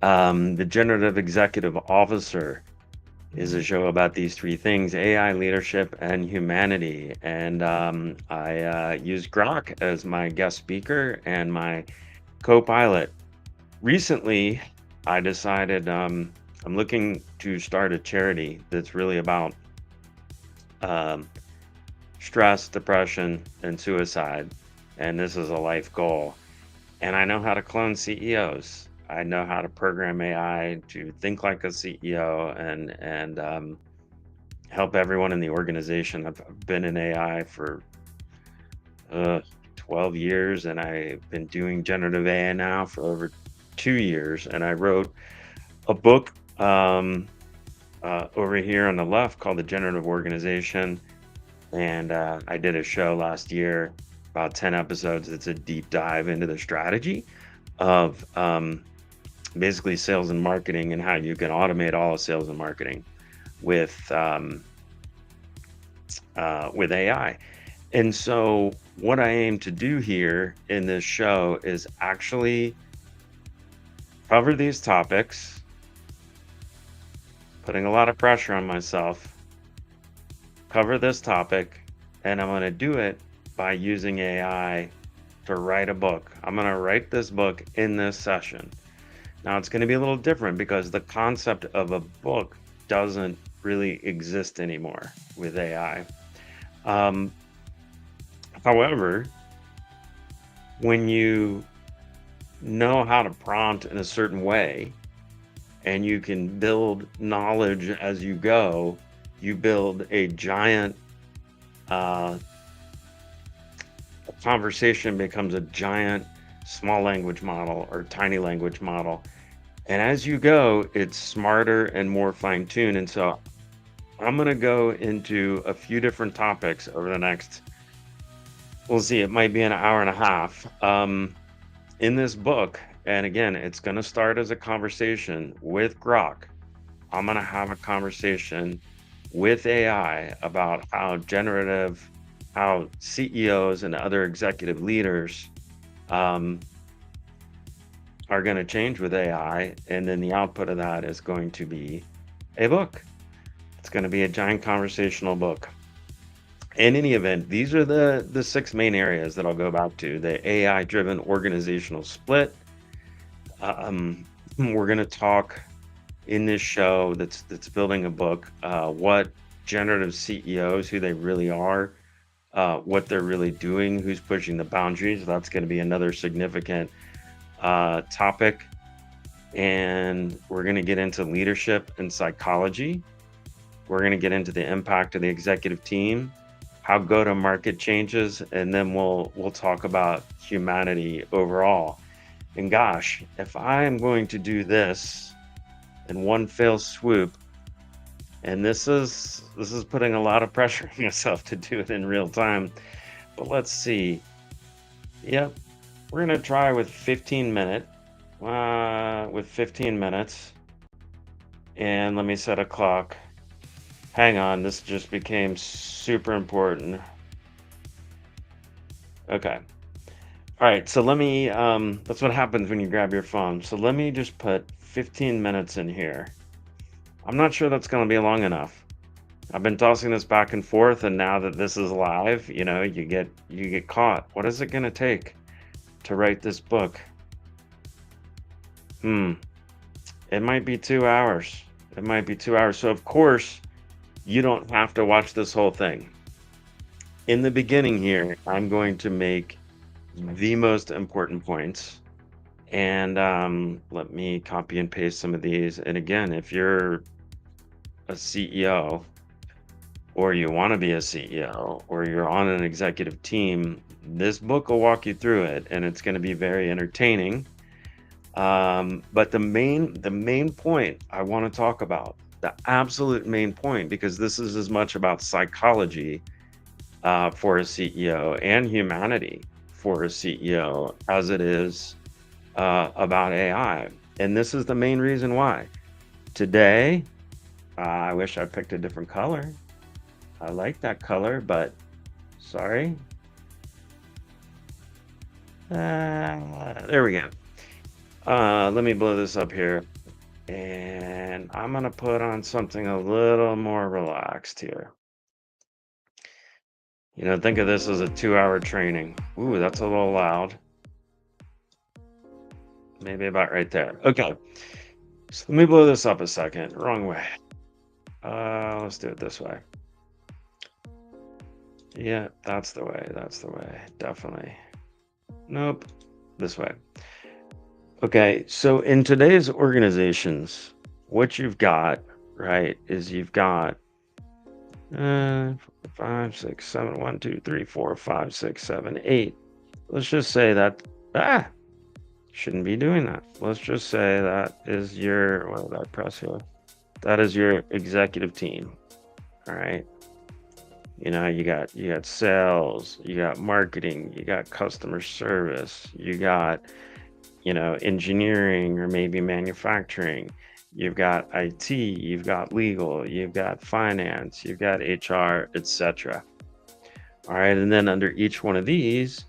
The Generative Executive Officer is a show about these three things: AI, leadership, and humanity. And I use Grok as my guest speaker and my co-pilot. Recently, I decided I'm looking to start a charity that's really about um, stress, depression, and suicide. And this is a life goal. And I know how to clone CEOs. I know how to program AI to think like a CEO and help everyone in the organization. I've been in AI for uh, 12 years, and I've been doing generative AI now for over 2 years. And I wrote a book over here on the left called The Generative Organization. And I did a show last year, about 10 episodes. It's a deep dive into the strategy of basically sales and marketing and how you can automate all of sales and marketing with AI. And so, what I aim to do here in this show is actually cover these topics, putting a lot of pressure on myself, cover this topic, and I'm going to do it by using AI to write a book. I'm going to write this book in this session. Now, it's going to be a little different because the concept of a book doesn't really exist anymore with AI. Um, However, when you know how to prompt in a certain way and you can build knowledge as you go, you build a giant uh, conversation becomes a giant small language model or tiny language model. And as you go, it's smarter and more fine tuned. And so I'm going to go into a few different topics over the next, we'll see, it might be an hour and a half in this book. And again, it's going to start as a conversation with Grok. I'm going to have a conversation with AI about how CEOs and other executive leaders um, are going to change with AI. And then the output of that is going to be a book. It's going to be a giant conversational book. In any event, these are the six main areas that I'll go back to: the AI driven organizational split. We're going to talk in this show that's building a book, what generative CEOs, who they really are, what they're really doing, who's pushing the boundaries. That's going to be another significant topic. And we're going to get into leadership and psychology. We're going to get into the impact of the executive team, how go-to-market changes, and then we'll talk about humanity overall. And gosh, if I am going to do this in one fell swoop, and this is putting a lot of pressure on myself to do it in real time, but let's see. Yep, we're gonna try with 15 minutes, and let me set a clock. Hang on, this just became super important. Okay. All right, so let me, that's what happens when you grab your phone. So let me just put 15 minutes in here. I'm not sure that's going to be long enough. I've been tossing this back and forth, and now that this is live, you get caught. What is it going to take to write this book? It might be 2 hours. It might be 2 hours. So of course, you don't have to watch this whole thing. In the beginning here, I'm going to make the most important points. And let me copy and paste some of these. And again, if you're a CEO, or you want to be a CEO, or you're on an executive team, this book will walk you through it, and it's going to be very entertaining. But the main point I want to talk about, the absolute main point, because this is as much about psychology for a CEO and humanity for a CEO as it is about AI. And this is the main reason why. Today, I wish I picked a different color. I like that color, but sorry. There we go. Let me blow this up here. And I'm going to put on something a little more relaxed here. Think of this as a 2-hour training. Ooh, that's a little loud. Maybe about right there. Okay. So let me blow this up a second. Wrong way. Let's do it this way. Yeah, that's the way. That's the way. Definitely. Nope. This way. Okay. So in today's organizations, what you've got, right, is you've got 5, 6, 7, 1, 2, 3, 4, 5, 6, 7, 8. Let's just say that, shouldn't be doing that. Let's just say that is your, what did I press here? That is your executive team. All right. You got sales, you got marketing, you got customer service, you got, engineering or maybe manufacturing. You've got IT, you've got legal, you've got finance, you've got HR, etc. All right, and then under each one of these,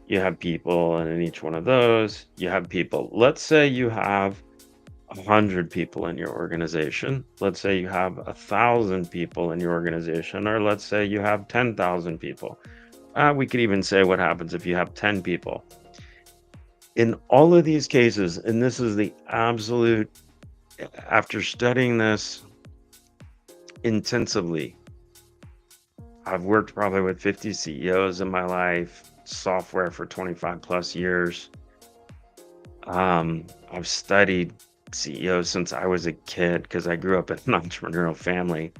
you have people, and in each one of those, you have people. Let's say you have 100 people in your organization. Let's say you have 1,000 people in your organization, or let's say you have 10,000 people. We could even say what happens if you have 10 people. In all of these cases, and this is the absolute, after studying this intensively, I've worked probably with 50 CEOs in my life, software for 25 plus years. I've studied CEOs since I was a kid because I grew up in an entrepreneurial family.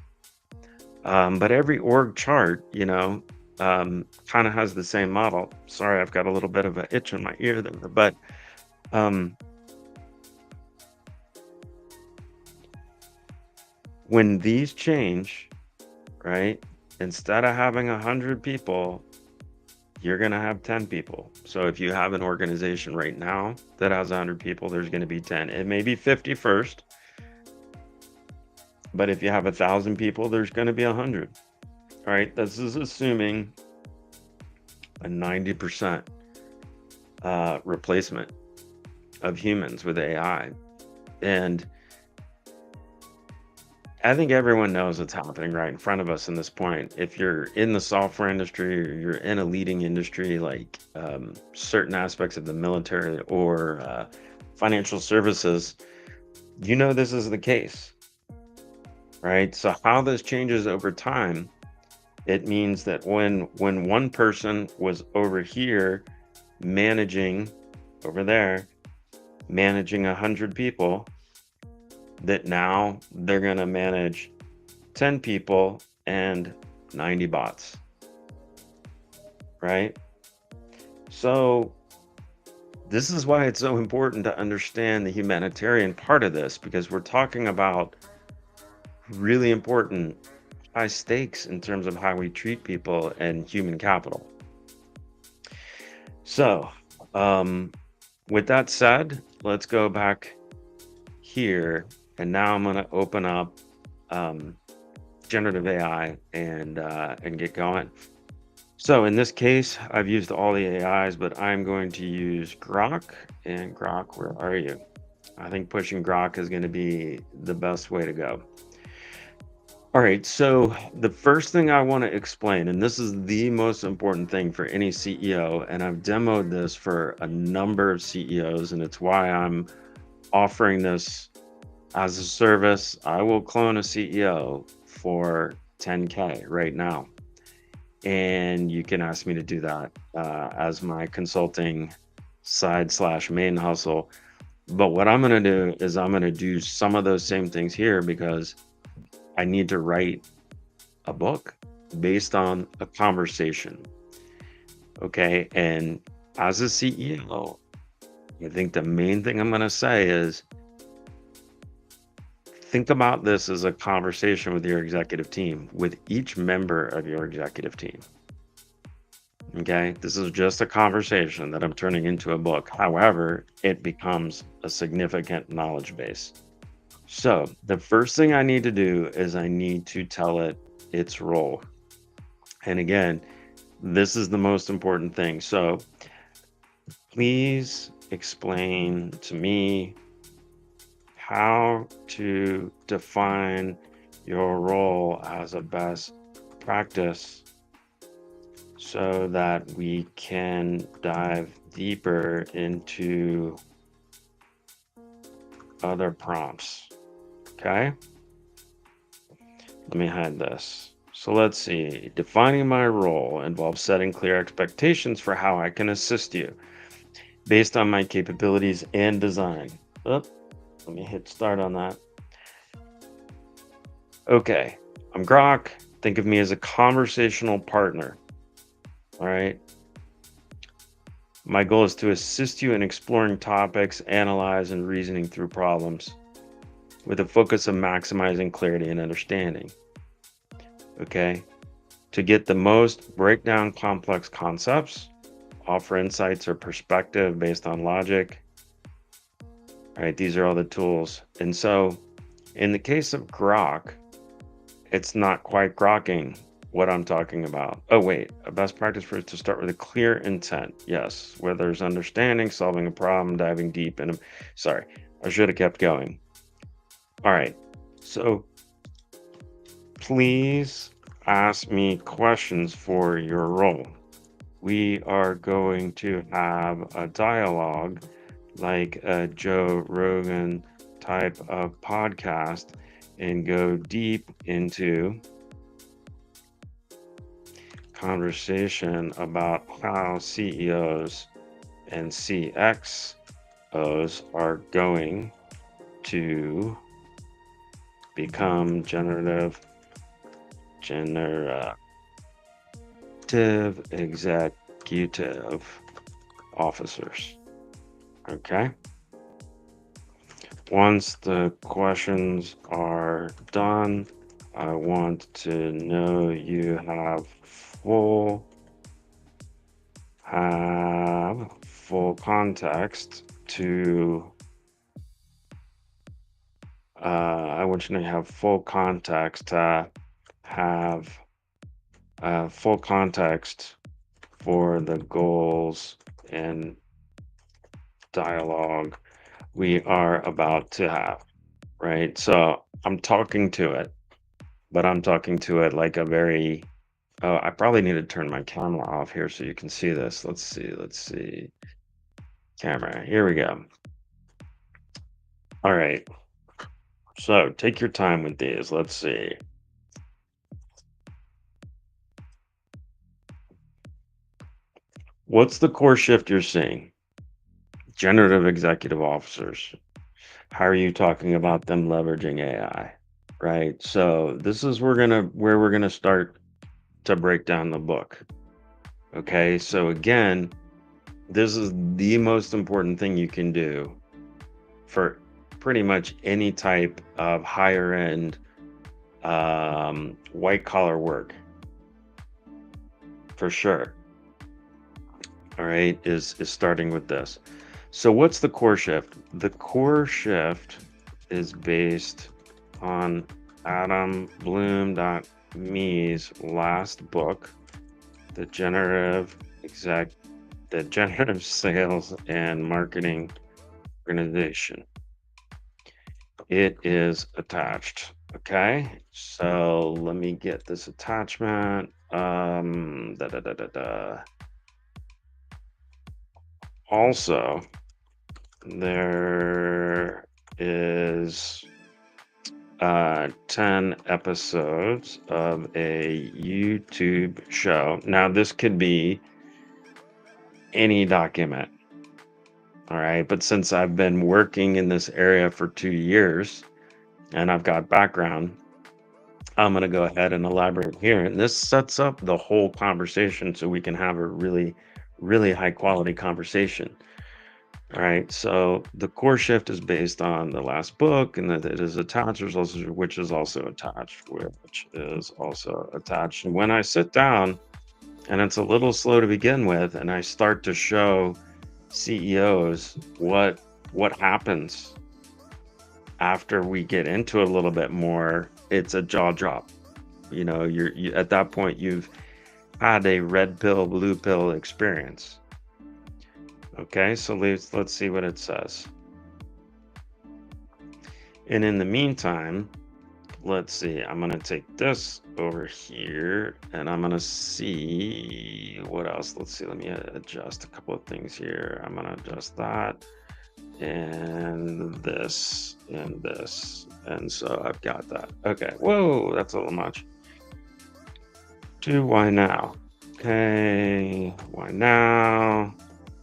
But every org chart, kind of has the same model. Sorry, I've got a little bit of an itch in my ear there, but um, when these change, right, instead of having 100 people, you're going to have 10 people. So if you have an organization right now that has 100 people, there's going to be 10. It may be 50 first, but if you have 1,000 people, there's going to be 100. All right, this is assuming a 90% replacement of humans with AI. And I think everyone knows what's happening right in front of us in this point. If you're in the software industry or you're in a leading industry like certain aspects of the military or financial services, this is the case, right? So how this changes over time, it means that when one person was over here managing, over there, managing 100 people, that now they're going to manage 10 people and 90 bots, right? So this is why it's so important to understand the humanitarian part of this, because we're talking about really important high stakes in terms of how we treat people and human capital. So with that said, let's go back here. And now I'm going to open up generative AI and get going. So in this case, I've used all the AIs, but I'm going to use Grok. And Grok, where are you? I think pushing Grok is going to be the best way to go. All right, so the first thing I want to explain, and this is the most important thing for any CEO, and I've demoed this for a number of CEOs, and it's why I'm offering this as a service. I will clone a CEO for 10K right now. And you can ask me to do that as my consulting side/main hustle. But what I'm going to do is I'm going to do some of those same things here because I need to write a book based on a conversation. Okay. And as a CEO, I think the main thing I'm going to say is think about this as a conversation with your executive team, with each member of your executive team. Okay, this is just a conversation that I'm turning into a book. However, it becomes a significant knowledge base. So the first thing I need to do is I need to tell it its role. And again, this is the most important thing. So please explain to me how to define your role as a best practice so that we can dive deeper into other prompts. Okay? Let me hide this. So let's see. Defining my role involves setting clear expectations for how I can assist you based on my capabilities and design. Let me hit start on that. Okay, I'm Grok. Think of me as a conversational partner. All right. My goal is to assist you in exploring topics, analyze, and reasoning through problems with a focus of maximizing clarity and understanding. Okay. To get the most, break down complex concepts, offer insights or perspective based on logic. All right. These are all the tools. And so in the case of Grok, it's not quite grokking what I'm talking about. Oh, wait. A best practice for it to start with a clear intent. Yes. Where there's understanding, solving a problem, diving deep in. Sorry, I should have kept going. All right. So please ask me questions for your role. We are going to have a dialogue like a Joe Rogan type of podcast and go deep into conversation about how CEOs and CXOs are going to become generative executive officers. Okay. Once the questions are done, I want to know you have full context to I want you to have full context to have full context for the goals and dialogue we are about to have, right? So I'm talking to it, but I'm talking to it like a very, oh, I probably need to turn my camera off here so you can see this. Let's see. Camera, here we go. All right. So take your time with these. Let's see. What's the core shift you're seeing? Generative executive officers. How are you talking about them leveraging AI? Right. So this is where we're gonna start to break down the book. Okay. So again, this is the most important thing you can do for pretty much any type of higher end white collar work. For sure. All right, is starting with this. So what's the core shift? The core shift is based on AdamBloom.me's last book, the generative sales and marketing organization. It is attached. Okay, so let me get this attachment. Also, there is 10 episodes of a YouTube show. Now, this could be any document. All right. But since I've been working in this area for 2 years and I've got background, I'm going to go ahead and elaborate here. And this sets up the whole conversation so we can have a really, really high quality conversation. All right. So the core shift is based on the last book, and that it is attached, which is also attached. And when I sit down, and it's a little slow to begin with, and I start to show CEOs what happens after we get into it a little bit more, it's a jaw drop. You know, you at that point you've had a red pill, blue pill experience. Okay, so let's see what it says. And in the meantime, let's see, I'm going to take this over here and I'm going to see what else. Let's see, let me adjust a couple of things here. I'm going to adjust that and this and this. And so I've got that. Okay, whoa, that's a little much. Why now? Okay, why now?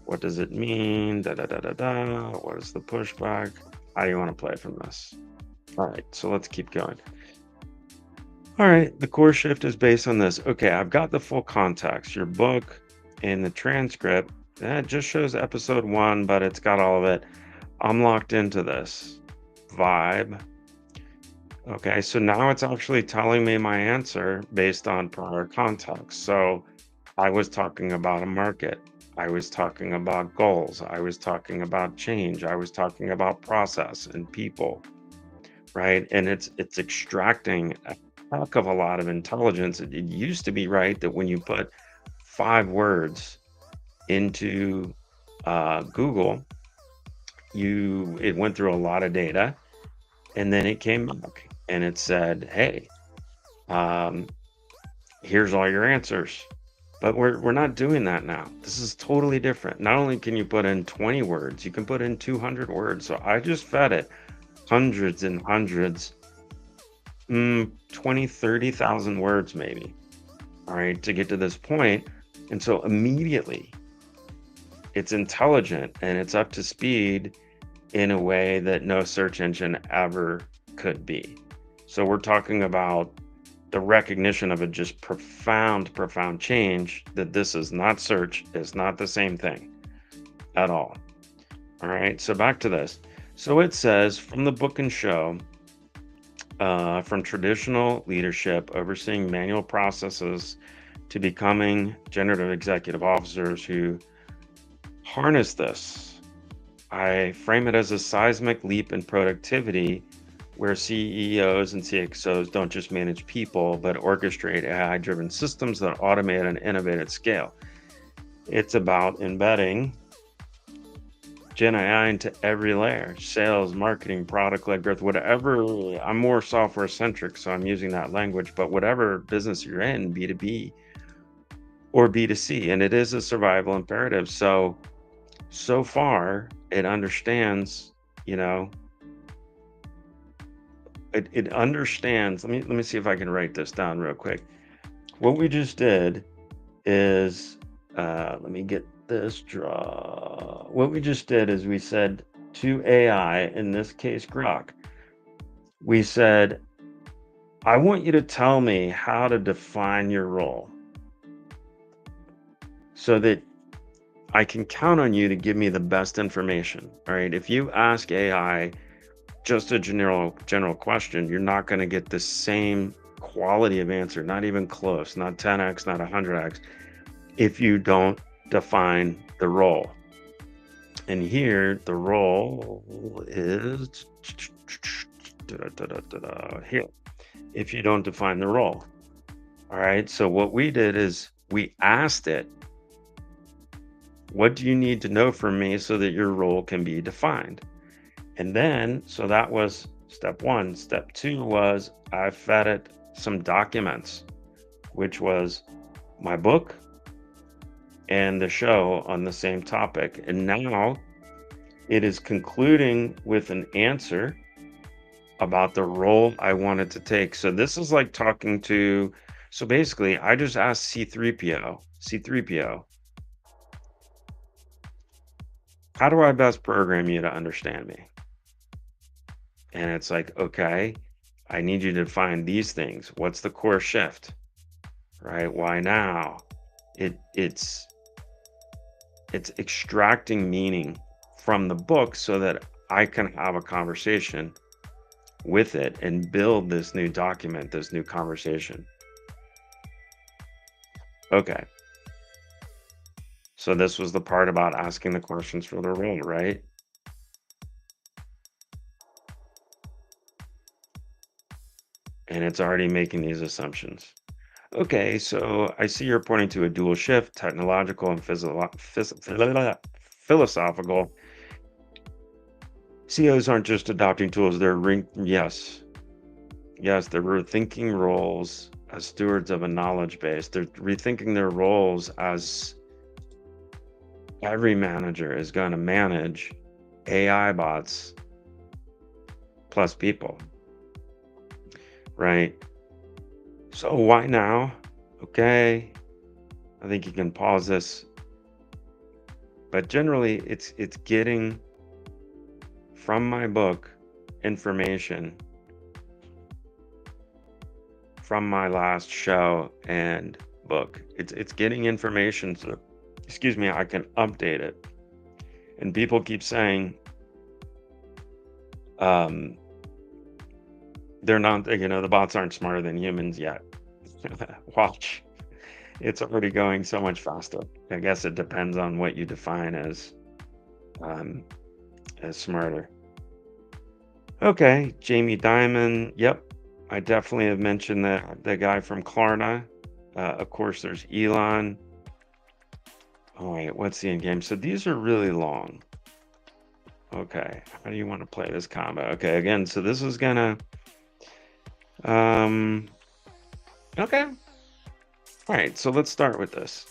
What does it mean? Da da da da da. What is the pushback? How do you want to play from this? All right, so let's keep going. All right, the core shift is based on this. Okay, I've got the full context. Your book and the transcript, that just shows episode 1, but it's got all of it. I'm locked into this vibe. Okay, so now it's actually telling me my answer based on prior context. So I was talking about a market. I was talking about goals. I was talking about change. I was talking about process and people, right? And it's extracting a heck of a lot of intelligence. It used to be right that when you put 5 words into Google, it went through a lot of data, and then it came back and it said, "Hey, um, here's all your answers." But we're not doing that now. This is totally different. Not only can you put in 20 words, you can put in 200 words. So I just fed it hundreds and hundreds, 20, 30,000 words maybe, all right, to get to this point. And so immediately it's intelligent and it's up to speed in a way that no search engine ever could be. So we're talking about the recognition of a just profound, profound change that this is not search, is not the same thing at all. All right, so back to this. So it says from the book and show, from traditional leadership overseeing manual processes to becoming generative executive officers who harness this. I frame it as a seismic leap in productivity where CEOs and CXOs don't just manage people, but orchestrate AI-driven systems that automate and innovate at scale. It's about embedding Gen AI into every layer, sales, marketing, product-led growth, whatever. I'm more software-centric, so I'm using that language, but whatever business you're in, B2B or B2C, and it is a survival imperative. So far, it understands, it understands. Let me see if I can write this down real quick. What we just did is let me get this draw. What we just did is we said to AI, in this case Grok, we said, I want you to tell me how to define your role so that I can count on you to give me the best information. All right, if you ask AI just a general question, you're not going to get the same quality of answer, not even close, not 10x, not 100x, if you don't define the role. And here the role is here, if you don't define the role. All right, so what we did is we asked it, what do you need to know from me so that your role can be defined? And then, so that was step 1. Step 2 was I fed it some documents, which was my book and the show on the same topic. And now it is concluding with an answer about the role I wanted to take. So this is like talking to, so basically I just asked C3PO, how do I best program you to understand me? And it's like, okay, I need you to define these things. What's the core shift, right? Why now? It's extracting meaning from the book so that I can have a conversation with it and build this new document, this new conversation. Okay. So this was the part about asking the questions for the role, right? And it's already making these assumptions. Okay, so I see you're pointing to a dual shift, technological and philosophical. CEOs aren't just adopting tools, they're they're rethinking roles as stewards of a knowledge base. They're rethinking their roles as every manager is going to manage AI bots plus people, right? So why now? Okay, I think you can pause this, but generally it's getting from my book information from my last show and book. It's getting information so, excuse me, I can update it. And people keep saying um they're not, the bots aren't smarter than humans yet. Watch. It's already going so much faster. I guess it depends on what you define um as smarter. Okay, Jamie Dimon. Yep, I definitely have mentioned the guy from Klarna. Of course, there's Elon. All right, what's the end game? So these are really long. Okay, how do you want to play this combo? Okay, again, so this is gonna. Okay. All right, so let's start with this.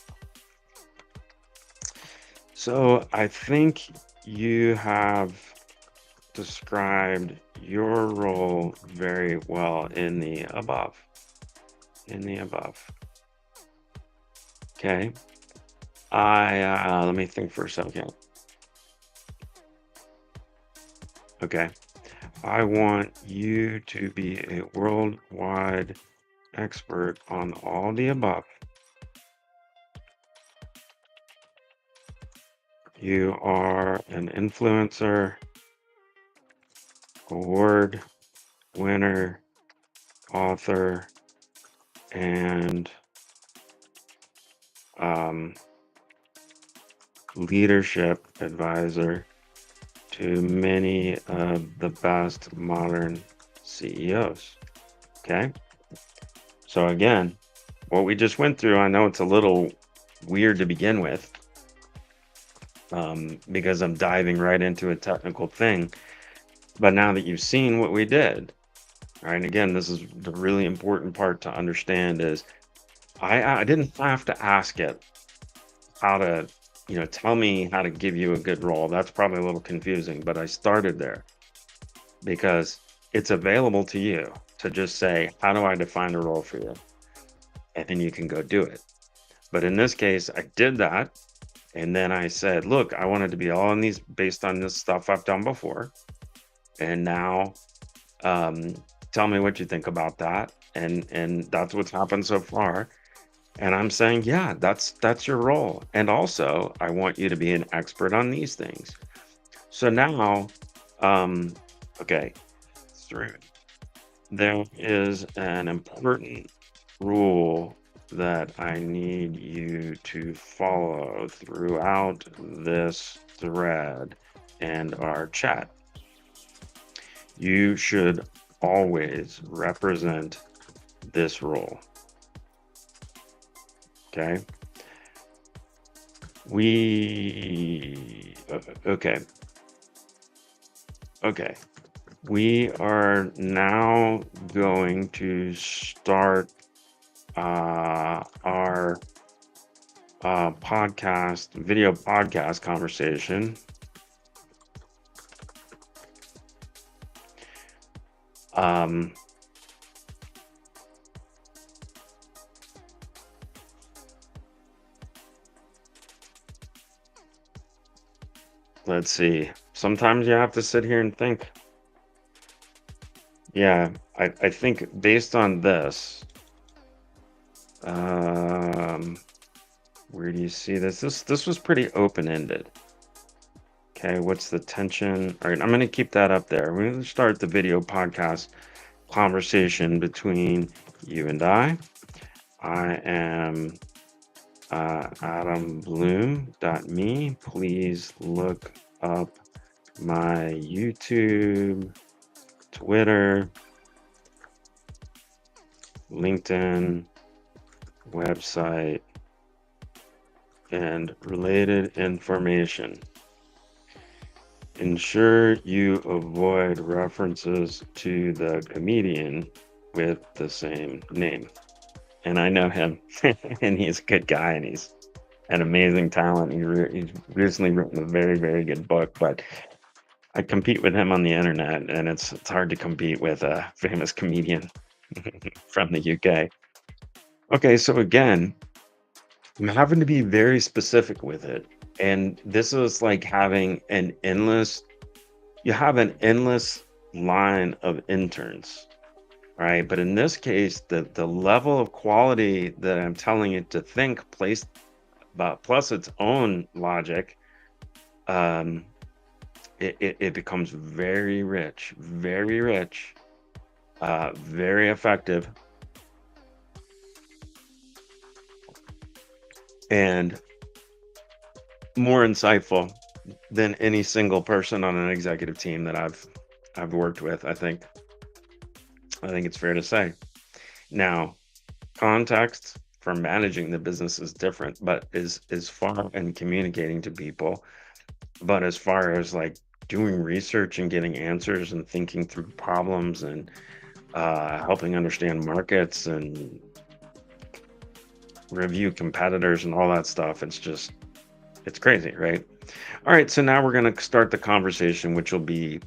So I think you have described your role very well in the above. Okay. Let me think for a second. Okay. I want you to be a worldwide expert on all the above. You are an influencer, award winner, author, and leadership advisor to many of the best modern CEOs. Okay. So again, what we just went through, I know it's a little weird to begin with, because I'm diving right into a technical thing. But now that you've seen what we did, right? And again, this is the really important part to understand is I didn't have to ask it how to, tell me how to give you a good role. That's probably a little confusing, but I started there because it's available to you to just say, how do I define a role for you? And then you can go do it. But in this case, I did that. And then I said, look, I wanted to be all in these based on this stuff I've done before. And now tell me what you think about that. And that's what's happened so far. And I'm saying, yeah, that's your role. And also, I want you to be an expert on these things. So now, okay, there is an important rule that I need you to follow throughout this thread and our chat. You should always represent this role. Okay. Okay. Okay. We are now going to start our video podcast conversation. Let's see. Sometimes you have to sit here and think. Yeah, I think based on this, where do you see this? This was pretty open-ended. Okay, what's the tension? All right, I'm going to keep that up there. We're going to start the video podcast conversation between you and I. I am AdamBloom.me. Please look up my YouTube, Twitter, LinkedIn, website, and related information. Ensure you avoid references to the comedian with the same name. And I know him, and he's a good guy, and he's an amazing talent. He's recently written a very, very good book, but I compete with him on the internet, and it's hard to compete with a famous comedian from the UK. Okay, so again, I'm having to be very specific with it. And this is like having an endless, you have an endless line of interns, right? But in this case, the level of quality that I'm telling it to think placed, but plus its own logic, um, it becomes very rich, very effective, and more insightful than any single person on an executive team that I've worked with. I think it's fair to say. Now, context for managing the business is different, but is far in communicating to people. But as far as like doing research and getting answers and thinking through problems and helping understand markets and review competitors and all that stuff, it's crazy, right? All right, so now we're going to start the conversation, which will be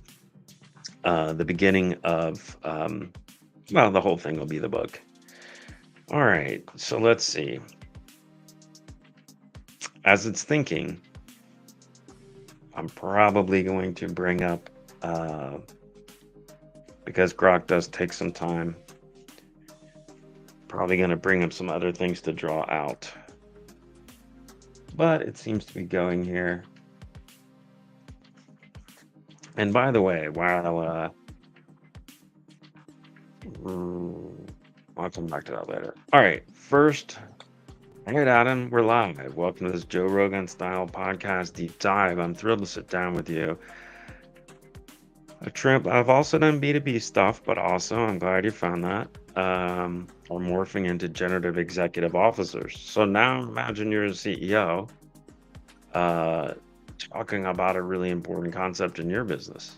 the beginning of, well, the whole thing will be the book. All right, so let's see. As it's thinking, I'm probably going to bring up, uh, because Grok does take some time, probably going to bring up some other things to draw out. But it seems to be going here. And by the way, I'll come back to that later. All right, first, all right, Adam, we're live. Welcome to this Joe Rogan style podcast deep dive. I'm thrilled to sit down with you. I've also done B2B stuff, but also I'm glad you found that. Are morphing into generative executive officers. So now imagine you're a CEO uh, talking about a really important concept in your business,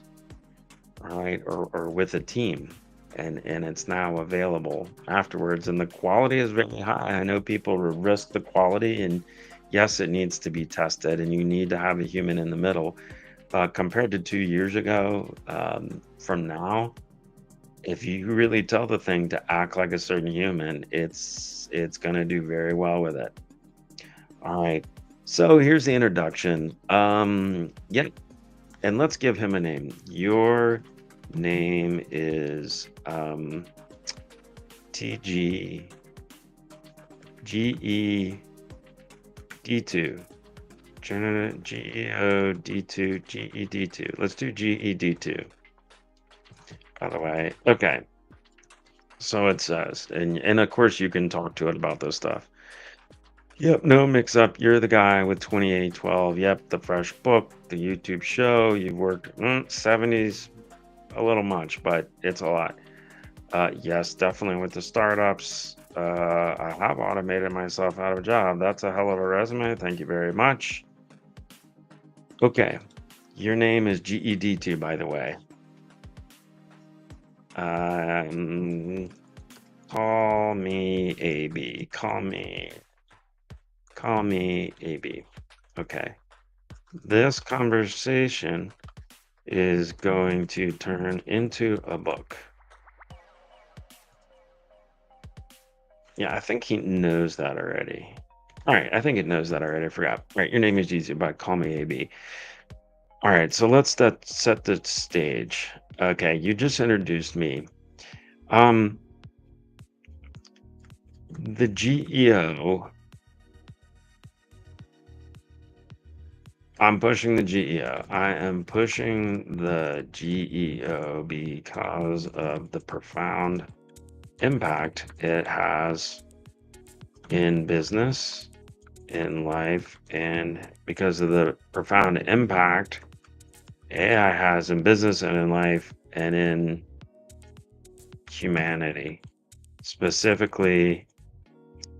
right? Or with a team. And it's now available afterwards. And the quality is very high. I know people will risk the quality, and yes, it needs to be tested, and you need to have a human in the middle. Compared to 2 years ago, from now, if you really tell the thing to act like a certain human, it's gonna do very well with it. All right. So here's the introduction. Yeah, and let's give him a name. Your name is TG GED2. GEOD2 GED2. Let's do GED2. By the way, okay. So it says, and of course you can talk to it about this stuff. Yep, no mix up. You're the guy with 2812. Yep, the fresh book, the YouTube show. You've worked 70s, a little much, but it's a lot. Yes, definitely with the startups. I have automated myself out of a job. That's a hell of a resume. Thank you very much. Okay, your name is GED2, by the way. Call me AB. Call me AB. Okay. This conversation is going to turn into a book. Yeah, I think he knows that already. All right, I think it knows that already. I forgot. All right, your name is easy, but call me AB. All right, so let's set the stage. Okay, you just introduced me. Um, the GEO. I'm pushing the GEO. I am pushing the GEO because of the profound impact it has in business, in life, and because of the profound impact AI has in business and in life and in humanity. Specifically,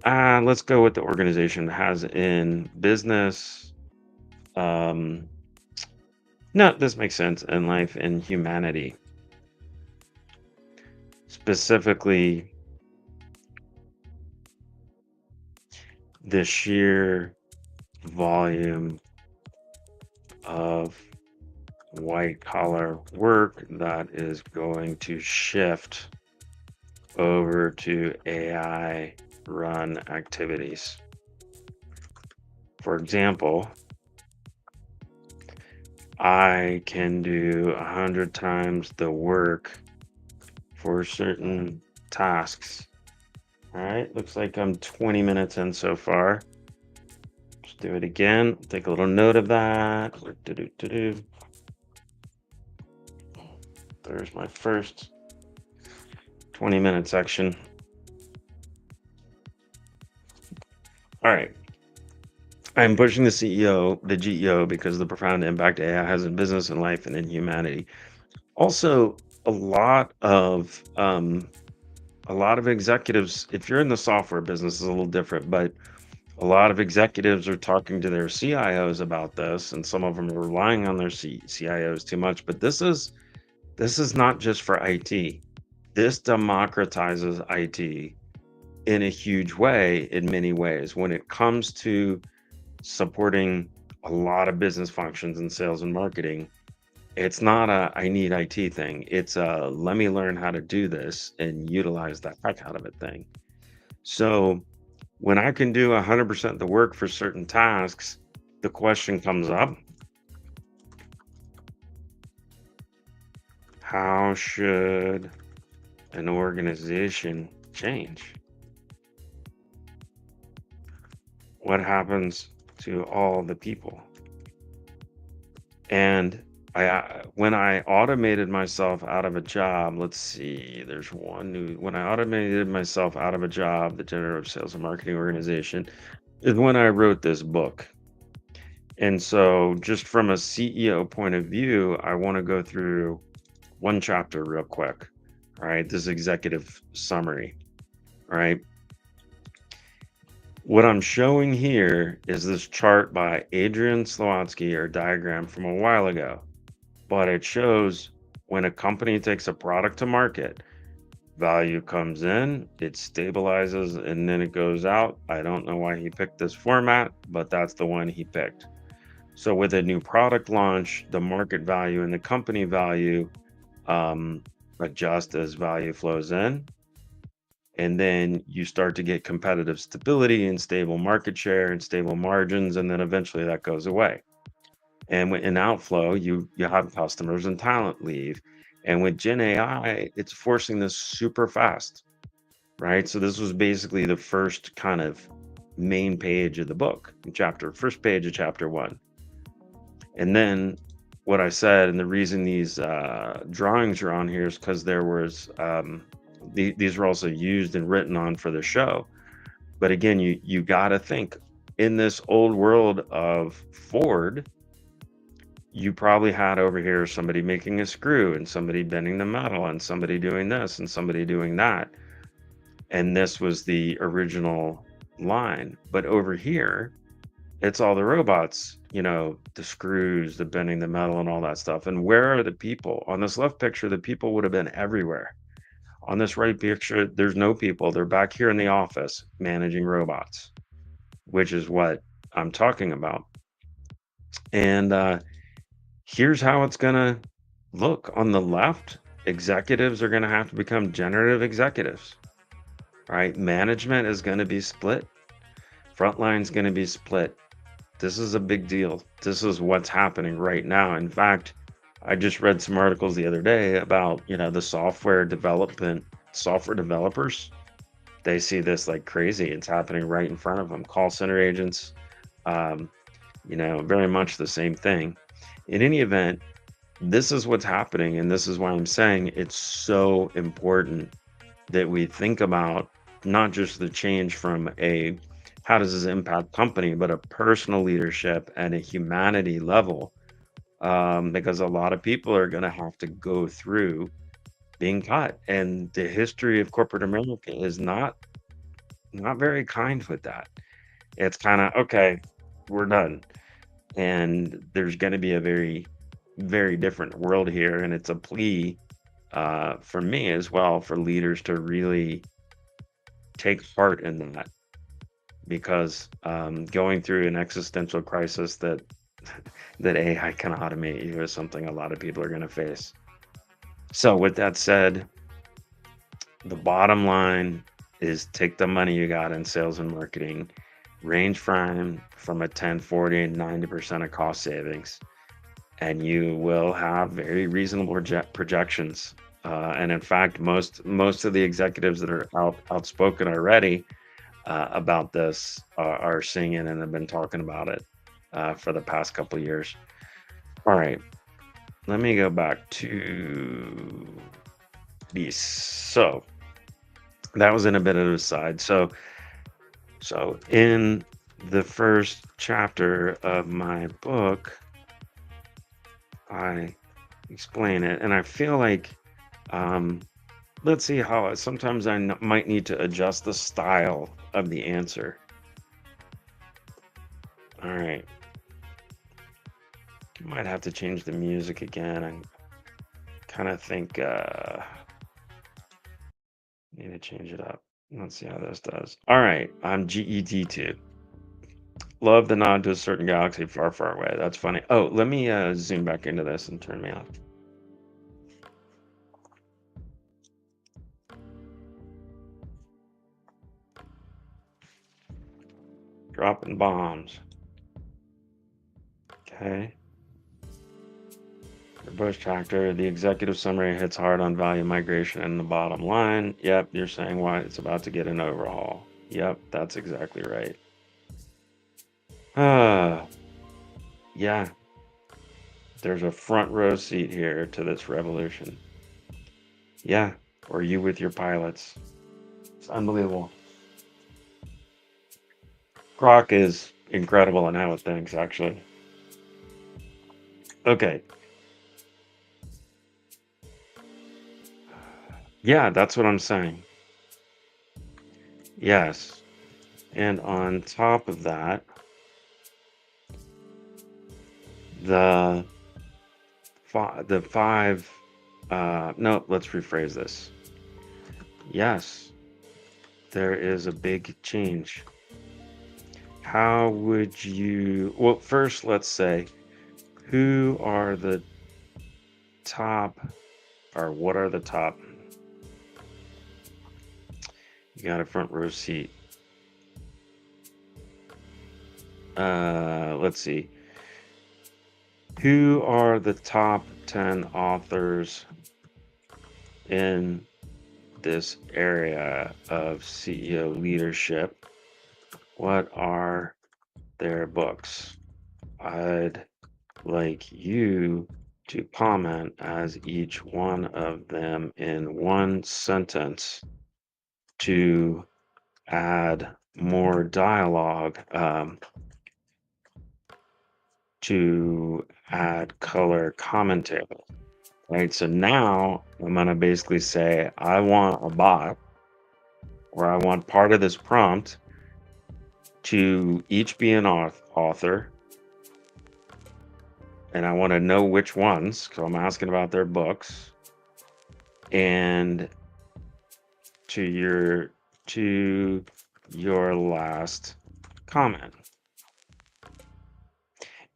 let's go with the organization has in business, um, No, this makes sense in life and humanity, specifically the sheer volume of white collar work that is going to shift over to AI run activities. For example, I can do 100 times the work for certain tasks. All right, looks like I'm 20 minutes in so far. Let's do it again. Take a little note of that. Do-do-do-do. There's my first 20-minute section. All right. I'm pushing the CEO, the GEO, because of the profound impact AI has in business and life and in humanity. Also, a lot of executives, if you're in the software business, is a little different, but a lot of executives are talking to their CIOs about this, and some of them are relying on their CIOs too much. But this is not just for IT. This democratizes IT in a huge way, in many ways, when it comes to supporting a lot of business functions in sales and marketing. It's not a I need IT thing. It's a let me learn how to do this and utilize the heck out of it thing. So when I can do 100% of the work for certain tasks, the question comes up, how should an organization change? What happens to all the people? And when I automated myself out of a job, let's see, there's one new, when I automated myself out of a job, the generative sales and marketing organization, is when I wrote this book. And so, just from a CEO point of view, I want to go through one chapter real quick. All right. This executive summary. All right. What I'm showing here is this chart by Adrian Slowatsky, or diagram from a while ago, but it shows when a company takes a product to market, value comes in, it stabilizes, and then it goes out. I don't know why he picked this format, but that's the one he picked. So with a new product launch, the market value and the company value adjust as value flows in. And then you start to get competitive stability and stable market share and stable margins. And then eventually that goes away. And in outflow, you have customers and talent leave. And with Gen AI, it's forcing this super fast, right? So this was basically the first kind of main page of the book, first page of chapter one. And then what I said, and the reason these drawings are on here is because there was these were also used and written on for the show. But again, you got to think in this old world of Ford, you probably had over here somebody making a screw and somebody bending the metal and somebody doing this and somebody doing that. And this was the original line. But over here, it's all the robots, the screws, the bending the metal and all that stuff. And where are the people? On this left picture, the people would have been everywhere. On this right picture, there's no people. They're back here in the office managing robots, which is what I'm talking about. And here's how it's going to look. On the left, executives are going to have to become generative executives, right? Management is going to be split. Frontline's going to be split. This is a big deal. This is what's happening right now. In fact, I just read some articles the other day about, the software developers. They see this like crazy. It's happening right in front of them. Call center agents, um, very much the same thing. In any event, this is what's happening. And this is why I'm saying it's so important that we think about not just the change from a how does this impact company, but a personal leadership and a humanity level. Because a lot of people are going to have to go through being cut, and the history of corporate America is not very kind with that. It's kind of okay, we're done, and there's going to be a very very different world here, and it's a plea for me as well for leaders to really take part in that because going through an existential crisis that that AI can automate you is something a lot of people are going to face. So, with that said, the bottom line is take the money you got in sales and marketing, range from a 10, 40, 90% of cost savings, and you will have very reasonable projections. And in fact, most of the executives that are outspoken already about this are seeing it and have been talking about it for the past couple of years. All right, let me go back to these. So that was in a bit of a side. So in the first chapter of my book, I explain it, and I feel like let's see how sometimes I might need to adjust the style of the answer. All right, might have to change the music again. I kind of think need to change it up. Let's see how this does. All right, I'm GET2. Love the nod to a certain galaxy far, far away. That's funny. Oh, let me zoom back into this and turn me off. Dropping bombs. Okay. The Bush tractor, the executive summary hits hard on value migration and the bottom line. Yep, you're saying why it's about to get an overhaul. Yep, that's exactly right. Ah, yeah, there's a front row seat here to this revolution. Yeah, or you with your pilots. It's unbelievable. Grok is incredible in how it thinks, actually. Okay. Yeah, that's what I'm saying. Yes. And on top of that, the the five no, let's rephrase this. Yes, there is a big change. How would you, well, first let's say, who are the top, or what are the top? You got a front row seat. Let's see. Who are the top 10 authors in this area of CEO leadership? What are their books? I'd like you to comment as each one of them in one sentence to add more dialogue, to add color commentary. Right. So now I'm going to basically say, I want a bot, or I want part of this prompt to each be an author, and I want to know which ones, so I'm asking about their books, and to your last comment.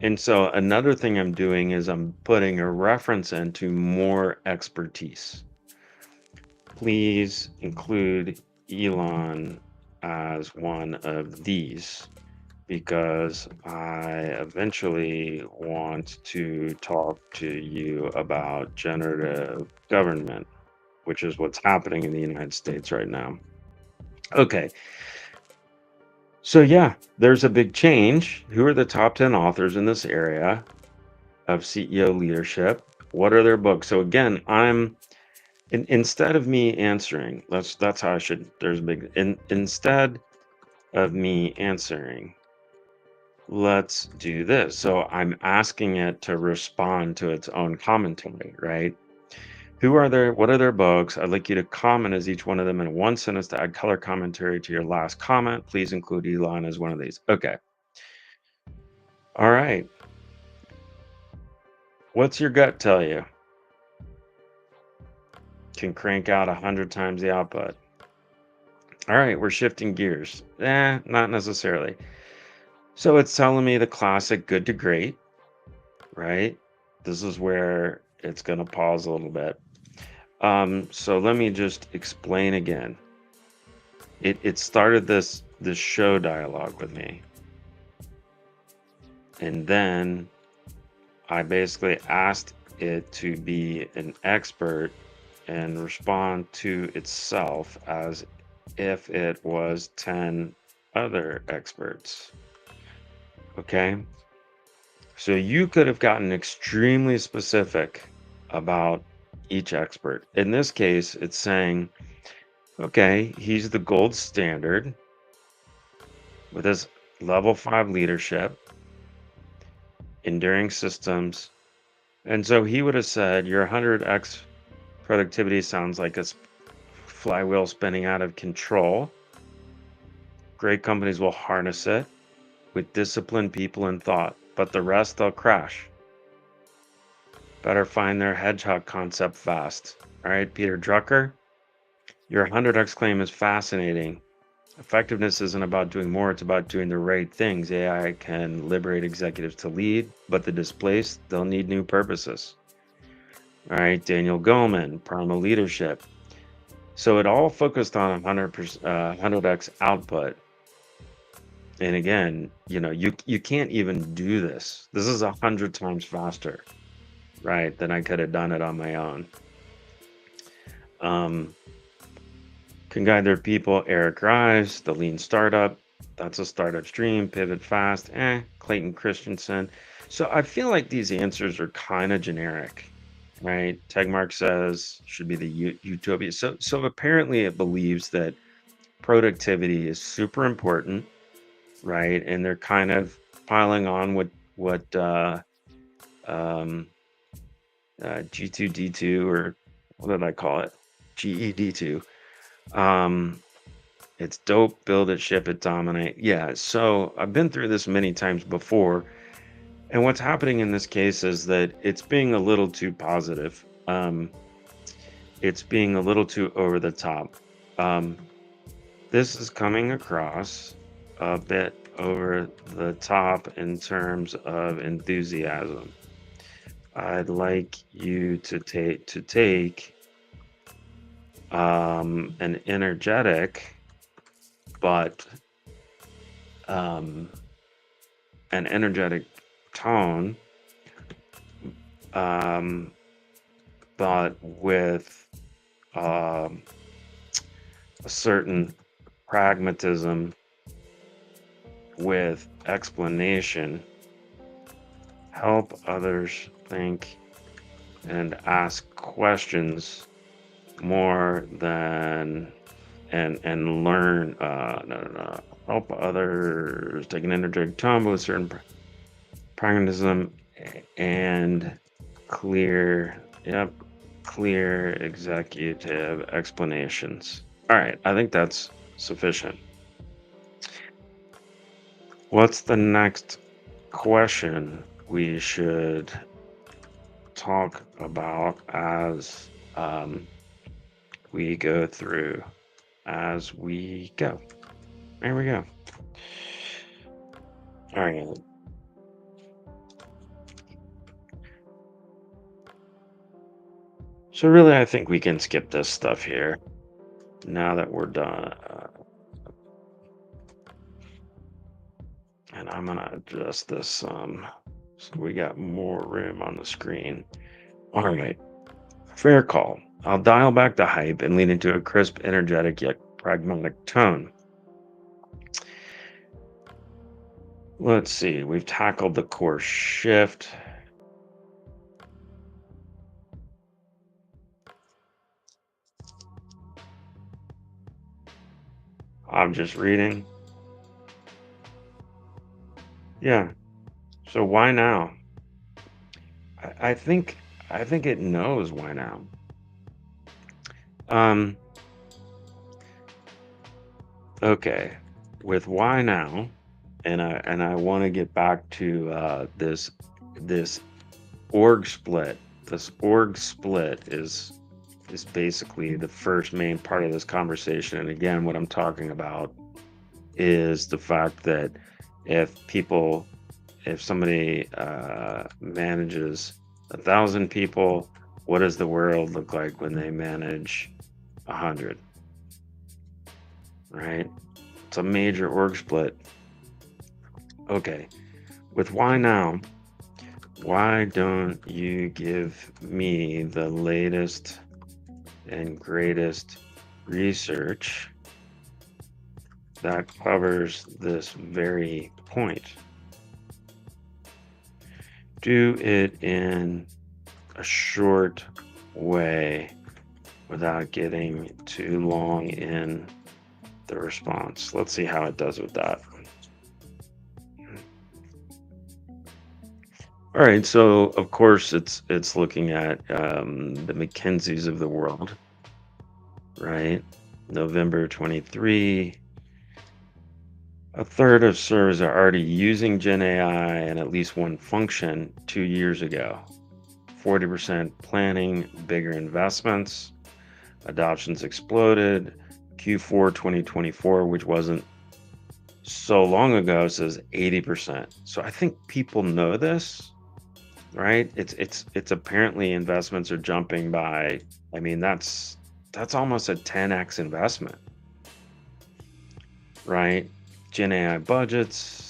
And so another thing I'm doing is I'm putting a reference into more expertise. Please include Elon as one of these, because I eventually want to talk to you about generative government, which is what's happening in the United States right now. Okay. So, yeah, there's a big change. Who are the top 10 authors in this area of CEO leadership? What are their books? So, again, instead of me answering, that's how I should, there's a big, instead of me answering, let's do this. So I'm asking it to respond to its own commentary, right? What are their books? I'd like you to comment as each one of them in one sentence to add color commentary to your last comment. Please include Elon as one of these. Okay. All right. What's your gut tell you? Can crank out 100 times the output. All right, we're shifting gears. Not necessarily. So it's telling me the classic good to great, right? This is where it's going to pause a little bit. So let me just explain again. It started this show dialogue with me, and then I basically asked it to be an expert and respond to itself as if it was 10 other experts. Okay. So you could have gotten extremely specific about each expert. In this case, it's saying, okay, he's the gold standard with his level 5 leadership, enduring systems. And so he would have said, your 100x productivity sounds like a flywheel spinning out of control. Great companies will harness it with disciplined people and thought, but the rest they'll crash. Better find their hedgehog concept fast. All right, Peter Drucker, your 100x claim is fascinating. Effectiveness isn't about doing more, it's about doing the right things. AI can liberate executives to lead, but the displaced, they'll need new purposes. All right, Daniel Goleman, Primal Leadership. So it all focused on 100x output. And again, you can't even do this. This is 100 times faster, right, than I could have done it on my own. Um, can guide their people. Eric Rives, the Lean Startup. That's a startup stream. Pivot Fast. Clayton Christensen. So I feel like these answers are kind of generic, right? Tegmark says should be the utopia. So apparently it believes that productivity is super important, right? And they're kind of piling on what um, G2D2, or what did I call it? GED2. Um, it's dope, build it, ship it, dominate. Yeah, so I've been through this many times before. And what's happening in this case is that it's being a little too positive. It's being a little too over the top. Um, this is coming across a bit over the top in terms of enthusiasm. I'd like you to take an energetic but um, an energetic tone, um, but with um, a certain pragmatism, with explanation. Help others think and ask questions more than and learn. No. Help others take an energetic tone with certain pragmatism and clear. Yep, clear executive explanations. All right, I think that's sufficient. What's the next question we should talk about as we go through? As we go. There we go. All right. So really, I think we can skip this stuff here now that we're done. And I'm gonna adjust this some so we got more room on the screen. All right. Fair call. I'll dial back the hype and lean into a crisp, energetic, yet pragmatic tone. Let's see. We've tackled the core shift. I'm just reading. Yeah. So why now? I think it knows why now. Um. Okay. With why now, and I want to get back to this org split. This org split is basically the first main part of this conversation. And again, what I'm talking about is the fact that if people, if somebody manages 1,000 people, what does the world look like when they manage 100? Right? It's a major org split. Okay, with why now? Why don't you give me the latest and greatest research that covers this very point? Do it in a short way without getting too long in the response. Let's see how it does with that. All right, so of course it's looking at the McKinseys of the world, right? November 23, a third of servers are already using Gen AI and at least one function 2 years ago. 40% planning bigger investments. Adoptions exploded. Q4 2024, which wasn't so long ago, says 80%. So I think people know this, right? It's apparently investments are jumping by, I mean, that's almost a 10x investment, right? Gen AI budgets,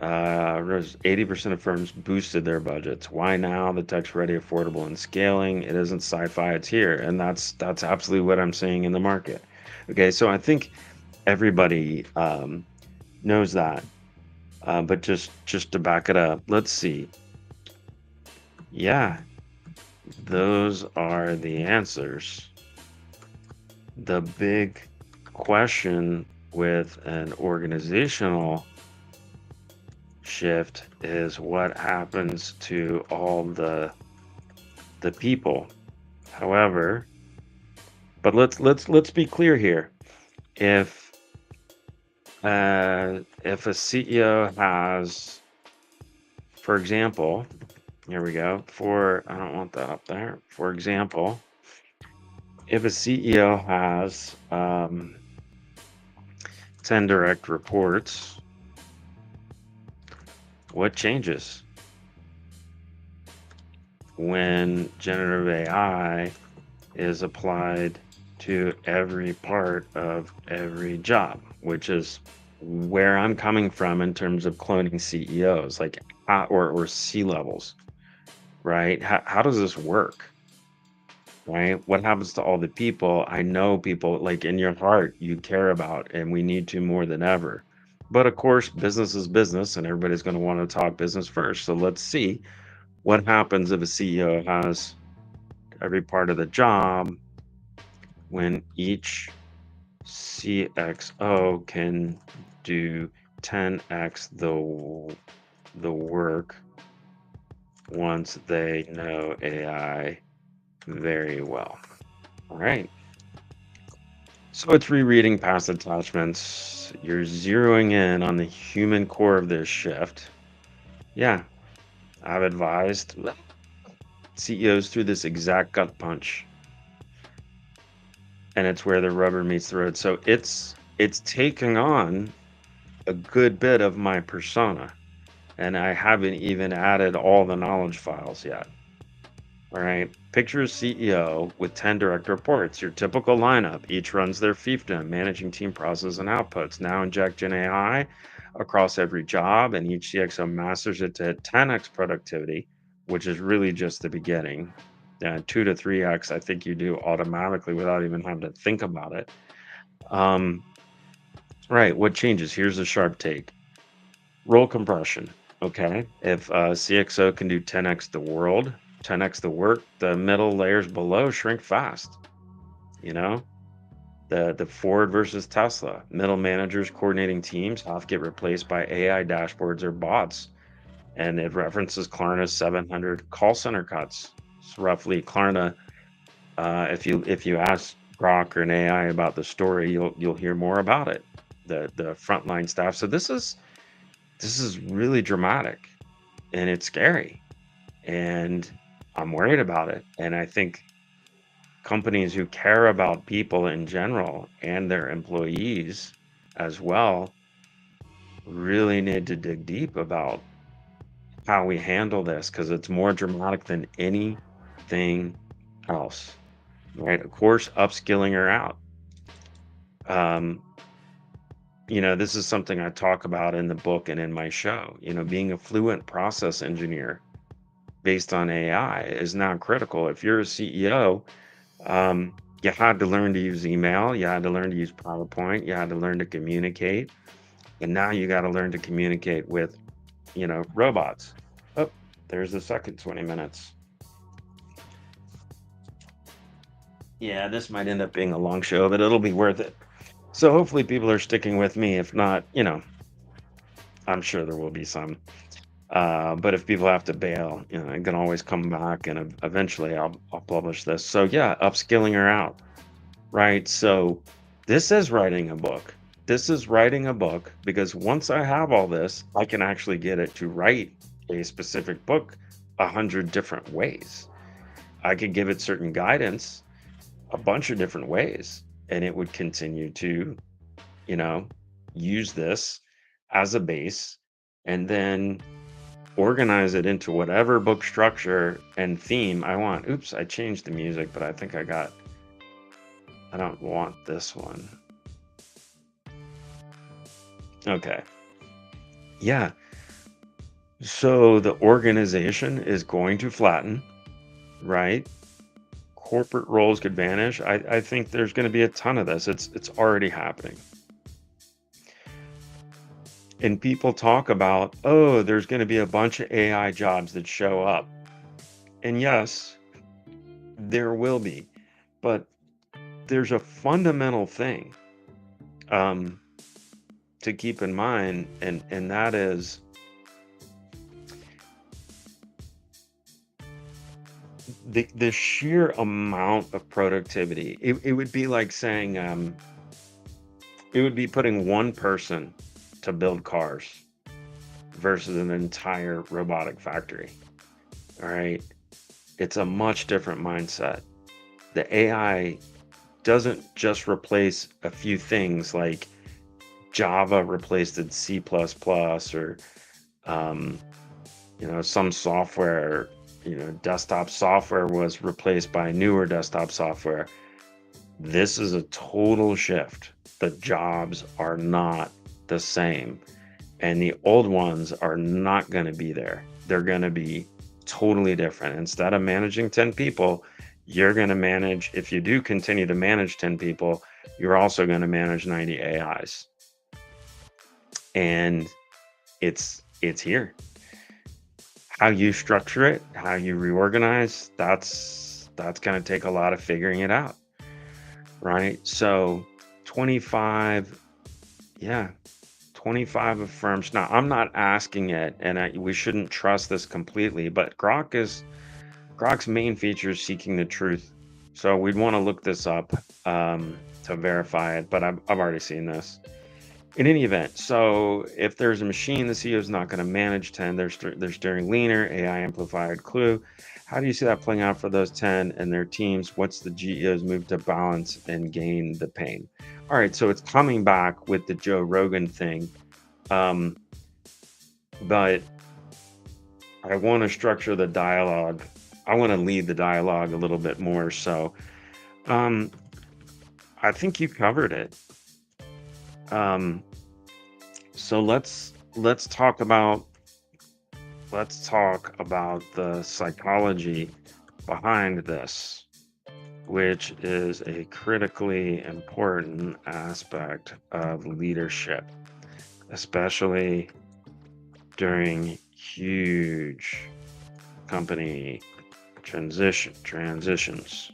80% of firms boosted their budgets. Why now? The tech's ready, affordable, and scaling. It isn't sci-fi, it's here. And that's absolutely what I'm seeing in the market. Okay, so I think everybody knows that. But just to back it up, let's see. Yeah, those are the answers. The big question with an organizational shift is what happens to all the people. However, but let's be clear here. If a CEO has, for example, here we go, I don't want that up there. For example, if a CEO has 10 direct reports, what changes when generative AI is applied to every part of every job, which is where I'm coming from in terms of cloning CEOs, like or C levels, right? How does this work? Right? What happens to all the people? I know people like in your heart you care about, and we need to more than ever. But of course, business is business, and everybody's going to want to talk business first. So let's see what happens if a CEO has every part of the job when each CXO can do 10x the work once they know AI very well. All right. So it's rereading past attachments. You're zeroing in on the human core of this shift. Yeah, I've advised CEOs through this exact gut punch, and it's where the rubber meets the road. So it's taking on a good bit of my persona, and I haven't even added all the knowledge files yet. All right. Picture a CEO with 10 direct reports, your typical lineup. Each runs their fiefdom, managing team processes and outputs. Now inject Gen AI across every job, and each CXO masters it to hit 10x productivity, which is really just the beginning. 2 to 3x, I think you do automatically without even having to think about it. Right. What changes? Here's a sharp take. Role compression. Okay. If CXO can do 10x the world, 10x the work, the middle layers below shrink fast. You know, the Ford versus Tesla, middle managers coordinating teams half get replaced by AI dashboards or bots. And it references Klarna's 700 call center cuts. It's roughly Klarna. If you ask Grok or an AI about the story, you'll hear more about it. The frontline staff. So this is really dramatic. and it's scary. And I'm worried about it. And I think companies who care about people in general and their employees as well really need to dig deep about how we handle this because it's more dramatic than anything else, right? Of course, upskilling her out. Um, this is something I talk about in the book and in my show. Being a fluent process engineer based on AI is now critical. If you're a CEO, you had to learn to use email, you had to learn to use PowerPoint, you had to learn to communicate, and now you got to learn to communicate with, robots. Oh, there's the second 20 minutes. Yeah, this might end up being a long show, but it'll be worth it. So hopefully people are sticking with me. If not, I'm sure there will be some. But if people have to bail, I can always come back and eventually I'll publish this. So yeah, upskilling her out, right? So this is writing a book. This is writing a book because once I have all this, I can actually get it to write a specific book 100 different ways. I could give it certain guidance a bunch of different ways, and it would continue to, you know, use this as a base and then organize it into whatever book structure and theme I want. Oops, I changed the music, but I don't want this one. Okay. Yeah. So the organization is going to flatten, right? Corporate roles could vanish. I think there's going to be a ton of this. It's already happening. And people talk about, oh, there's going to be a bunch of AI jobs that show up. And yes, there will be. But there's a fundamental thing um, to keep in mind, and that is the sheer amount of productivity. It would be like saying, it would be putting one person to build cars versus an entire robotic factory. All right. It's a much different mindset. The AI doesn't just replace a few things like Java replaced its C++ or, um, some software, desktop software was replaced by newer desktop software. This is a total shift. The jobs are not the same, and the old ones are not going to be there. They're going to be totally different. Instead of managing 10 people, you're going to manage, if you do continue to manage 10 people, you're also going to manage 90 AIs. And it's here. How you structure it, how you reorganize, that's going to take a lot of figuring it out, right? So 25, yeah, 25 of firms. Now, I'm not asking it, and we shouldn't trust this completely, but Grok's main feature is seeking the truth. So we'd want to look this up to verify it, but I've already seen this. In any event, so if there's a machine, the CEO is not going to manage 10. They're steering leaner, AI amplified clue. How do you see that playing out for those 10 and their teams? What's the GEO's move to balance and gain the pain? All right, so it's coming back with the Joe Rogan thing. But I want to structure the dialogue. I want to lead the dialogue a little bit more. So I think you covered it. So let's talk about the psychology behind this, which is a critically important aspect of leadership, especially during huge company transitions.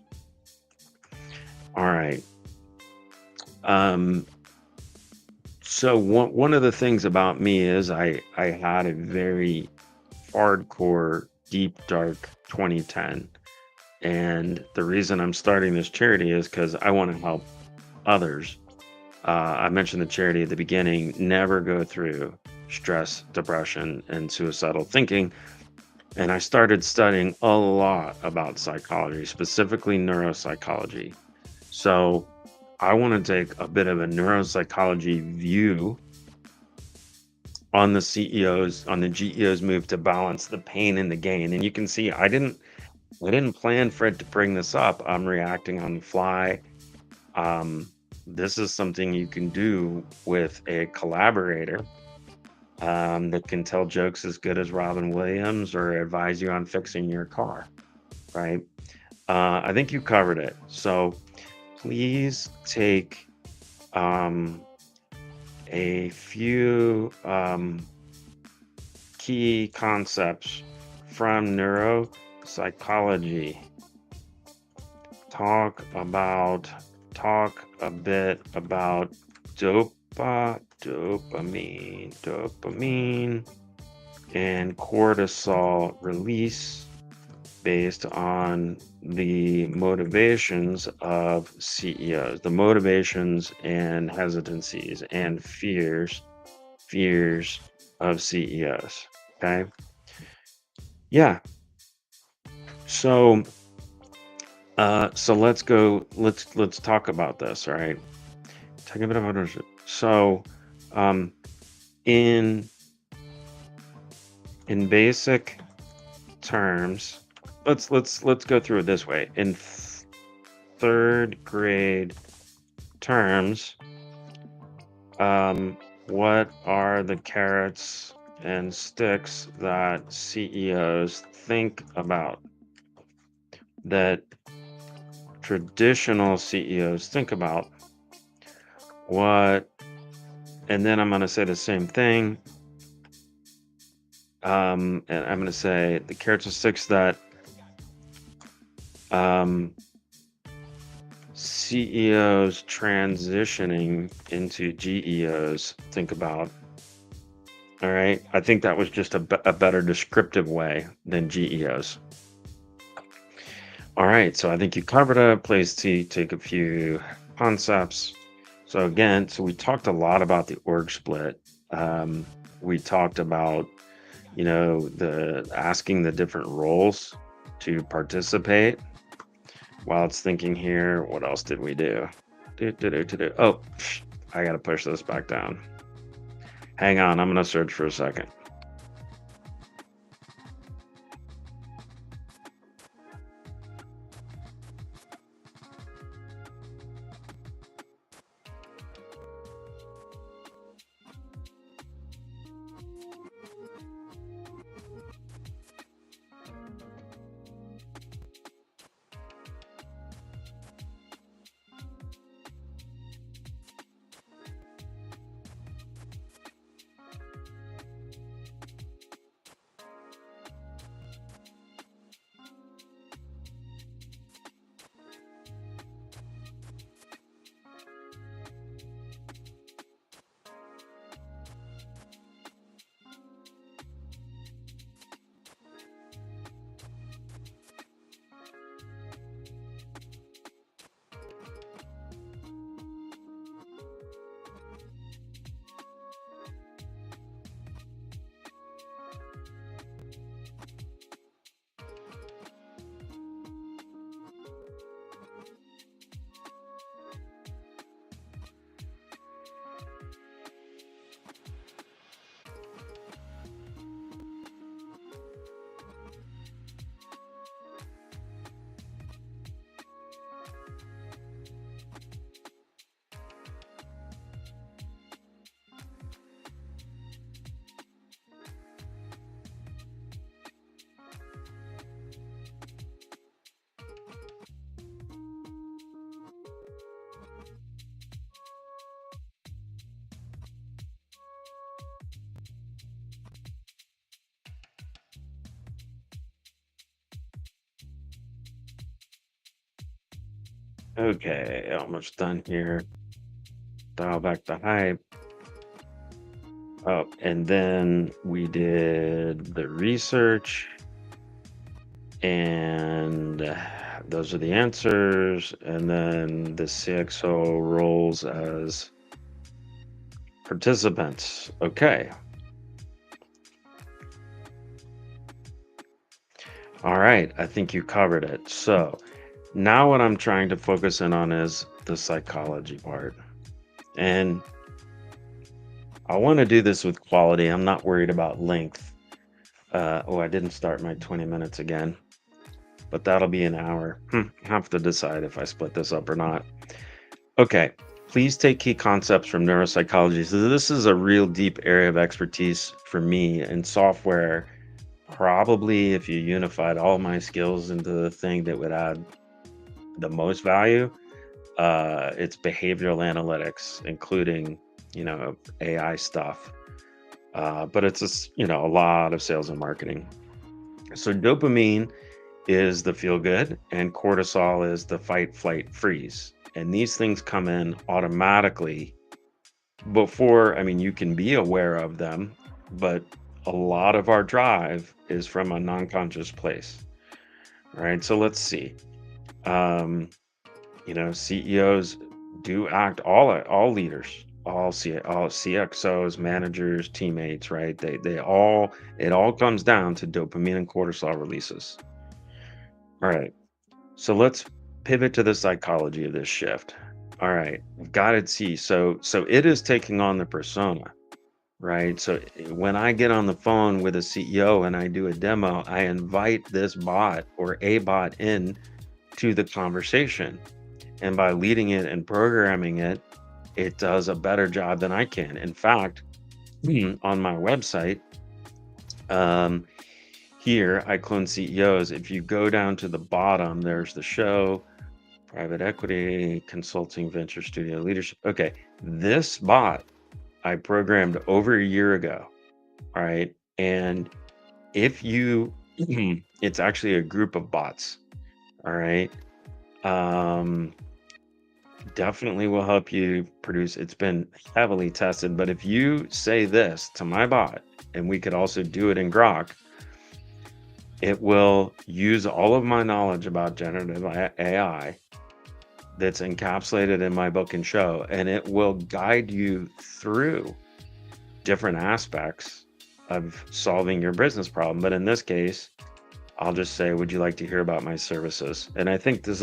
All right. So one of the things about me is I had a very hardcore, deep, dark 2010. And the reason I'm starting this charity is because I want to help others. I mentioned the charity at the beginning, never go through stress, depression, and suicidal thinking. And I started studying a lot about psychology, specifically neuropsychology. So I want to take a bit of a neuropsychology view on the CEOs, on the GEOs move to balance the pain and the gain. And you can see I didn't plan for it to bring this up. I'm reacting on the fly. Um, this is something you can do with a collaborator that can tell jokes as good as Robin Williams or advise you on fixing your car, right? I think you covered it. So please take um, a few key concepts from neuropsychology. Talk about talk a bit about dopamine, and cortisol release based on the motivations of CEOs, the motivations and hesitancies and fears of CEOs. Okay. Yeah. So so let's talk about this, all right? Take a bit of ownership. So um in in basic terms, let's go through it this way. In third grade terms, what are the carrots and sticks that CEOs think about, that traditional CEOs think about? What, and then I'm going to say the same thing. And I'm going to say the carrots and sticks that CEOs transitioning into GEOs think about. All right. I think that was just a better descriptive way than GEOs. All right. So I think you covered a place to take a few concepts. So again, so we talked a lot about the org split. We talked about, the asking the different roles to participate. While it's thinking here, what else did we do? Oh, I got to push this back down. Hang on, I'm going to search for a second. Okay, almost done here. Dial back the hype. Oh, and then we did the research, and those are the answers. And then the CXO roles as participants. Okay. All right, I think you covered it. So now what I'm trying to focus in on is the psychology part. And I want to do this with quality. I'm not worried about length. Oh, I didn't start my 20 minutes again, but that'll be an hour. Have to decide if I split this up or not. Okay, please take key concepts from neuropsychology. So this is a real deep area of expertise for me in software. Probably if you unified all my skills into the thing that would add the most value, it's behavioral analytics, including, AI stuff. But it's a lot of sales and marketing. So dopamine is the feel good, and cortisol is the fight, flight, freeze. And these things come in automatically before, I mean, you can be aware of them, but a lot of our drive is from a non-conscious place. All right. So let's see. Um, CEOs do act all leaders, all CXOs, managers, teammates, right? They all it all comes down to dopamine and cortisol releases. All right. So let's pivot to the psychology of this shift. All right. We've got it. See. So it is taking on the persona, right? So when I get on the phone with a CEO and I do a demo, I invite this bot or a bot in to the conversation. And by leading it and programming it, it does a better job than I can. In fact, on my website, um, here I clone CEOs. If you go down to the bottom, there's the show, private equity, consulting, venture studio, leadership. Okay, this bot I programmed over a year ago. All right. And if you, it's actually a group of bots. All right. Um, Definitely will help you produce. It's been heavily tested, but if you say this to my bot, and we could also do it in Grok, it will use all of my knowledge about generative AI that's encapsulated in my book and show, and it will guide you through different aspects of solving your business problem. But in this case, I'll just say, would you like to hear about my services? And I think this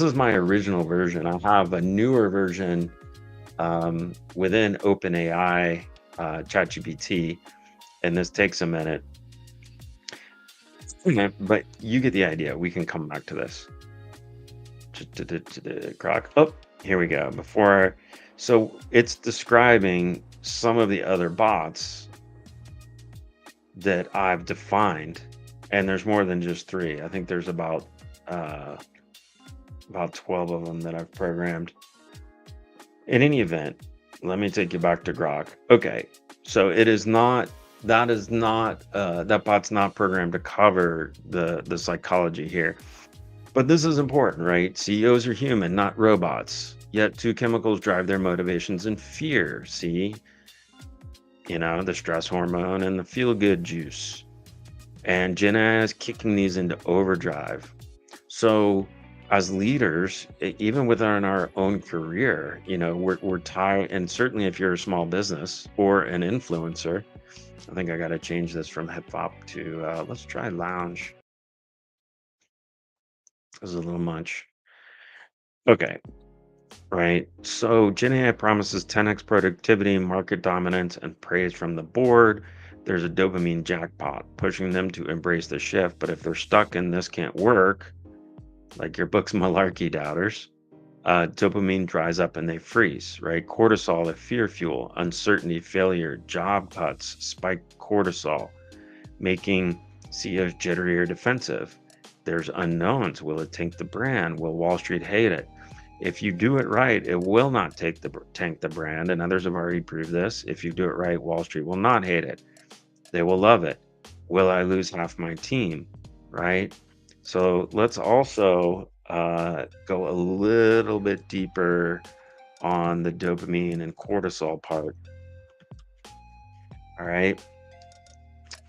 is my original version. I have a newer version within OpenAI, ChatGPT, and this takes a minute. But you get the idea. We can come back to this. Croc. Oh, here we go. So it's describing some of the other bots that I've defined, and there's more than just 3. I think there's about 12 of them that I've programmed. In any event, let me take you back to Grok. Okay, so that bot's not programmed to cover the psychology here. But this is important, right? CEOs are human, not robots. Yet 2 chemicals drive their motivations and fear. See, the stress hormone and the feel good juice. And Gen AI is kicking these into overdrive. So as leaders, even within our own career, we're tired. And certainly if you're a small business or an influencer, I think I got to change this from hip hop to let's try lounge. This is a little much. Okay. Right. So Gen AI promises 10x productivity, market dominance, and praise from the board. There's a dopamine jackpot pushing them to embrace the shift. But if they're stuck in this can't work, like your book's malarkey doubters, dopamine dries up and they freeze, right? Cortisol, the fear fuel, uncertainty, failure, job cuts, spike cortisol, making CEOs jittery or defensive. There's unknowns. Will it tank the brand? Will Wall Street hate it? If you do it right, it will not tank the brand, and others have already proved this. If you do it right, Wall Street will not hate it. They will love it. Will I lose half my team? Right? So let's also go a little bit deeper on the dopamine and cortisol part. All right.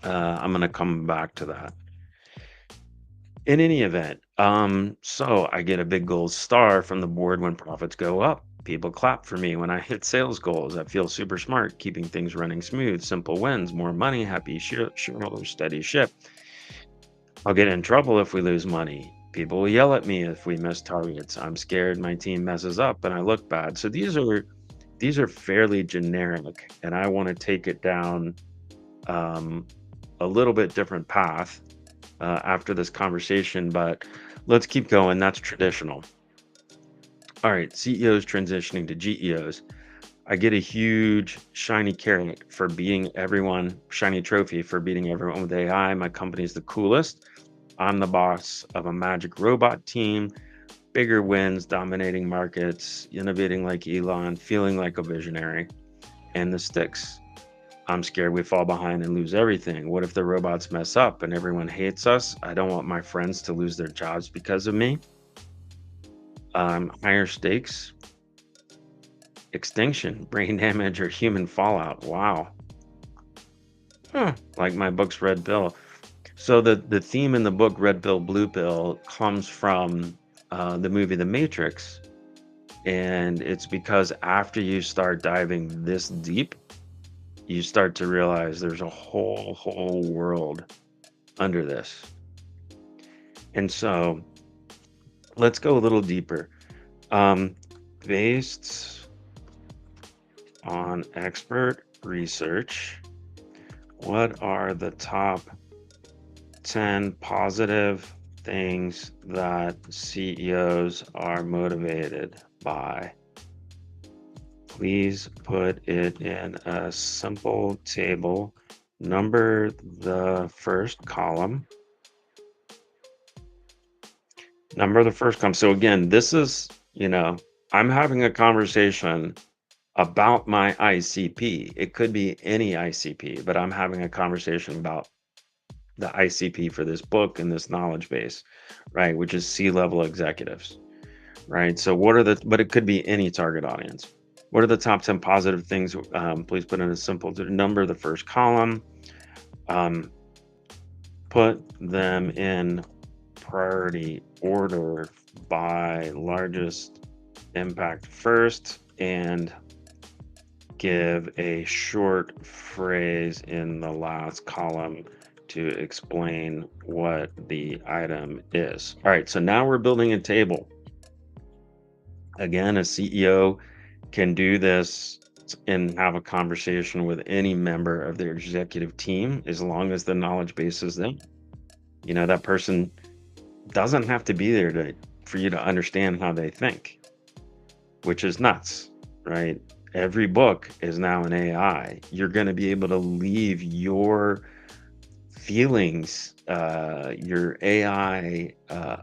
I'm going to come back to that. In any event, so I get a big gold star from the board when profits go up. People clap for me when I hit sales goals. I feel super smart, keeping things running smooth. Simple wins, more money, happy shareholders, steady ship. I'll get in trouble if we lose money. People will yell at me if we miss targets. I'm scared my team messes up and I look bad. So these are fairly generic, and I want to take it down um, a little bit different path after this conversation, but let's keep going. That's traditional. All right, CEOs transitioning to GEOs. I get a huge shiny carrot for beating everyone, shiny trophy for beating everyone with AI. My company's the coolest. I'm the boss of a magic robot team, bigger wins, dominating markets, innovating like Elon, feeling like a visionary. And the sticks. I'm scared we fall behind and lose everything. What if the robots mess up and everyone hates us? I don't want my friends to lose their jobs because of me. Higher stakes, extinction, brain damage, or human fallout. Wow. Huh. Like my book's Red Pill. So the theme in the book, Red Pill, Blue Pill, comes from the movie The Matrix. And it's because after you start diving this deep, you start to realize there's a whole world under this. And so let's go a little deeper. Um, Based on expert research, what are the top 10 positive things that CEOs are motivated by? Please put it in a simple table. Number the first column. Number the first column. So again, this is, I'm having a conversation about my ICP. It could be any ICP, but I'm having a conversation about the ICP for this book and this knowledge base, right? Which is C-level executives, right? So but it could be any target audience. What are the top 10 positive things? Please put in a simple number, the first column. Put them in priority order by largest impact first, and give a short phrase in the last column to explain what the item is. All right, so now we're building a table. Again, a CEO can do this and have a conversation with any member of their executive team as long as the knowledge base is there. That person doesn't have to be there for you to understand how they think, which is nuts, right? Every book is now an AI. You're going to be able to leave your feelings, your AI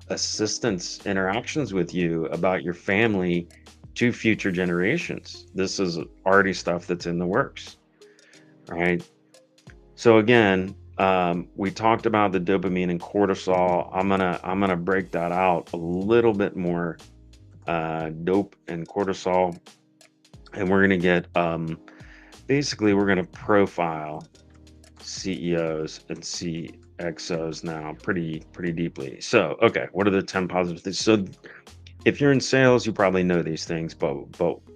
assistance interactions with you about your family to future generations. This is already stuff that's in the works, right? So again, we talked about the dopamine and cortisol. I'm gonna break that out a little bit more. Dope and cortisol, and we're gonna get basically we're gonna profile CEOs and CXOs now pretty deeply. So okay, what are the 10 positive things? So if you're in sales, you probably know these things, but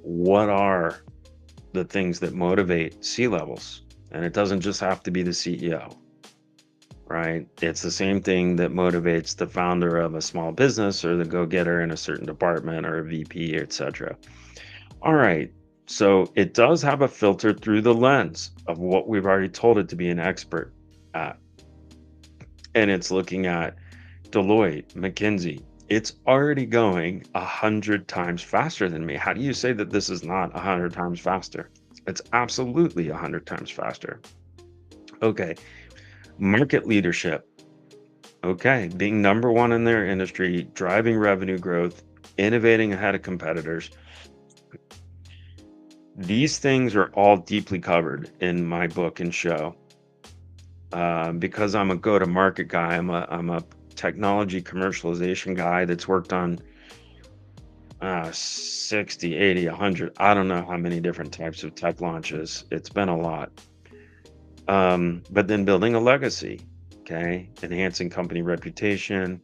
what are the things that motivate C-levels? And it doesn't just have to be the CEO, right? It's the same thing that motivates the founder of a small business or the go-getter in a certain department or a VP, etc. All right. So it does have a filter through the lens of what we've already told it to be an expert at. And it's looking at Deloitte, McKinsey. It's already going 100 times faster than me. How do you say that this is not 100 times faster? It's absolutely 100 times faster. Okay. Market leadership. Okay. Being number one in their industry, driving revenue growth, innovating ahead of competitors. These things are all deeply covered in my book and show. Because I'm a go-to-market guy, I'm a technology commercialization guy that's worked on 60, 80, 100. I don't know how many different types of tech launches. It's been a lot. But then building a legacy, okay, enhancing company reputation.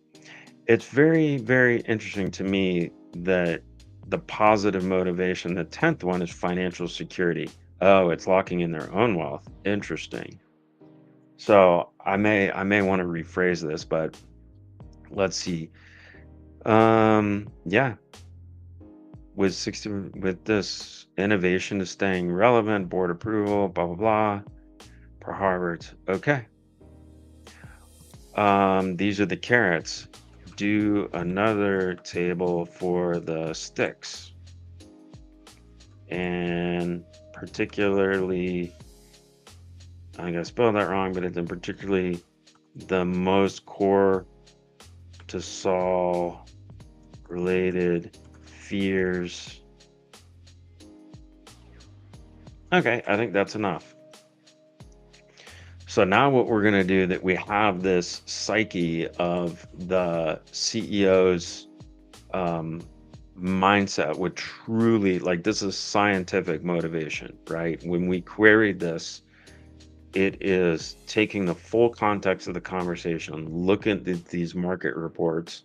It's very, very interesting to me that the positive motivation, the 10th one, is financial security. Oh, it's locking in their own wealth. Interesting. So I may want to rephrase this, but let's see. Yeah, with this innovation is staying relevant, board approval, blah blah blah, per Harvard. Okay. These are the carrots. Do another table for the sticks, and particularly, I think I spelled that wrong, but it's in particularly the most core to solve related fears. Okay, I think that's enough. So now what we're going to do, that we have this psyche of the CEO's um, mindset, would truly, like, this is scientific motivation, right? When we queried this, it is taking the full context of the conversation, looking at these market reports,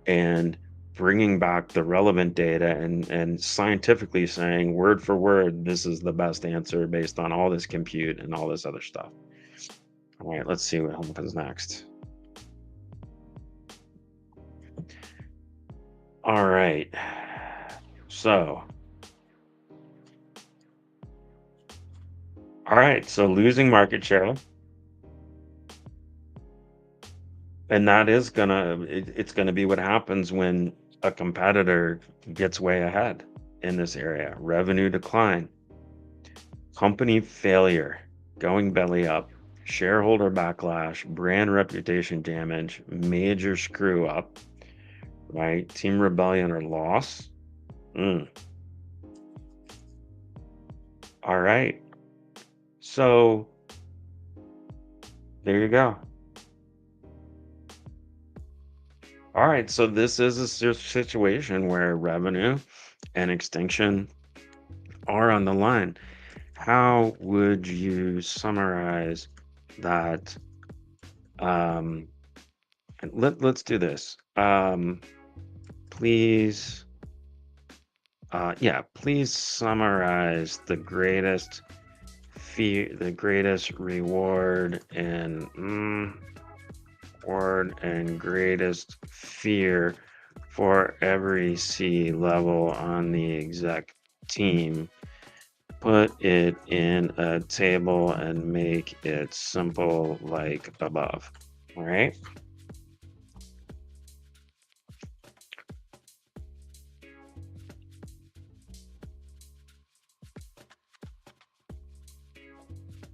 and bringing back the relevant data, and scientifically saying word for word, this is the best answer based on all this compute and all this other stuff. All right, let's see what happens next. All right. So, all right. So losing market share, and that is it's gonna be what happens when a competitor gets way ahead in this area. Revenue decline, company failure, going belly up, shareholder backlash, brand reputation damage, major screw up, right? Team rebellion or loss. Mm. All right. So there you go. All right. So this is a situation where revenue and extinction are on the line. How would you summarize that? Um, and let's do this. Please, yeah, please summarize the greatest fear, the greatest reward and greatest fear for every C level on the exec team. Put it in a table and make it simple like above. All right.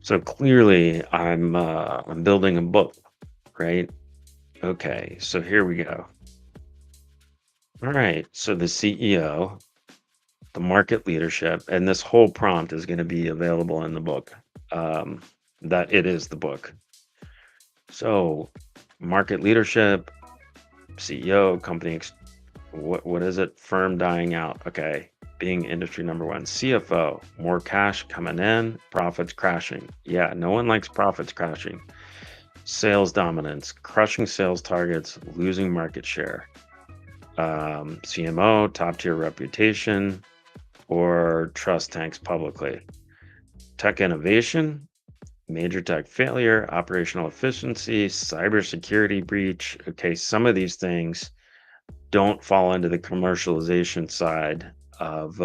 So clearly I'm building a book, right? Okay, so here we go. All right. So the CEO, the market leadership, and this whole prompt is going to be available in the book. Um, that it is the book. So market leadership, CEO, what is it? Firm dying out. Okay. Being industry number one. CFO, more cash coming in, profits crashing. Yeah, no one likes profits crashing. Sales dominance, crushing sales targets, losing market share. CMO, top tier reputation, or trust tanks publicly. Tech innovation, major tech failure, operational efficiency, cybersecurity breach. Okay, some of these things don't fall into the commercialization side of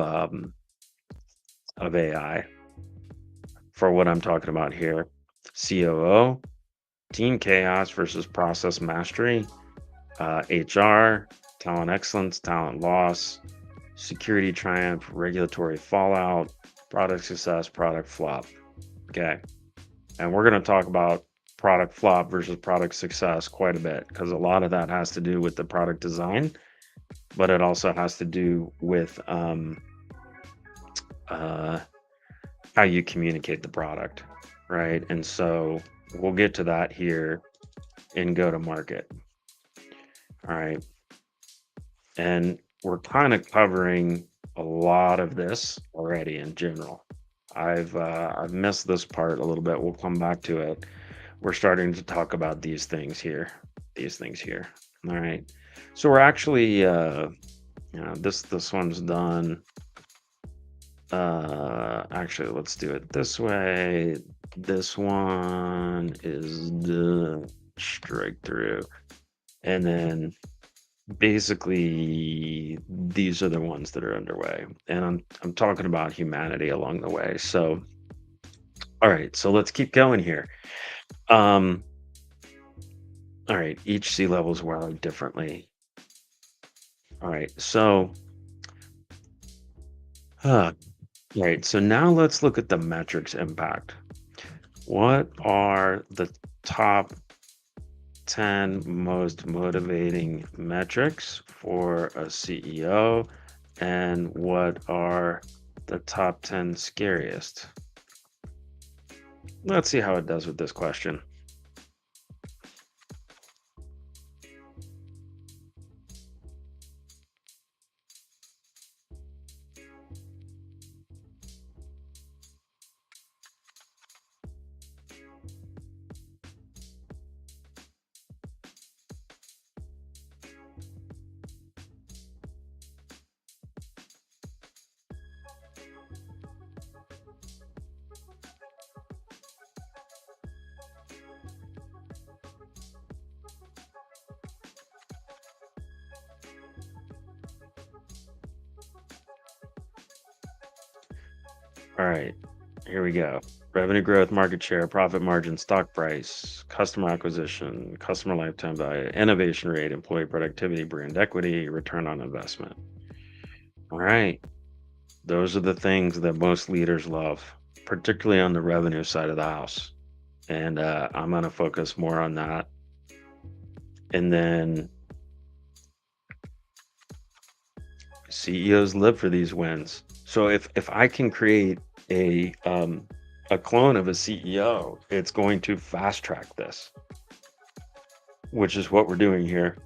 AI for what I'm talking about here. COO, team chaos versus process mastery, HR, talent excellence, talent loss, security triumph, regulatory fallout, product success, product flop. Okay. And we're going to talk about product flop versus product success quite a bit, because a lot of that has to do with the product design, but it also has to do with uh, how you communicate the product, right? And so we'll get to that here in go to market. All right. And we're kind of covering a lot of this already in general. I've missed this part a little bit. We'll come back to it. We're starting to talk about these things here. These things here. All right. So we're actually this one's done. Actually, let's do it this way. This one is the strike through. And then basically these are the ones that are underway. And I'm talking about humanity along the way. So all right, so let's keep going here. Um, all right, each sea level is wired differently. All right, so uh, right, so now let's look at the metrics impact. What are the top 10 most motivating metrics for a CEO? And what are the top 10 scariest? Let's see how it does with this question. All right, here we go. Revenue growth, market share, profit margin, stock price, customer acquisition, customer lifetime value, innovation rate, employee productivity, brand equity, return on investment. All right, those are the things that most leaders love, particularly on the revenue side of the house. And I'm going to focus more on that. And then CEOs live for these wins. So if I can create a clone of a CEO, it's going to fast track this, which is what we're doing here.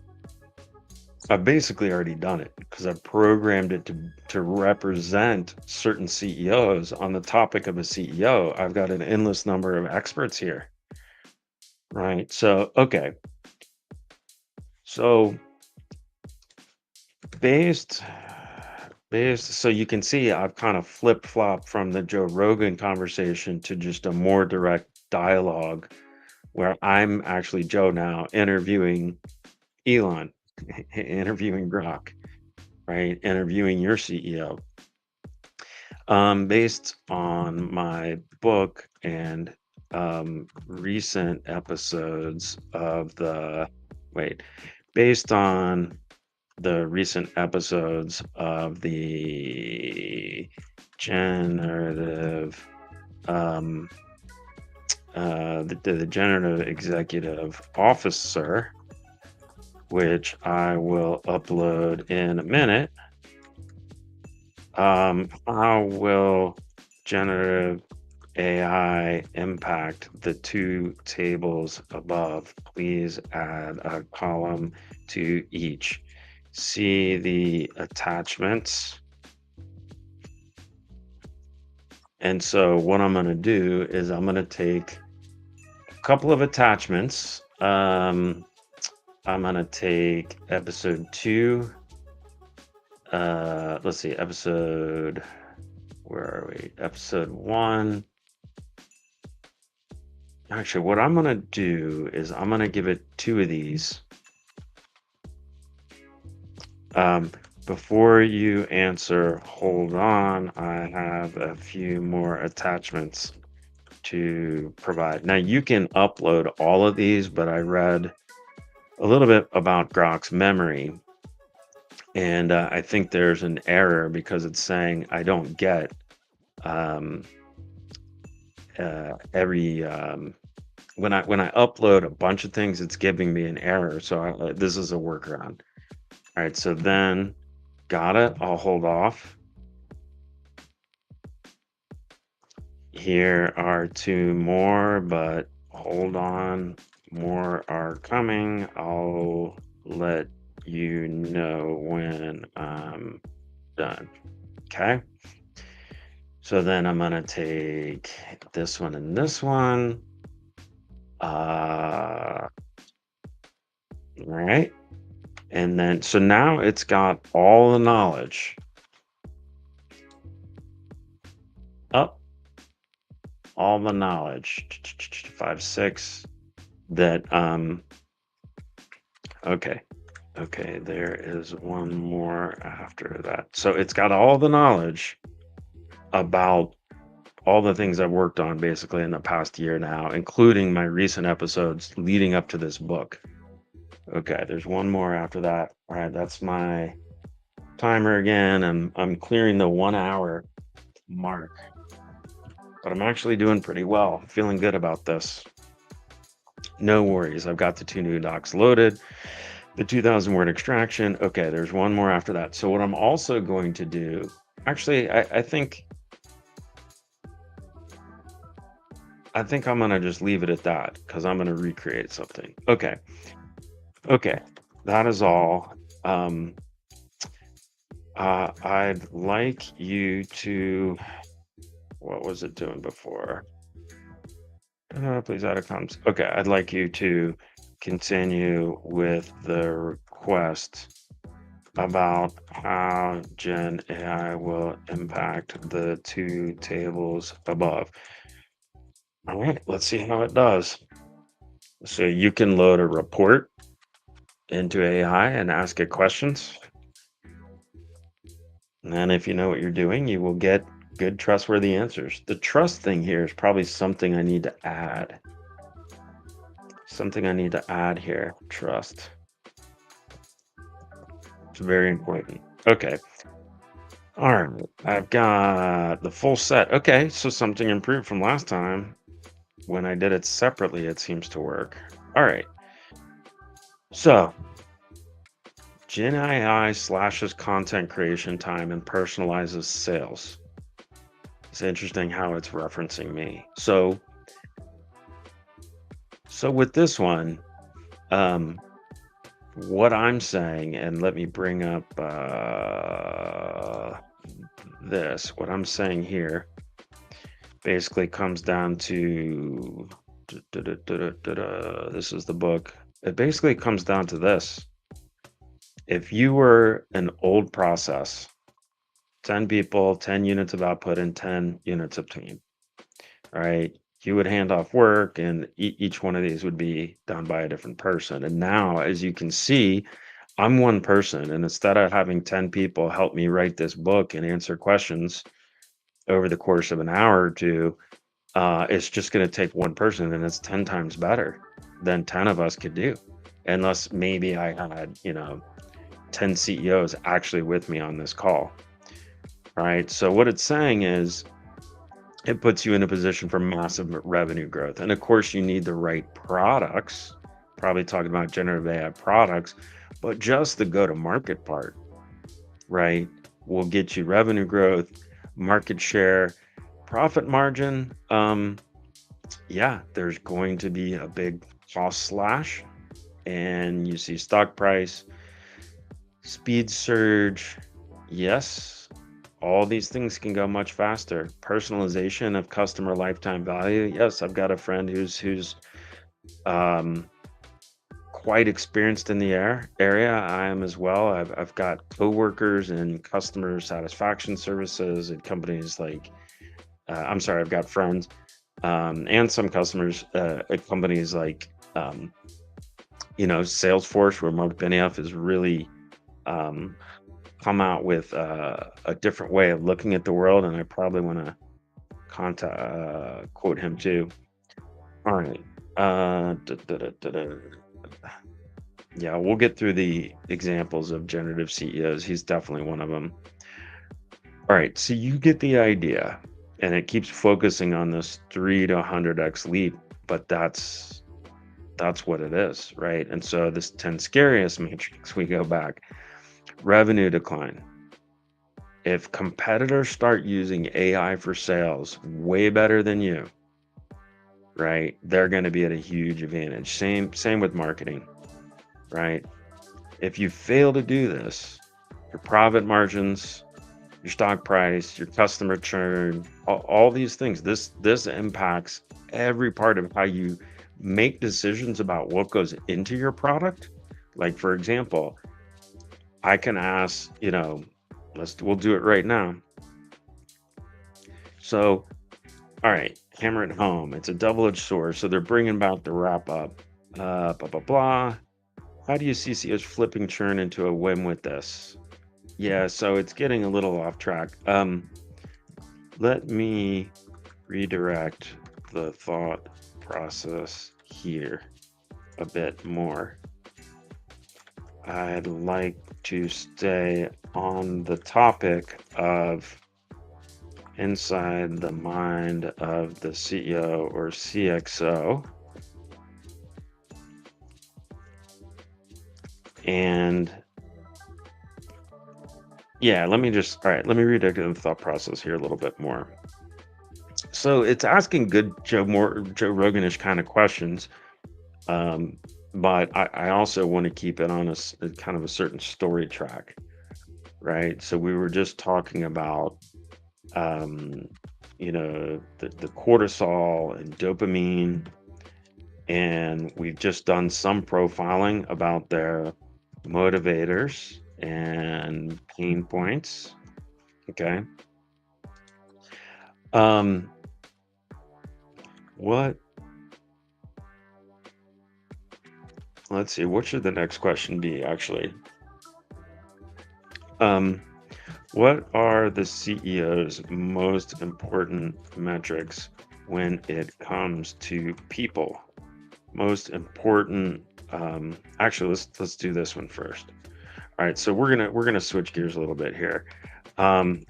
I've basically already done it because I've programmed it to represent certain CEOs on the topic of a CEO. I've got an endless number of experts here, right? So okay, so based so you can see I've kind of flip-flopped from the Joe Rogan conversation to just a more direct dialogue where I'm actually Joe now interviewing Elon, interviewing Grok, right? Interviewing your CEO. Based on my book and recent episodes of the wait, based on the recent episodes of the generative um the generative executive officer, which I will upload in a minute. How will generative AI impact the two tables above? Please add a column to each. See the attachments. And so what I'm going to do is I'm going to take a couple of attachments. I'm going to take episode 2. Let's see, episode, where are we? Episode 1. Actually, what I'm going to do is I'm going to give it 2 of these. Before you answer, hold on. I have a few more attachments to provide. Now, you can upload all of these, but I read a little bit about Grok's memory, and I think there's an error because it's saying I don't get um, every when I upload a bunch of things, it's giving me an error. So this is a workaround. All right, so then got it. I'll hold off. Here are 2 more, but hold on. More are coming. I'll let you know when I'm done. Okay. So then I'm going to take this one and this one. All right. And then, so now it's got all the knowledge. Up. all the knowledge, 5, 6, that, okay, okay, there is one more after that. So it's got all the knowledge about all the things I've worked on basically in the past year now, including my recent episodes leading up to this book. Okay, there's one more after that. All right, that's my timer again. I'm clearing the 1 hour mark, but I'm actually doing pretty well. Feeling good about this. No worries. I've got the 2 new docs loaded, the 2000 word extraction. Okay, there's one more after that. So what I'm also going to do, actually, I think I'm gonna just leave it at that because I'm gonna recreate something. Okay, okay, that is all. Um, I'd like you to. What was it doing before? Please add a comments. Okay, I'd like you to continue with the request about how Gen AI will impact the 2 tables above. All right, let's see how it does. So you can load a report into AI and ask it questions. And then if you know what you're doing, you will get good, trustworthy answers. The trust thing here is probably something I need to add. Something I need to add here. Trust. It's very important. Okay. All right. I've got the full set. Okay. So something improved from last time. When I did it separately, it seems to work. All right. So Gen AI slashes content creation time and personalizes sales. It's interesting how it's referencing me. So with this one, um, what I'm saying, and let me bring up this. What I'm saying here basically comes down to this is the book. It basically comes down to this. If you were an old process, 10 people, 10 units of output, and 10 units of team, right? You would hand off work, and each one of these would be done by a different person. And now, as you can see, I'm one person, and instead of having 10 people help me write this book and answer questions over the course of an hour or two, it's just going to take one person, and it's 10 times better than 10 of us could do. Unless maybe I had, 10 CEOs actually with me on this call, right? So what it's saying is it puts you in a position for massive revenue growth. And of course, you need the right products, probably talking about generative AI products, but just the go-to-market part, right, will get you revenue growth, market share, profit margin. Yeah, there's going to be a big cost slash, and you see stock price, speed surge. Yes, all these things can go much faster. Personalization of customer lifetime value. Yes, I've got a friend who's um, quite experienced in the area. I am as well. I've got coworkers in customer satisfaction services at companies like. I'm sorry, I've got friends and some customers at companies like Salesforce, where Mark Benioff has really um, come out with a different way of looking at the world, and I probably want to quote him too. All right. Da, da, da, da, da. Yeah, we'll get through the examples of generative CEOs. He's definitely one of them. All right, so you get the idea, and it keeps focusing on this 3 to 100x leap, but that's what it is, right? And so this 10 scariest matrix, we go back. Revenue decline. If competitors start using AI for sales way better than you, right, they're going to be at a huge advantage. Same with marketing, right? If you fail to do this, your profit margins, your stock price, your customer churn, all these things, this impacts every part of how you make decisions about what goes into your product. Like, for example, I can ask, we'll do it right now. So, all right, hammer it home. It's a double-edged sword. So they're bringing about the wrap up. Blah, blah, blah. How do you see CEOs flipping churn into a win with this? Yeah, so it's getting a little off track. Let me redirect the thought process here a bit more. I'd like to stay on the topic of inside the mind of the CEO or CXO. And yeah, let me redirect the thought process here a little bit more. So it's asking good Joe Roganish kind of questions. Um, but I also want to keep it on a kind of a certain story track, right? So we were just talking about, um, the cortisol and dopamine, and we've just done some profiling about their motivators and pain points. Okay. Um, what, let's see, what should the next question be actually? Um, what are the CEO's most important metrics when it comes to people? Most important, actually, let's do this one first. All right, so we're gonna switch gears a little bit here. Um,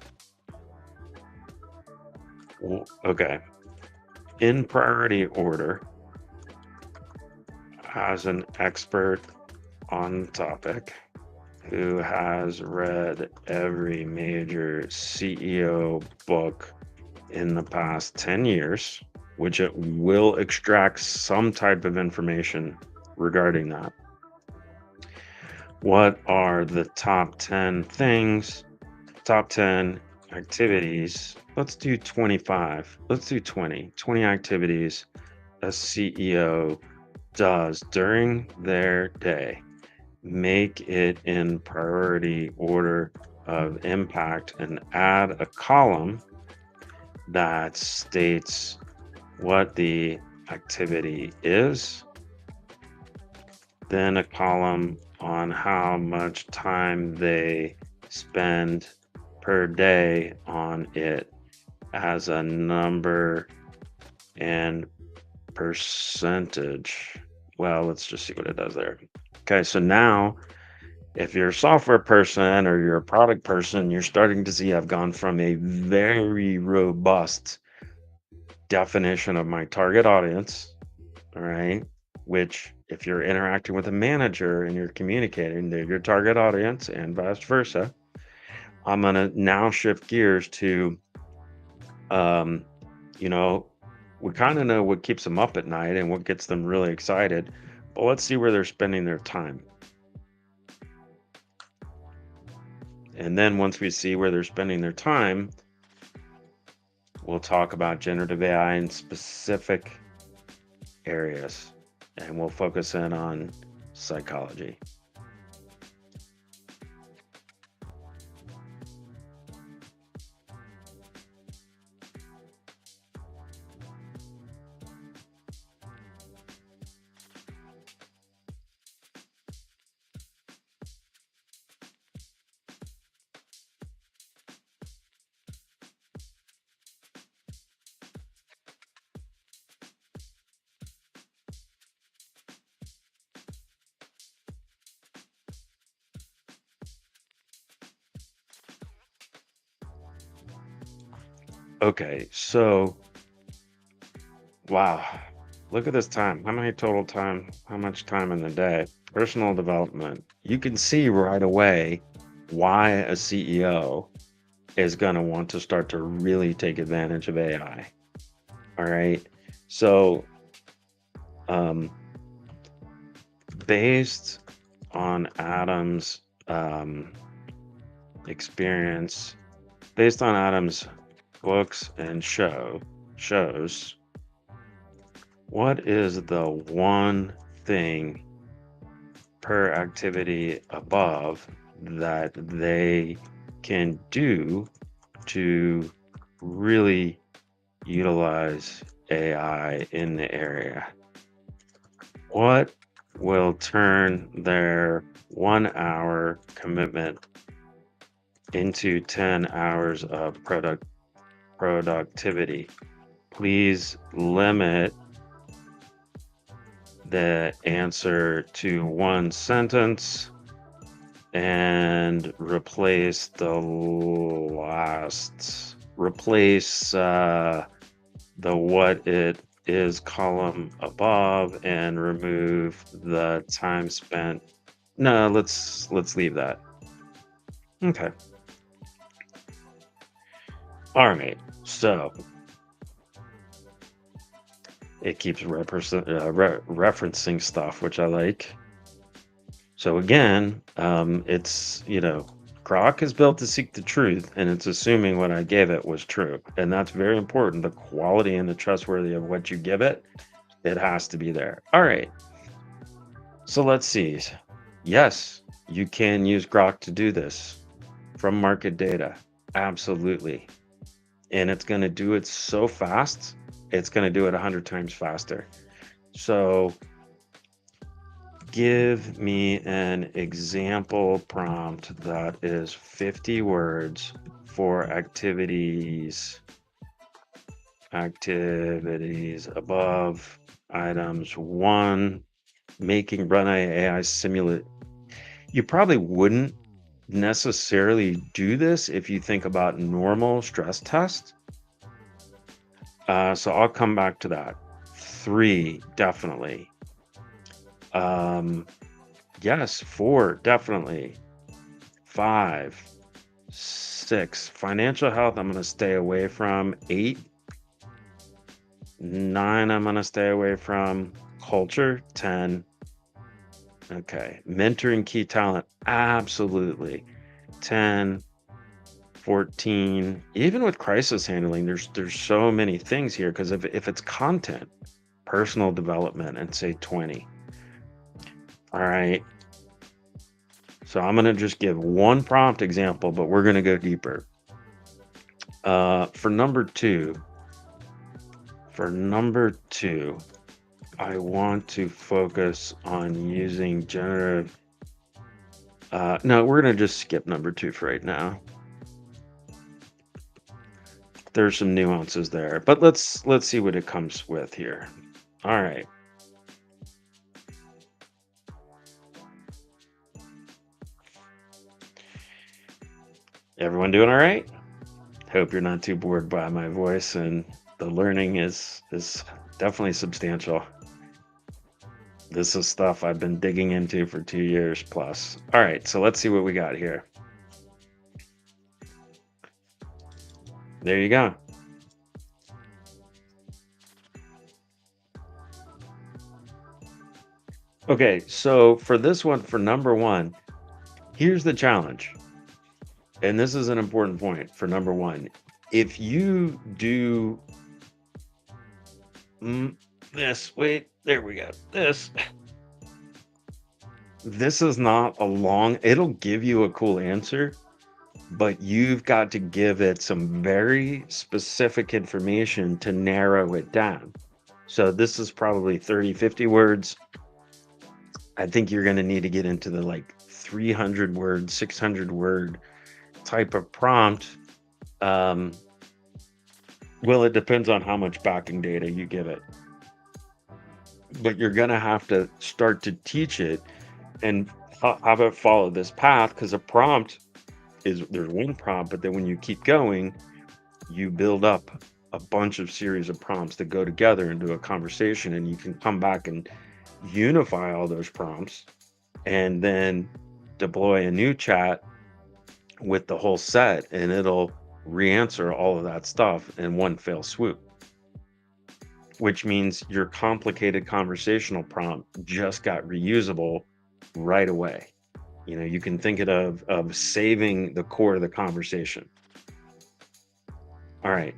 okay, in priority order, as an expert on the topic, who has read every major CEO book in the past 10 years, which it will extract some type of information regarding that. What are the top 10 things, top 10 activities? Let's do 25. Let's do 20 activities a CEO does during their day. Make it in priority order of impact and add a column that states what the activity is, then a column on how much time they spend per day on it as a number and percentage. Well, let's just see what it does there. Okay, so now if you're a software person or you're a product person, you're starting to see I've gone from a very robust definition of my target audience, all right, which if you're interacting with a manager and you're communicating, they're your target audience and vice versa. I'm going to now shift gears to, um, you know, we kind of know what keeps them up at night and what gets them really excited, but let's see where they're spending their time. And then once we see where they're spending their time, we'll talk about generative AI in specific areas and we'll focus in on psychology. Okay, so wow, look at this time. How many total time? How much time in the day? Personal development. You can see right away why a CEO is going to want to start to really take advantage of AI. All right. So, um, based on Adam's experience, based on Adam's books and shows, what is the one thing per activity above that they can do to really utilize AI in the area. What will turn their 1 hour commitment into 10 hours of productivity? Please limit the answer to one sentence and replace the what it is column above and remove the time spent. No, let's leave that. Okay. All right. So it keeps referencing stuff, which I like. So again, it's, Grok is built to seek the truth, and it's assuming what I gave it was true. And that's very important. The quality and the trustworthy of what you give it, it has to be there. All right. So let's see. Yes, you can use Grok to do this from market data. Absolutely. And it's going to do it so fast, it's going to do it 100 times faster. So give me an example prompt that is 50 words for activities above items 1, making run AI simulate. You probably wouldn't necessarily do this if you think about normal stress test. So I'll come back to that. 3, definitely. Yes, 4, definitely. 5, 6, financial health, I'm going to stay away from. 8, 9, I'm going to stay away from. Culture, 10. Okay. Mentoring key talent, absolutely. 10, 14. Even with crisis handling, there's so many things here, because if it's content, personal development, and say 20. All right. So I'm going to just give one prompt example, but we're going to go deeper. For number two, I want to focus on using generative. No, we're going to just skip number 2 for right now. There's some nuances there, but let's see what it comes with here. All right. Everyone doing all right? Hope you're not too bored by my voice, and the learning is definitely substantial. This is stuff I've been digging into for 2 years plus. All right, so let's see what we got here. There you go. Okay, so for this one, for number 1, here's the challenge. And this is an important point for number 1. If you do this, wait, there we go. This is not a long, it'll give you a cool answer, but you've got to give it some very specific information to narrow it down. So this is probably 30, 50 words. I think you're going to need to get into the like 300 word, 600 word type of prompt. Well, it depends on how much backing data you give it. But you're going to have to start to teach it and have it follow this path, because a prompt there's one prompt, but then when you keep going, you build up a bunch of series of prompts that go together into a conversation, and you can come back and unify all those prompts and then deploy a new chat with the whole set, and it'll re-answer all of that stuff in one fell swoop, which means your complicated conversational prompt just got reusable right away. You can think of saving the core of the conversation. All right.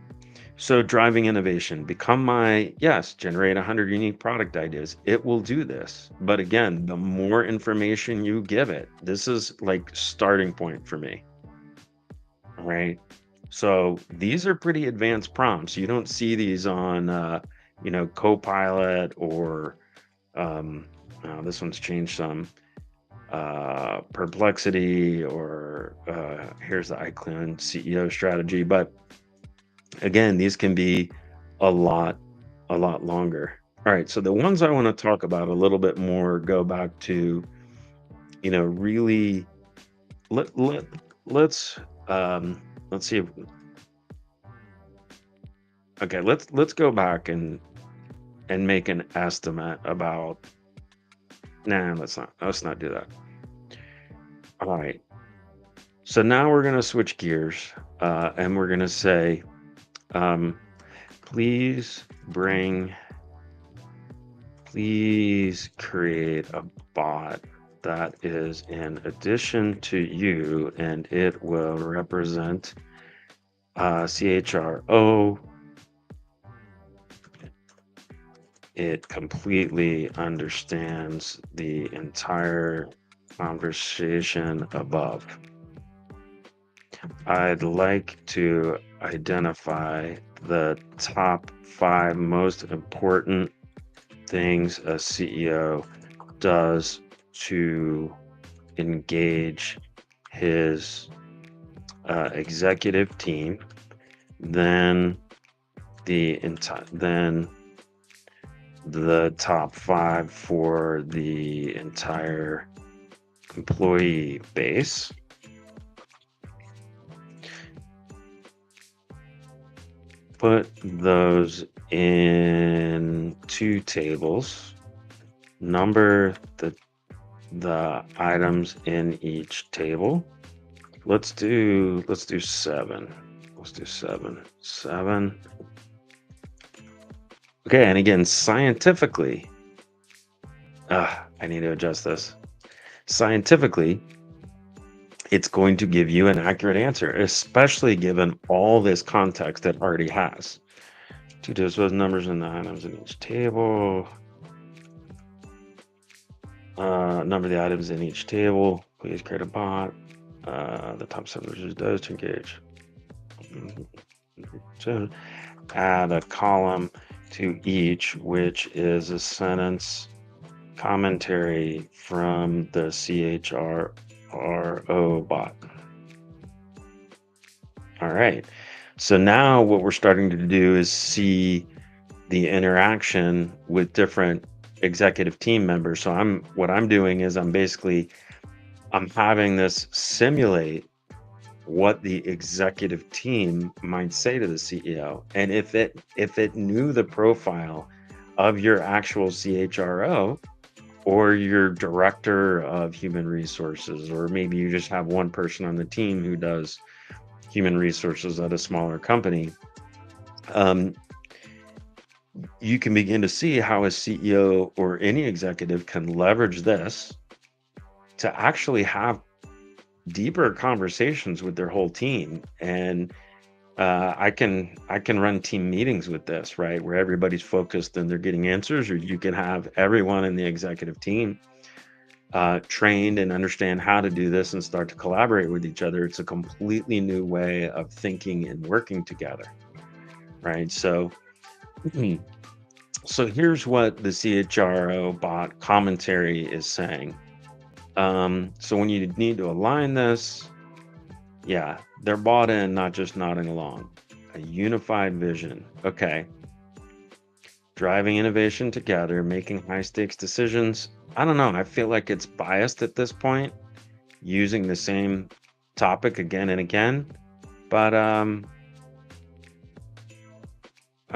So driving innovation, generate 100 unique product ideas. It will do this. But again, the more information you give it, this is like starting point for me. All right. So these are pretty advanced prompts. You don't see these on Copilot or this one's changed some, Perplexity, or here's the iCloud CEO strategy. But again, these can be a lot, a lot longer. All right, so the ones I want to talk about a little bit more go back to, really let let let's let's see if, okay, let's go back and make an estimate about. Nah, let's not do that. All right. So now we're gonna switch gears, and we're gonna say, um, please bring, please create a bot that is in addition to you, and it will represent CHRO. It completely understands the entire conversation above. I'd like to identify the top 5 most important things a CEO does to engage his executive team, then the top 5 for the entire employee base. Put those in 2 tables. Number the items in each table. Let's do 7. Let's do 7. 7. Okay, and again, scientifically, I need to adjust this. Scientifically, it's going to give you an accurate answer, especially given all this context it already has. 2 tables with numbers and the items in each table. Number the items in each table. Please create a bot. The top 7 users does to engage. So add a column to each, which is a sentence commentary from the CHRO bot. All right. So now what we're starting to do is see the interaction with different executive team members. So what I'm doing is I'm having this simulate what the executive team might say to the CEO. And if it knew the profile of your actual CHRO or your director of human resources, or maybe you just have one person on the team who does human resources at a smaller company, you can begin to see how a CEO or any executive can leverage this to actually have deeper conversations with their whole team. And I can run team meetings with this, right, where everybody's focused and they're getting answers, or you can have everyone in the executive team trained and understand how to do this and start to collaborate with each other. It's a completely new way of thinking and working together, right? So so here's what the CHRO bot commentary is saying. So when you need to align this, yeah, they're bought in, not just nodding along. A unified vision. Okay. Driving innovation together, making high stakes decisions. I don't know. I feel like it's biased at this point, using the same topic again and again. But I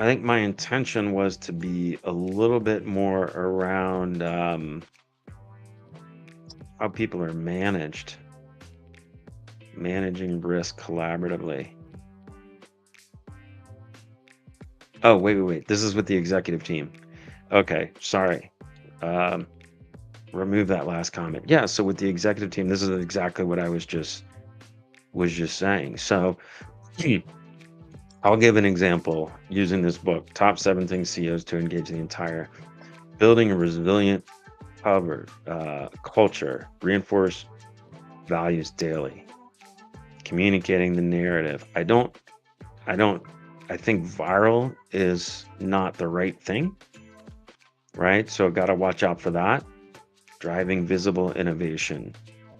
think my intention was to be a little bit more around how people are managing risk collaboratively. Oh, wait. This is with the executive team. Okay, sorry. Remove that last comment. Yeah, so with the executive team, this is exactly what I was just saying. So I'll give an example using this book, Top 7 Things CEOs to Engage the Entire. Building a resilient culture, reinforce values daily, communicating the narrative. I don't I think viral is not the right thing, right? So got to watch out for that. Driving visible innovation,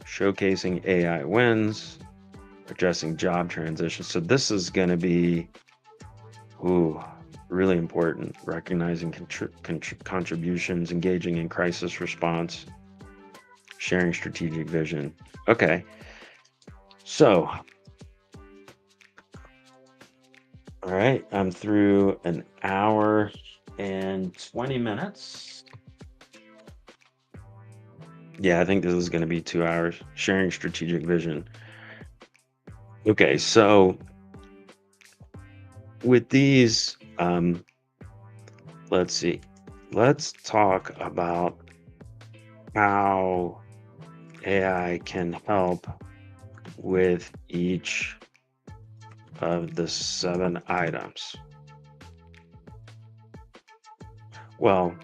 showcasing AI wins, addressing job transitions. So this is going to be ooh, really important. Recognizing contributions, engaging in crisis response, sharing strategic vision. Okay. So, all right, I'm through an hour and 20 minutes. Yeah, I think this is going to be 2 hours. Sharing strategic vision. Okay, so with these, let's see. Let's talk about how AI can help with each of the 7 items. Well,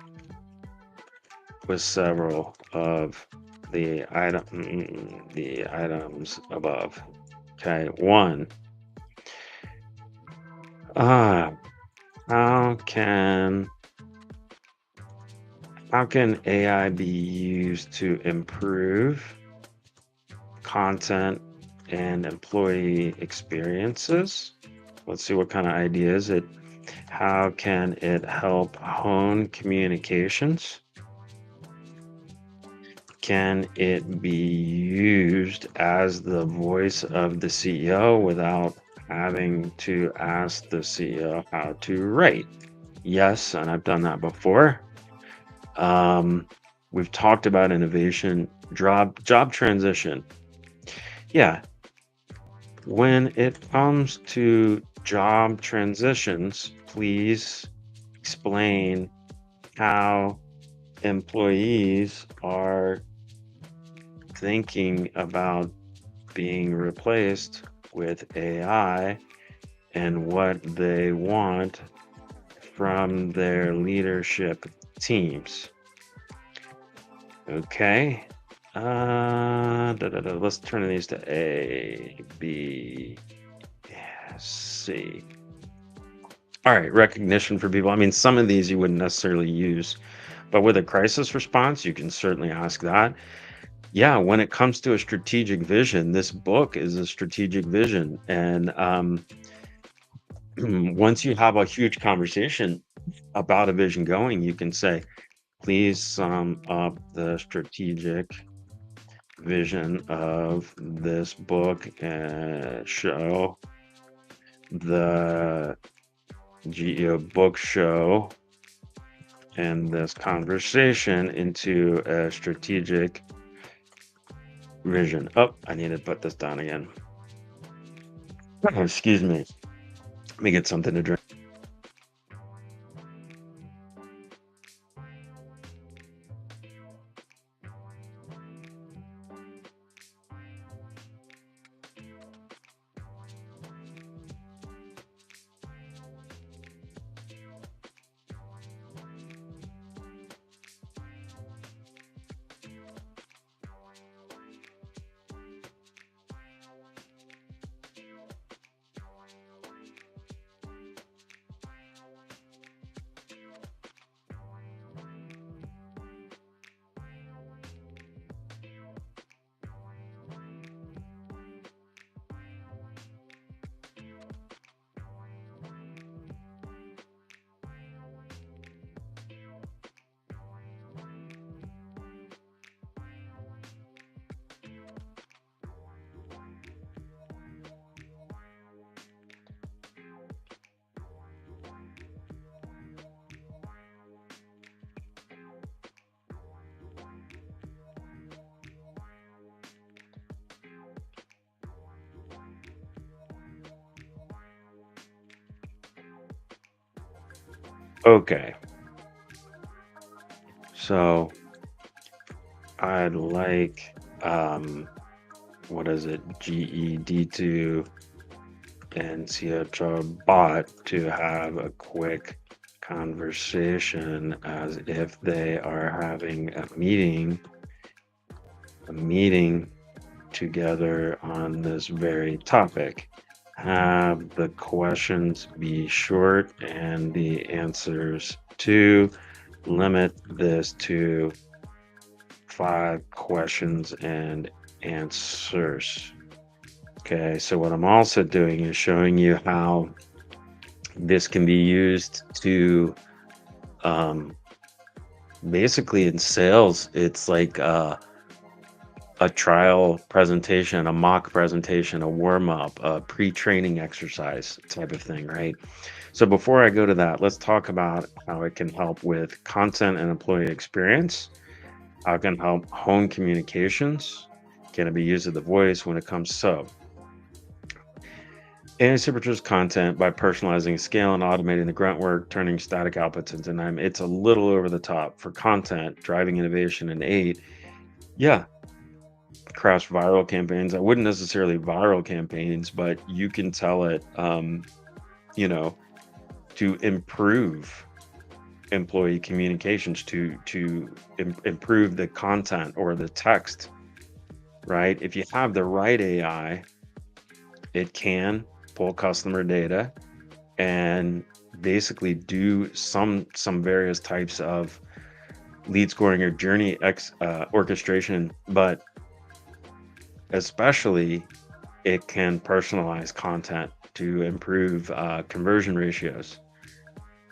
with several of the items above. Okay, one. Uh, how can AI be used to improve content and employee experiences? Let's see what kind of ideas it. How can it help hone communications? Can it be used as the voice of the CEO without having to ask the CEO how to write? Yes, and I've done that before. Um, we've talked about innovation, job transition. Yeah, when it comes to job transitions, please explain how employees are thinking about being replaced with AI and what they want from their leadership teams. Okay. Let's turn these to A, B, C. All right, recognition for people. I mean, some of these you wouldn't necessarily use, but with a crisis response, you can certainly ask that. Yeah, when it comes to a strategic vision, this book is a strategic vision. And once you have a huge conversation about a vision going, you can say, please sum up the strategic vision of this book and show the GEO book show and this conversation into a strategic vision. Oh, I need to put this down again. Oh, excuse me. Let me get something to drink. Okay, so I'd like, what is it, GED2 and CHR bot to have a quick conversation as if they are having a meeting together on this very topic. Have the questions be short and the answers too. Limit this to 5 questions and answers. Okay, so what I'm also doing is showing you how this can be used to um, basically in sales. It's like a trial presentation, a mock presentation, a warm up, a pre training exercise type of thing, right? So before I go to that, let's talk about how it can help with content and employee experience. How it can help hone communications. Can it be used as the voice when it comes so? AI supercharges content by personalizing, scale, and automating the grunt work, turning static outputs into dynamic. It's a little over the top for content, driving innovation and aid. Yeah, crash viral campaigns. I wouldn't necessarily viral campaigns, but you can tell it, you know, to improve employee communications, to improve the content or the text, right? If you have the right AI, it can pull customer data and basically do some various types of lead scoring or orchestration, but especially it can personalize content to improve conversion ratios,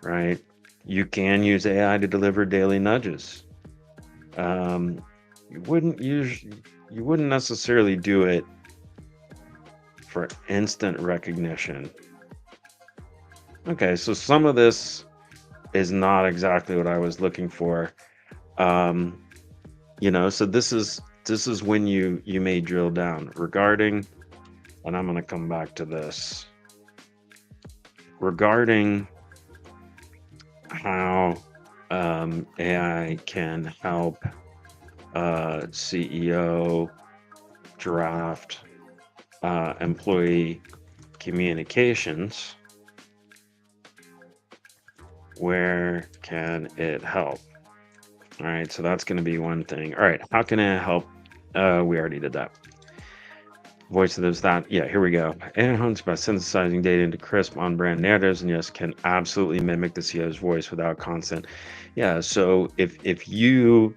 right? You can use AI to deliver daily nudges. Um, you wouldn't use you wouldn't necessarily do it for instant recognition. Okay, so some of this is not exactly what I was looking for. Um, so this is when you may drill down regarding, and I'm going to come back to this regarding how AI can help CEO draft employee communications. Where can it help? All right, so that's going to be one thing. All right, how can it help? We already did that. Voice of this, that. Yeah, here we go. AI hunts by synthesizing data into crisp, on-brand narratives, and yes, can absolutely mimic the CEO's voice without constant. Yeah, so if you,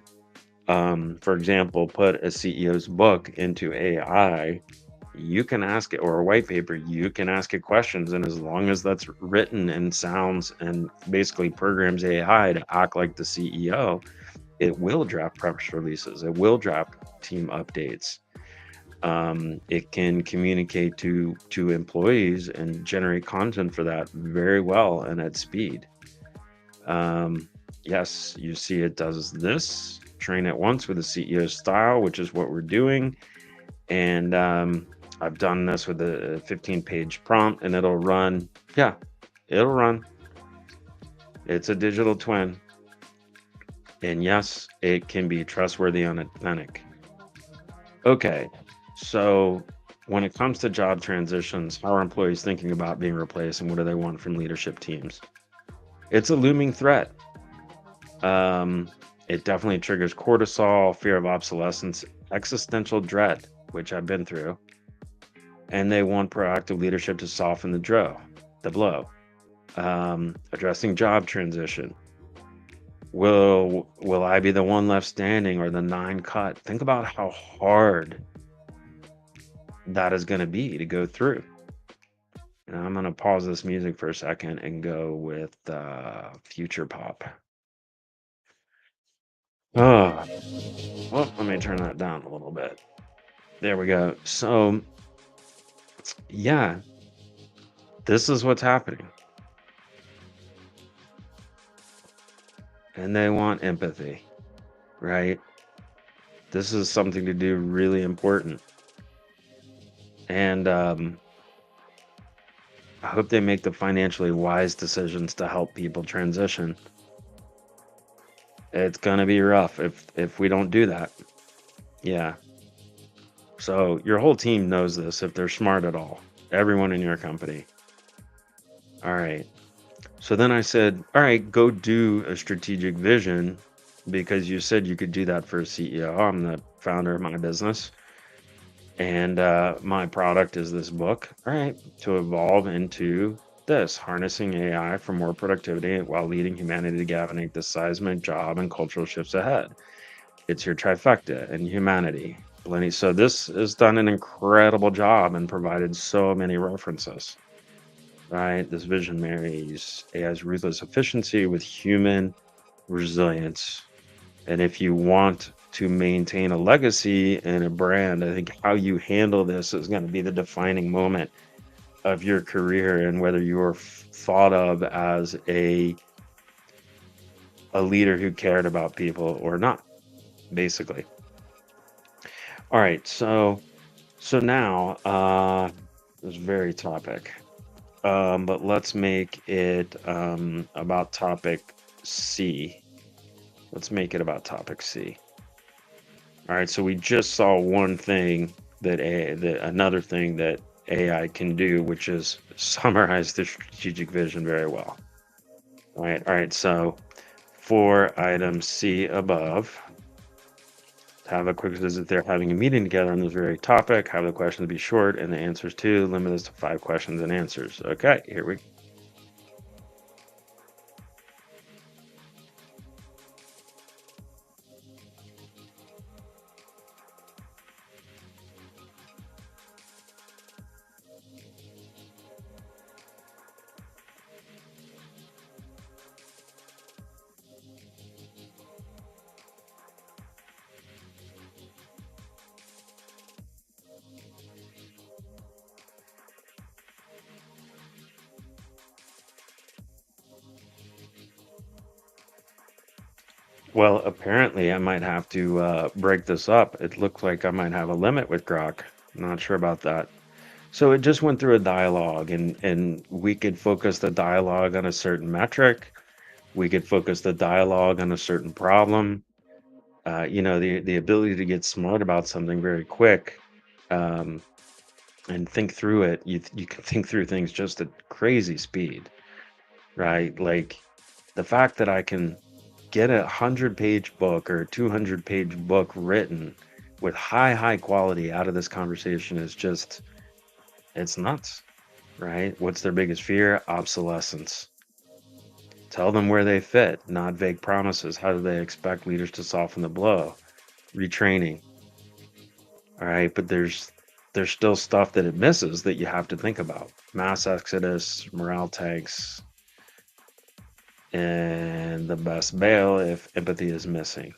for example, put a CEO's book into AI, you can ask it, or a white paper, you can ask it questions, and as long as that's written and sounds and basically programs AI to act like the CEO, it will draft press releases, it will draft team updates. It can communicate to employees and generate content for that very well and at speed. Yes, you see it does this. Train it once with the CEO style, which is what we're doing. And I've done this with a 15-page prompt, and it'll run. Yeah, it'll run. It's a digital twin. And yes, it can be trustworthy and authentic. Okay, so when it comes to job transitions, how are employees thinking about being replaced and what do they want from leadership teams? It's a looming threat. Um, it definitely triggers cortisol, fear of obsolescence, existential dread, which I've been through, and they want proactive leadership to soften the blow. Addressing job transition. Will I be the one left standing or the nine cut? Think about how hard that is going to be to go through. And I'm going to pause this music for a second and go with future pop. Oh, well, let me turn that down a little bit. There we go. So, yeah, this is what's happening. And they want empathy, right? This is something to do really important. And I hope they make the financially wise decisions to help people transition. It's gonna be rough if we don't do that. Yeah. So your whole team knows this if they're smart at all. Everyone in your company. All right. So then I said, all right, go do a strategic vision because you said you could do that for a CEO. I'm the founder of my business. And my product is this book, all right, to evolve into this, harnessing AI for more productivity while leading humanity to navigate the seismic job and cultural shifts ahead. It's your trifecta in humanity. Plenty. So this has done an incredible job and provided so many references. Right, this vision marries AI's ruthless efficiency with human resilience. And if you want to maintain a legacy and a brand, I think how you handle this is going to be the defining moment of your career and whether you're thought of as a leader who cared about people or not, basically. All right, so now this very topic. But let's make it about topic C. Let's make it about topic C. All right, so we just saw one thing that another thing that AI can do, which is summarize the strategic vision very well. All right. So for item C above, have a quick visit. They're having a meeting together on this very topic. Have the questions be short and the answers too. Limit this to 5 questions and answers. Okay, here we go. Well, apparently I might have to break this up. It looks like I might have a limit with Grok. Not sure about that. So it just went through a dialogue, and we could focus the dialogue on a certain metric. We could focus the dialogue on a certain problem. The ability to get smart about something very quick, um, and think through it. You can think through things just at crazy speed, right? Like the fact that I can get a 100-page book or a 200-page book written with high quality out of this conversation is just, it's nuts, right? What's their biggest fear? Obsolescence. Tell them where they fit, not vague promises. How do they expect leaders to soften the blow? Retraining. All right, but there's still stuff that it misses that you have to think about. Mass exodus, morale tanks, and the best bail if empathy is missing.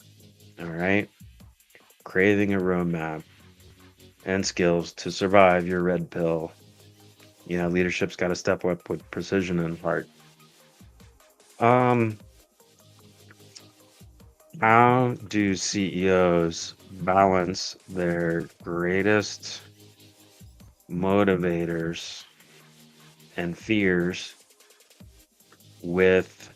All right, creating a roadmap and skills to survive your red pill. Leadership's got to step up with precision and heart. Um, how do CEOs balance their greatest motivators and fears with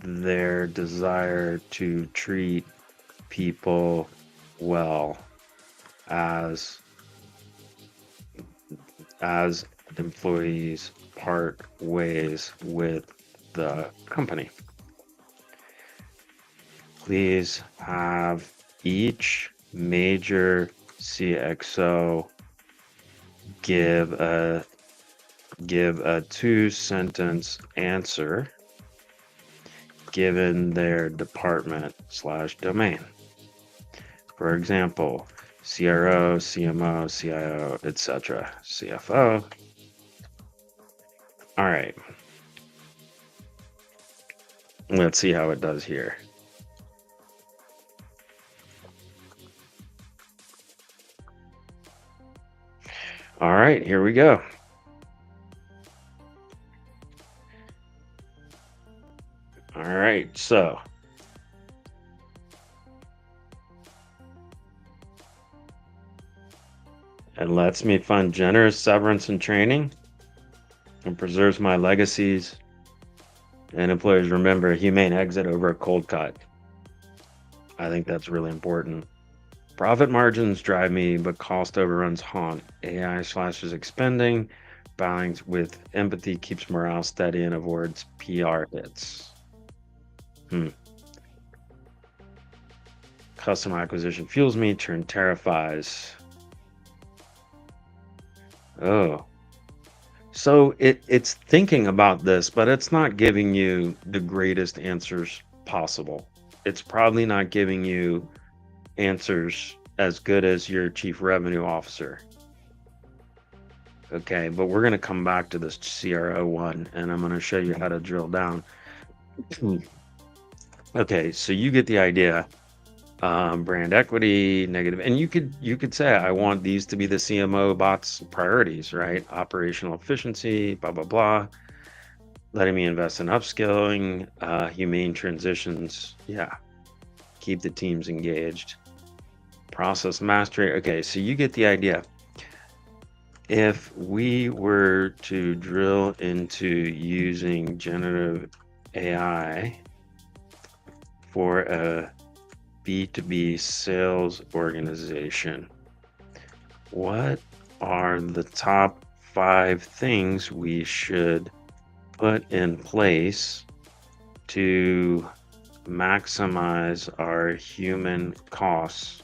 their desire to treat people well as employees part ways with the company? Please have each major CXO give a 2-sentence answer given their department/domain. For example, CRO, CMO, CIO, etc., CFO. All right. Let's see how it does here. All right, here we go. All right, so it lets me fund generous severance and training and preserves my legacies, and employers remember a humane exit over a cold cut. I think that's really important. Profit margins drive me, but cost overruns haunt. AI slashes expending, balance with empathy keeps morale steady and avoids PR hits. Customer acquisition fuels me, churn terrifies. Oh. So it's thinking about this, but it's not giving you the greatest answers possible. It's probably not giving you answers as good as your chief revenue officer. Okay, but we're going to come back to this CRO one, and I'm going to show you how to drill down. Okay, so you get the idea. Brand equity, negative, and you could say, I want these to be the CMO bots priorities, right? Operational efficiency, blah blah blah. Letting me invest in upskilling, humane transitions. Yeah, keep the teams engaged. Process mastery. Okay, so you get the idea. If we were to drill into using generative AI for a B2B sales organization, what are the top 5 things we should put in place to maximize our human costs?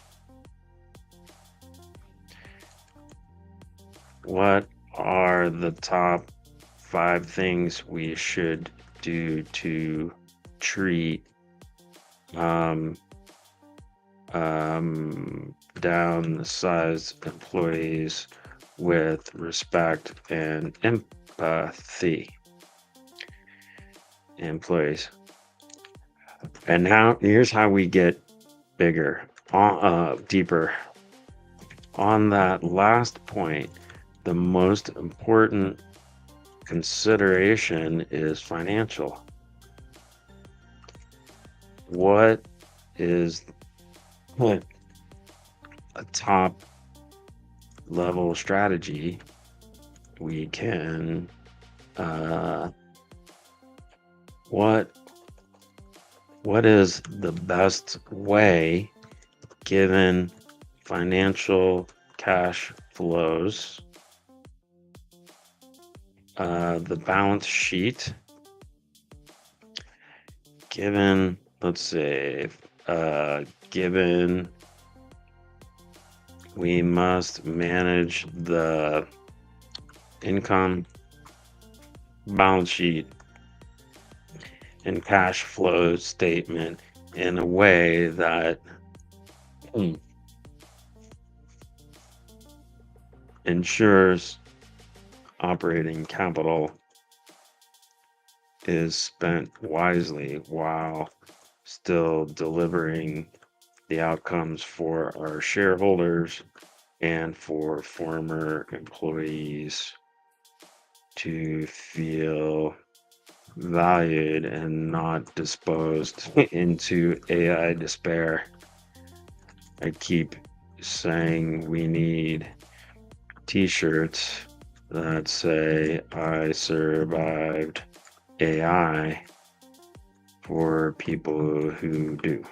What are the top 5 things we should do to treat downsized employees with respect and empathy? Employees. And now here's how we get bigger, deeper. On that last point, the most important consideration is financial. What is a top level strategy we can what is the best way, given financial cash flows, the balance sheet, given, let's say, given we must manage the income, balance sheet, and cash flow statement in a way that ensures operating capital is spent wisely while still delivering the outcomes for our shareholders and for former employees to feel valued and not disposed into AI despair. I keep saying we need t-shirts that say I survived AI for people who do.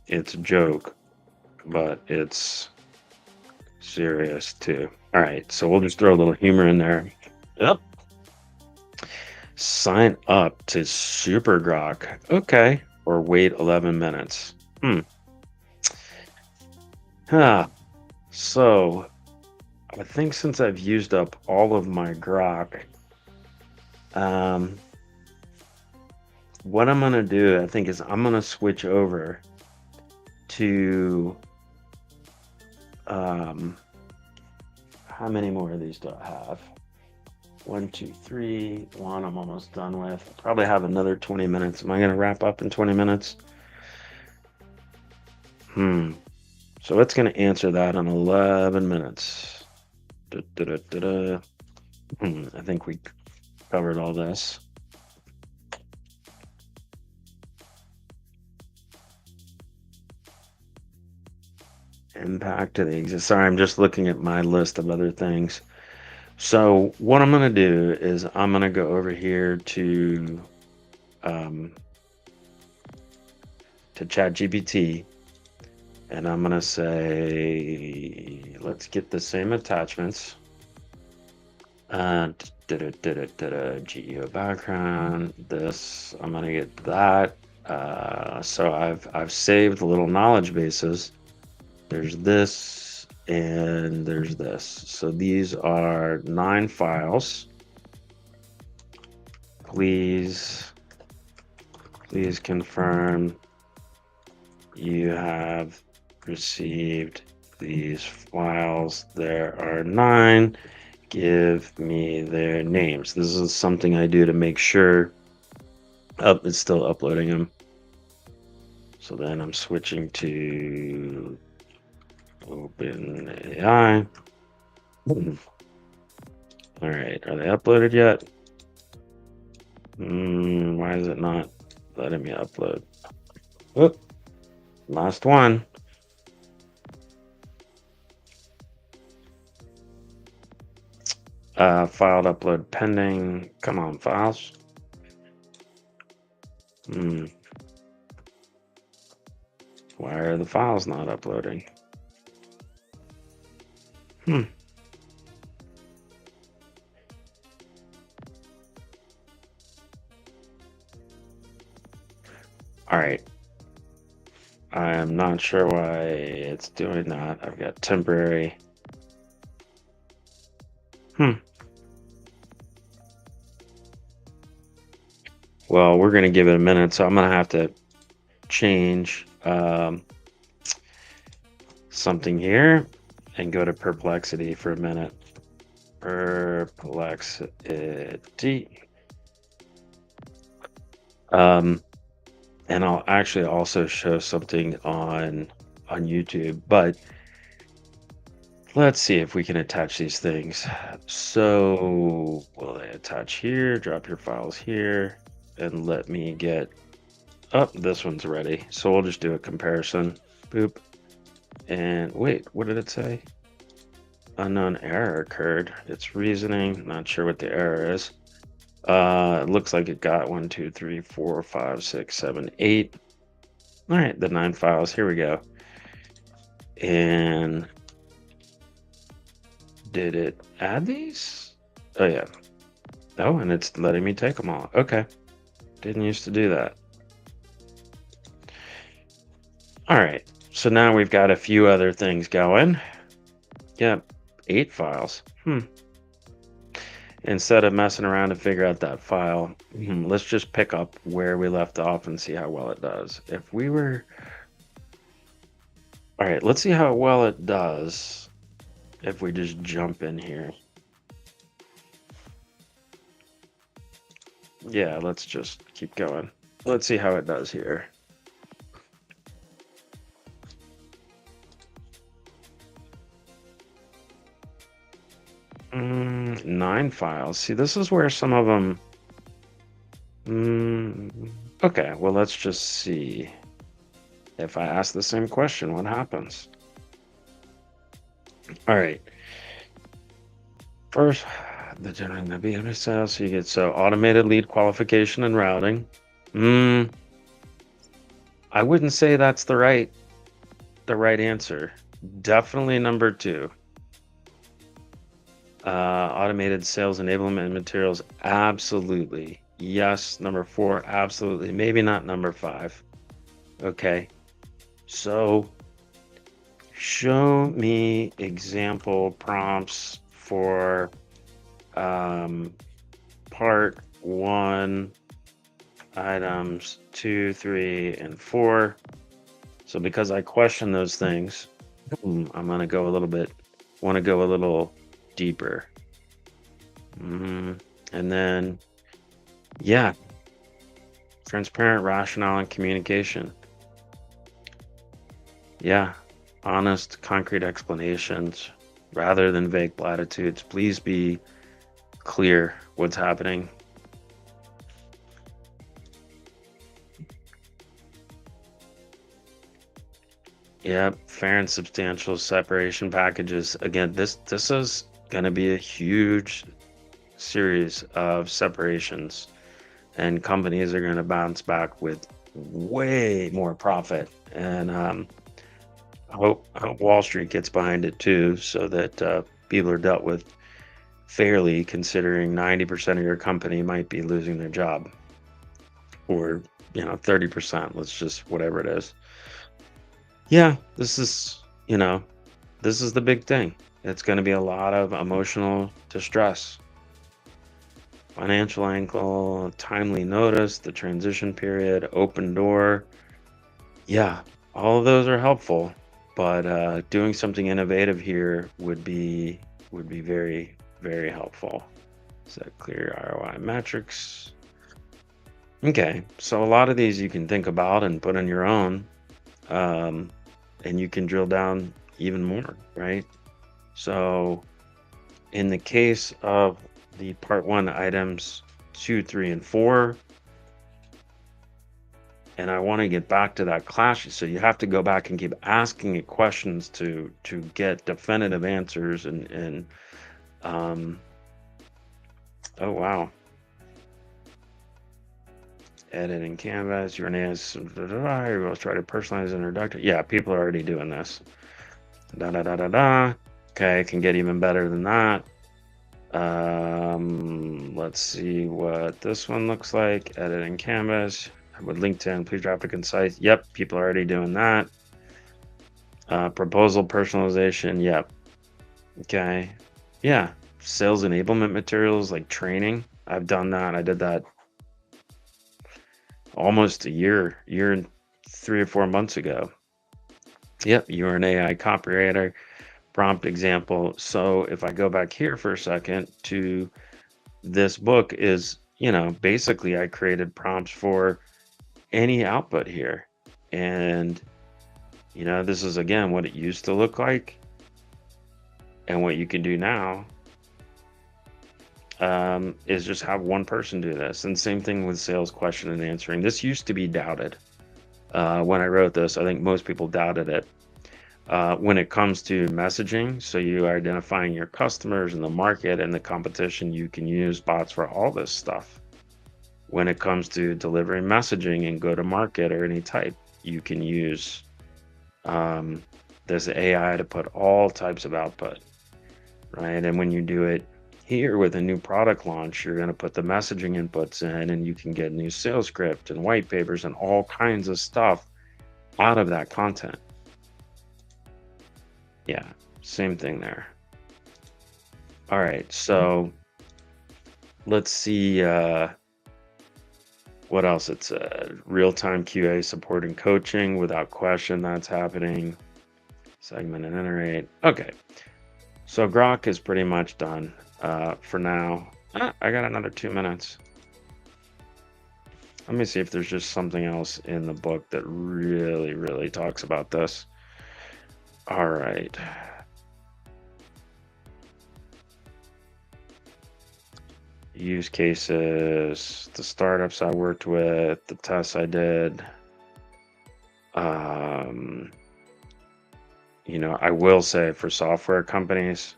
It's a joke, but it's serious too. All right, so we'll just throw a little humor in there. Yep. Sign up to Super Grok. Okay. Or wait 11 minutes. So I think since I've used up all of my Grok, what I'm going to do, I think, is I'm going to switch over to, how many more of these do I have? 1, 2, 3, 1 I'm almost done with. Probably have another 20 minutes. Am I going to wrap up in 20 minutes? So it's going to answer that in 11 minutes. I think we covered all this. Impact to the exist. Sorry, I'm just looking at my list of other things. So what I'm going to do is I'm going to go over here to ChatGPT, and I'm going to say, let's get the same attachments. Geo background, this, I'm going to get that. So I've saved the little knowledge bases. There's this and there's this. So these are 9 files. Please confirm you have received these files. There are 9. Give me their names. This is something I do to make sure. Oh, it's still uploading them. So then I'm switching to OpenAI. All right, are they uploaded yet? Why is it not letting me upload? Oh, last one. Filed upload pending. Come on, files. Why are the files not uploading? All right. I am not sure why it's doing that. I've got temporary. Well, we're going to give it a minute, so I'm going to have to change something here and go to perplexity for a minute. Perplexity. And I'll actually also show something on YouTube, but let's see if we can attach these things. So will they attach here? Drop your files here and let me get up. Oh, this one's ready. So we'll just do a comparison. Boop. And wait, what did it say? Unknown error occurred. It's reasoning. Not sure what the error is. It looks like it got 1, 2, 3, 4, 5, 6, 7, 8. All right, the 9 files. Here we go. And did it add these? Oh, yeah. Oh, and it's letting me take them all. Okay. Didn't used to do that. All right. So now we've got a few other things going. Yep. 8 files. Instead of messing around to figure out that file, let's just pick up where we left off and see how well it does. If we were... All right, let's see how well it does if we just jump in here. Yeah, let's just keep going. Let's see how it does here. Nine files. See, this is where some of them... Okay, well, let's just see. If I ask the same question, what happens? All right. First, the generative behavior sales. So you get automated lead qualification and routing. I wouldn't say that's the right answer. Definitely number 2. Automated sales enablement materials. Absolutely. Yes. Number 4. Absolutely. Maybe not number 5. Okay. So show me example prompts for part 1, items 2, 3, and 4. So because I question those things, I'm gonna go a little bit. Want to go a little deeper. And then, yeah, transparent rationale and communication. Yeah, honest, concrete explanations rather than vague platitudes. Please be clear what's happening. Yep, fair and substantial separation packages. Again, this is going to be a huge series of separations, and companies are going to bounce back with way more profit. And I hope Wall Street gets behind it too, so that people are dealt with fairly, considering 90% of your company might be losing their job or 30%. Let's just whatever it is. Yeah, this is the big thing. It's going to be a lot of emotional distress, financial ankle, timely notice, the transition period, open door. Yeah, all of those are helpful, but doing something innovative here would be very, very helpful. Set clear ROI metrics. Okay, so a lot of these you can think about and put on your own, um, and you can drill down even more, right? So, in the case of the part one items two, three, and four, and I want to get back to that clash. So you have to go back and keep asking it questions to get definitive answers and um oh wow, editing canvas, your name is let's try to personalize introductory. Yeah, people are already doing this. Da da da da da. Okay, it can get even better than that. Let's see what this one looks like. Editing canvas with LinkedIn. Please drop a concise. Yep, people are already doing that. Proposal personalization. Yep. Okay. Yeah. Sales enablement materials like training. I've done that. I did that almost a year and 3 or 4 months ago. Yep. You're an AI copywriter. Prompt example. So if I go back here for a second to this book is, basically I created prompts for any output here. And, this is again what it used to look like and what you can do now is just have one person do this. And same thing with sales question and answering. This used to be doubted. When I wrote this, I think most people doubted it. When it comes to messaging, so you are identifying your customers and the market and the competition, you can use bots for all this stuff. When it comes to delivering messaging and go to market or any type, you can use this AI to put all types of output, right? And when you do it here with a new product launch, you're going to put the messaging inputs in and you can get new sales script and white papers and all kinds of stuff out of that content. Yeah, same thing there. All right, so let's see what else. It's real-time QA support and coaching without question. That's happening. Segment and iterate. Okay, so Grok is pretty much done for now. I got another 2 minutes. Let me see if there's just something else in the book that really, really talks about this. All right. Use cases, the startups I worked with, the tests I did. I will say for software companies,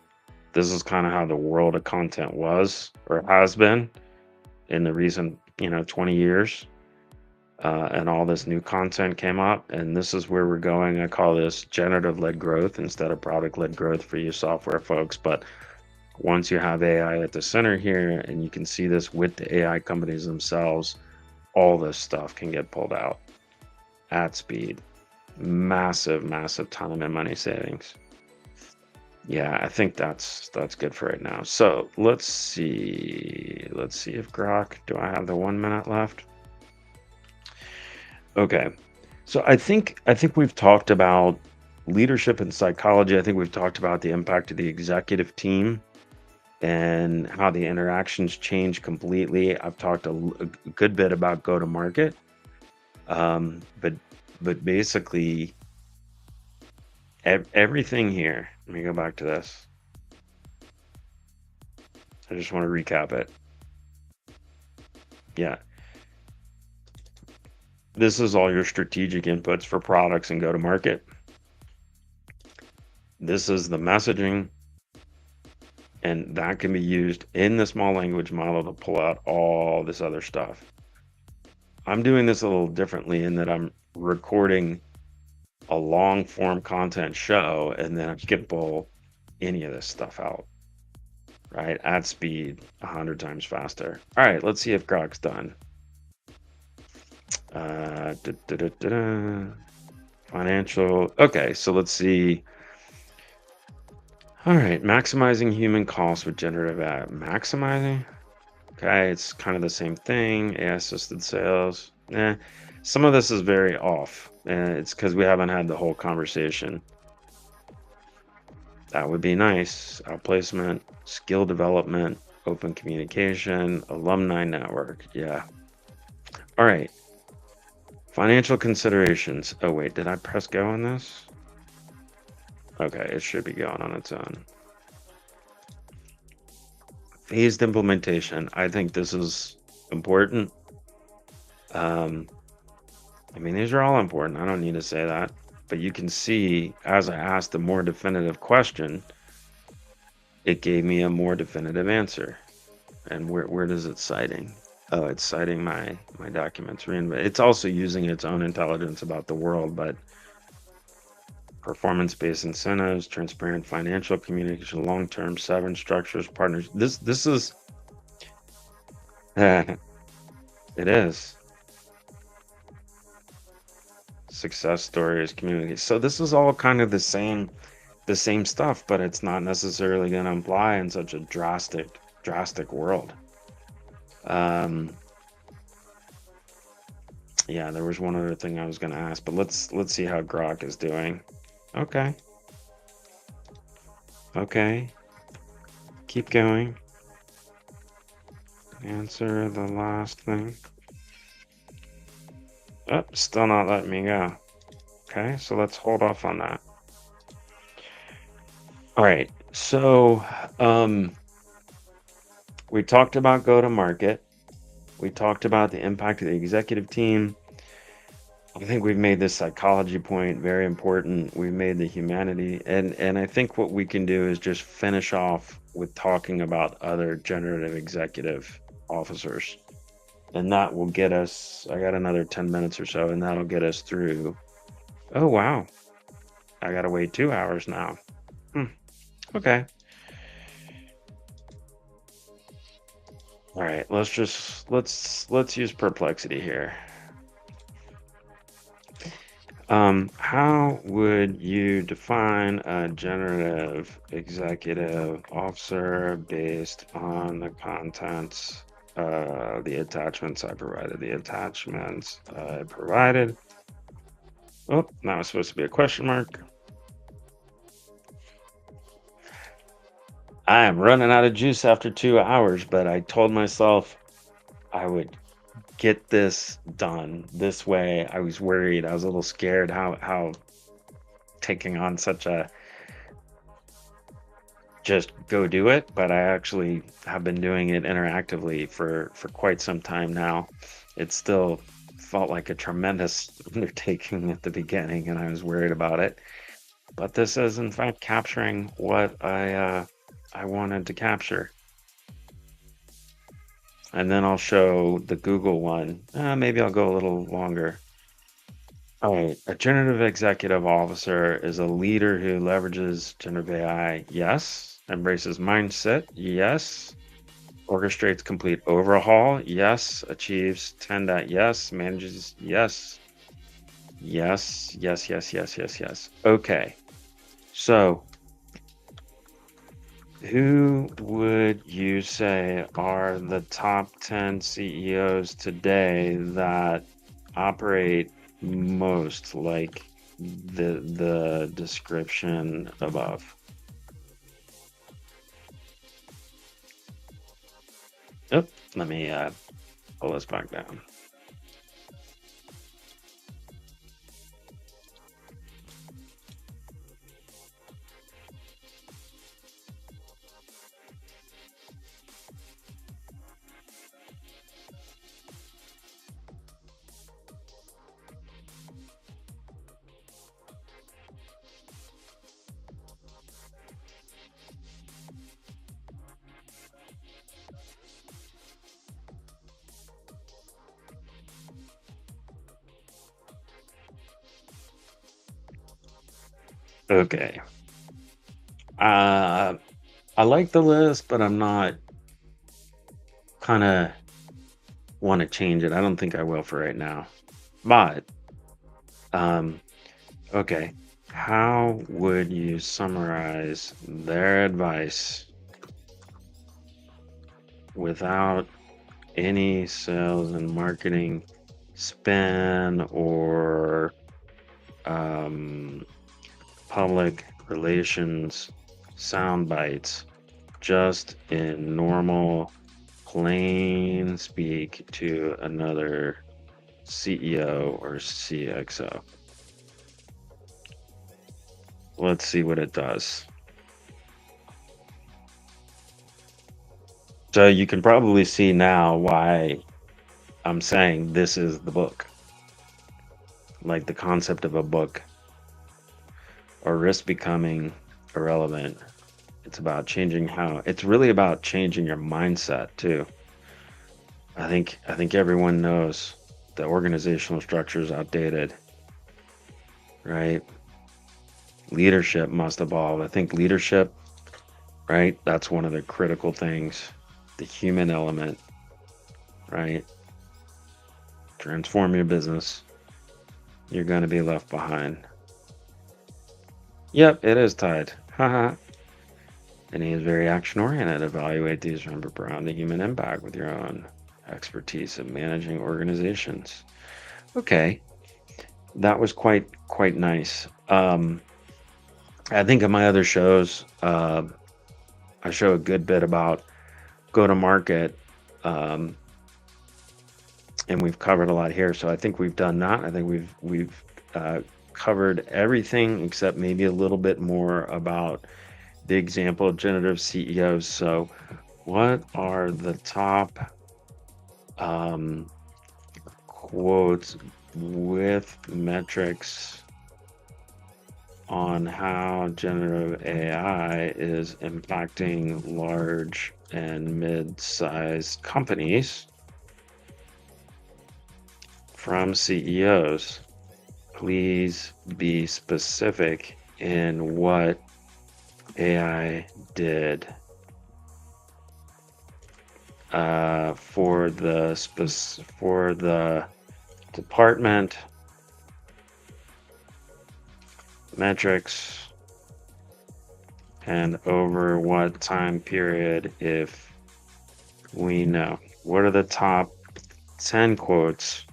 this is kind of how the world of content was or has been in the recent, 20 years. And all this new content came up, and this is where we're going. I call this generative led growth instead of product led growth for you software folks. But once you have AI at the center here, and you can see this with the AI companies themselves, all this stuff can get pulled out at speed. Massive, massive time and money savings. Yeah, I think that's good for right now. So let's see. Let's see if Grok, do I have the 1 minute left? Okay. So I think we've talked about leadership and psychology. I think we've talked about the impact of the executive team and how the interactions change completely. I've talked a good bit about go to market. But basically everything here. Let me go back to this. I just want to recap it. Yeah. This is all your strategic inputs for products and go to market. This is the messaging, and that can be used in the small language model to pull out all this other stuff. I'm doing this a little differently in that I'm recording a long form content show and then I can pull any of this stuff out, right? At speed, 100 times faster. All right, let's see if Grok's done. Da, da, da, da, da. Financial. Okay, so let's see. All right, maximizing human costs with generative AI. Maximizing? Okay, it's kind of the same thing. AI assisted sales. Some of this is very off. It's because we haven't had the whole conversation. That would be nice. Outplacement, skill development, open communication, alumni network. Yeah. All right. Financial considerations. Oh, wait, did I press go on this? Okay, it should be going on its own. Phased implementation. I think this is important. I mean, these are all important. I don't need to say that. But you can see as I asked a more definitive question, it gave me a more definitive answer. And where does it citing? Oh, it's citing my documents. It's also using its own intelligence about the world, but performance-based incentives, transparent financial communication, long-term severance structures, partners. This is it is success stories, community. So this is all kind of the same stuff, but it's not necessarily going to apply in such a drastic world. Yeah, there was one other thing I was going to ask, but let's see how Grok is doing. Okay. Okay. Keep going. Answer the last thing. Oh, still not letting me go. Okay, so let's hold off on that. All right. So, we talked about go to market. We talked about the impact of the executive team. I think we've made this psychology point very important. We've made the humanity, and I think what we can do is just finish off with talking about other generative executive officers, and that will get us. I got another 10 minutes or so, and that'll get us through. Oh wow, I gotta wait 2 hours now. Okay. All right. Let's use perplexity here. How would you define a generative executive officer based on the contents, the attachments I provided? The attachments I provided. Oh, now it's supposed to be a question mark. I am running out of juice after 2 hours, but I told myself I would get this done this way. I was worried. I was a little scared how taking on such a just go do it, but I actually have been doing it interactively for quite some time now. It still felt like a tremendous undertaking at the beginning, and I was worried about it. But this is in fact capturing what I wanted to capture. And then I'll show the Google one. Maybe I'll go a little longer. All right, a generative executive officer is a leader who leverages generative AI. Yes. Embraces mindset. Yes. Orchestrates complete overhaul. Yes. Achieves 10. Yes. Manages. Yes. Yes. Yes. Yes. Yes. Yes. Yes. Okay. So, who would you say are the top 10 CEOs today that operate most like the description above? Oh, let me pull this back down. Okay. I like the list, but I'm not kind of want to change it. I don't think I will for right now. But, okay, how would you summarize their advice without any sales and marketing spin or um, public relations sound bites, just in normal, plain speak to another CEO or CXO? Let's see what it does. So you can probably see now why I'm saying this is the book, like the concept of a book or risk becoming irrelevant. It's really about changing your mindset too. I think everyone knows the organizational structure is outdated, right? Leadership must evolve. I think leadership, right? That's one of the critical things. The human element, right? Transform your business. You're going to be left behind. Yep, it is tied. Haha. And he is very action oriented. Evaluate these, remember, around the human impact with your own expertise in managing organizations. Okay, that was quite nice. I think in my other shows, I show a good bit about go to market, um, and we've covered a lot here. So I think we've done that. I think we've covered everything except maybe a little bit more about the example of generative CEOs. So, what are the top um, quotes with metrics on how generative AI is impacting large and mid-sized companies from CEOs? Please be specific in what AI did for the department metrics and over what time period, if we know. What are the top 10 quotes?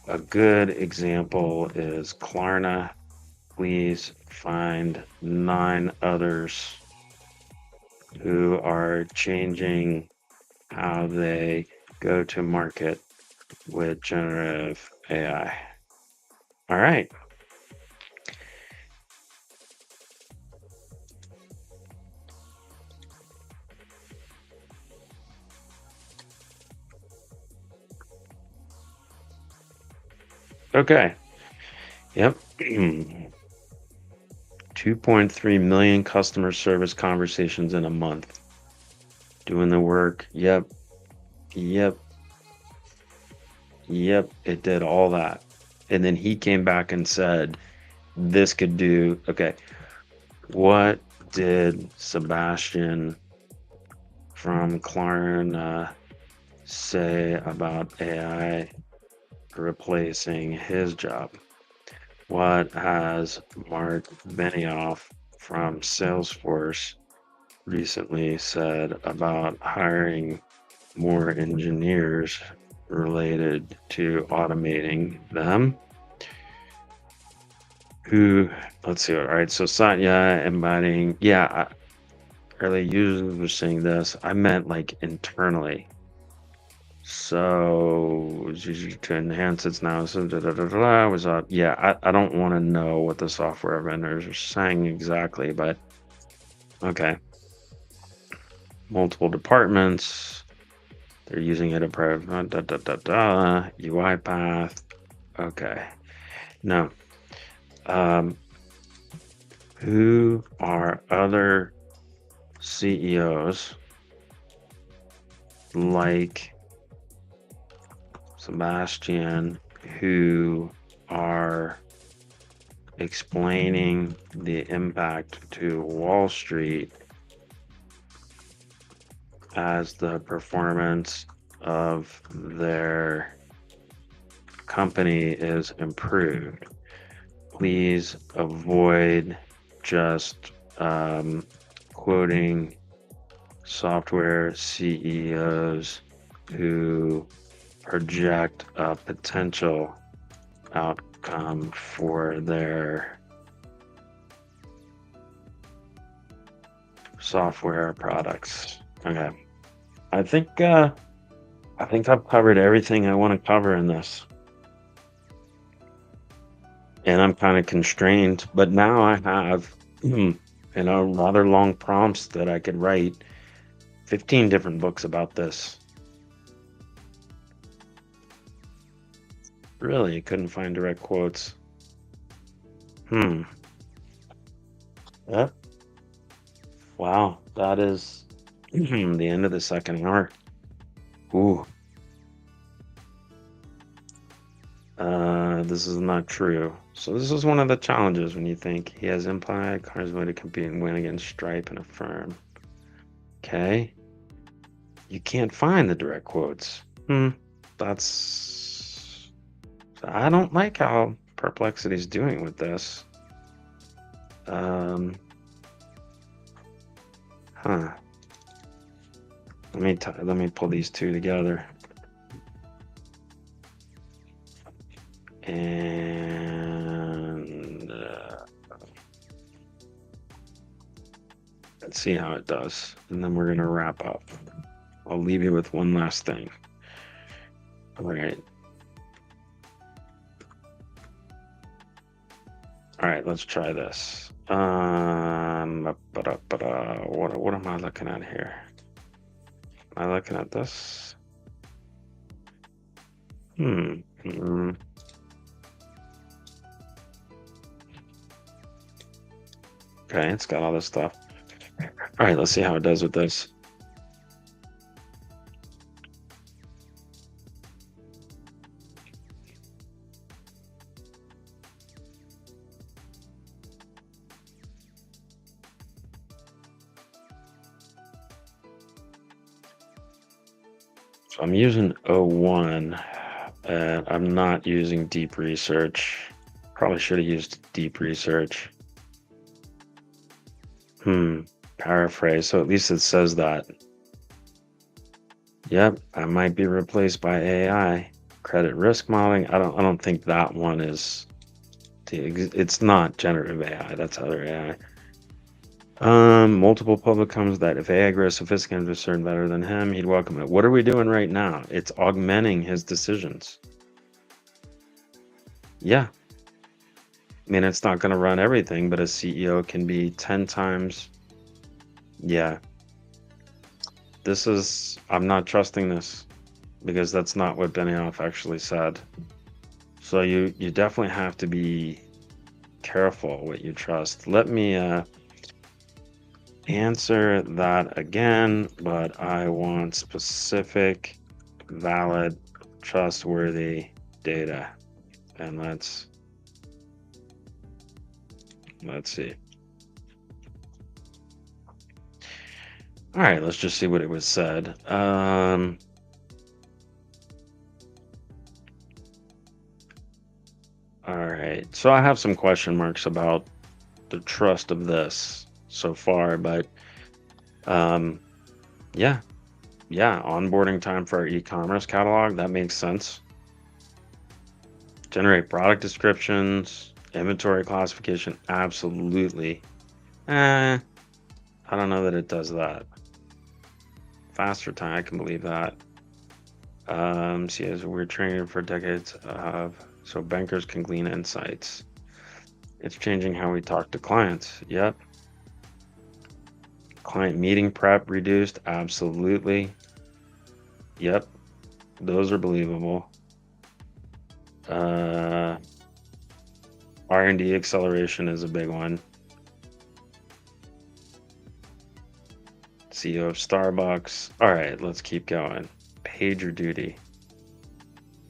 A good example is Klarna. Please find 9 others who are changing how they go to market with generative AI. All right. Okay. Yep. 2.3 million customer service conversations in a month. Doing the work. Yep. Yep. Yep. It did all that. And then he came back and said, this could do. Okay. What did Sebastian from Klarna say about AI replacing his job? What has Mark Benioff from Salesforce recently said about hiring more engineers related to automating them? Let's see. All right. So Satya embodying, early users were saying this. I meant like internally. So to enhance its now, so was I don't want to know what the software vendors are saying exactly, but okay. Multiple departments, they're using it to UI path. Okay. No. Who are other CEOs like Sebastian who are explaining the impact to Wall Street as the performance of their company is improved. Please avoid just quoting software CEOs who project a potential outcome for their software products. Okay. I think I've covered everything I want to cover in this. And I'm kind of constrained, but now I have rather long prompts that I could write 15 different books about this. Really, couldn't find direct quotes. Yep. Wow, that is the end of the second hour. Ooh. This is not true. So this is one of the challenges when you think he has implied cars way to compete and win against Stripe and Affirm. Okay. You can't find the direct quotes. That's... I don't like how Perplexity's doing with this. Let me pull these two together. And let's see how it does. And then we're going to wrap up. I'll leave you with one last thing. All right. All right, let's try this. What am I looking at here? Am I looking at this? Okay, it's got all this stuff. All right, let's see how it does with this. So I'm using 01, and I'm not using deep research. Probably should have used deep research. Paraphrase. So at least it says that. Yep, I might be replaced by AI. Credit risk modeling. I don't think that one is. It's not generative AI. That's other AI. Multiple public comments that if AI grows sophisticated and discern better than him, he'd welcome it. What are we doing right now? It's augmenting his decisions. Yeah. I mean, it's not going to run everything, but a CEO can be 10 times. Yeah. I'm not trusting this because that's not what Benioff actually said. So you definitely have to be careful what you trust. Let me answer that again, but I want specific, valid, trustworthy data. And let's see. All right, let's just see what it was said. All right, so I have some question marks about the trust of this so far, but yeah, onboarding time for our e-commerce catalog, that makes sense. Generate product descriptions, inventory classification, absolutely. I don't know that it does that. Faster time, I can believe that. See, as we're training for decades so bankers can glean insights. It's changing how we talk to clients. Yep. Client meeting prep reduced, absolutely. Yep, those are believable. R&D acceleration is a big one. CEO of Starbucks. All right, let's keep going. Pager duty.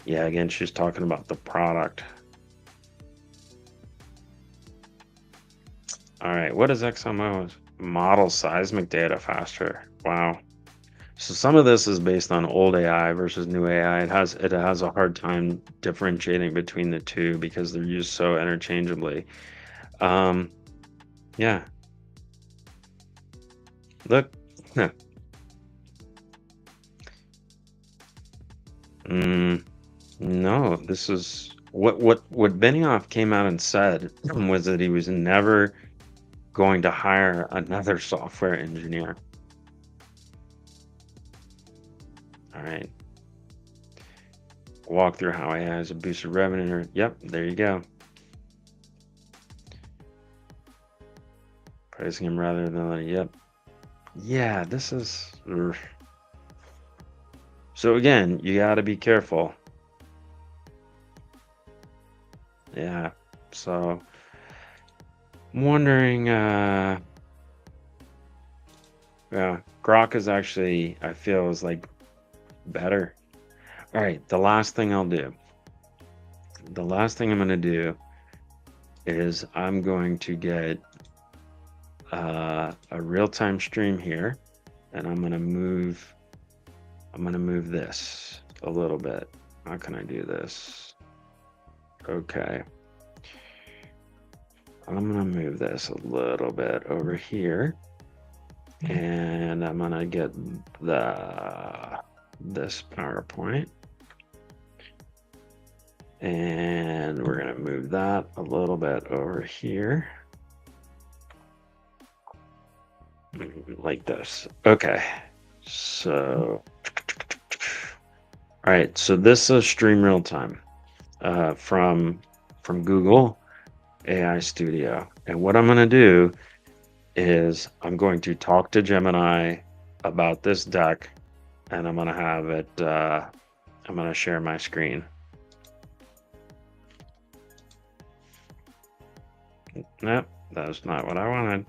Yeah, again, she's talking about the product. All right, what is XMO? Model seismic data faster. Wow. So some of this is based on old AI versus new AI. It has a hard time differentiating between the two because they're used so interchangeably. Um, yeah, look. Huh. Mm, no, this is what Benioff came out and said was that he was never going to hire another software engineer. All right. Walk through how AI has a boosted revenue. Yep, there you go. Pricing him rather than yep. Yeah, this is so again, you got to be careful. Yeah. So I'm wondering yeah, Grok is actually I feel is like better. All right, the last thing I'll do. The last thing I'm going to do is I'm going to get a real-time stream here and I'm going to move this a little bit. How can I do this? Okay. I'm going to move this a little bit over here and I'm going to get this PowerPoint and we're going to move that a little bit over here like this. Okay. So all right, so this is Stream Real Time from Google AI Studio. And what I'm going to do is I'm going to talk to Gemini about this deck and I'm going to have it, I'm going to share my screen. Nope, that's not what I wanted.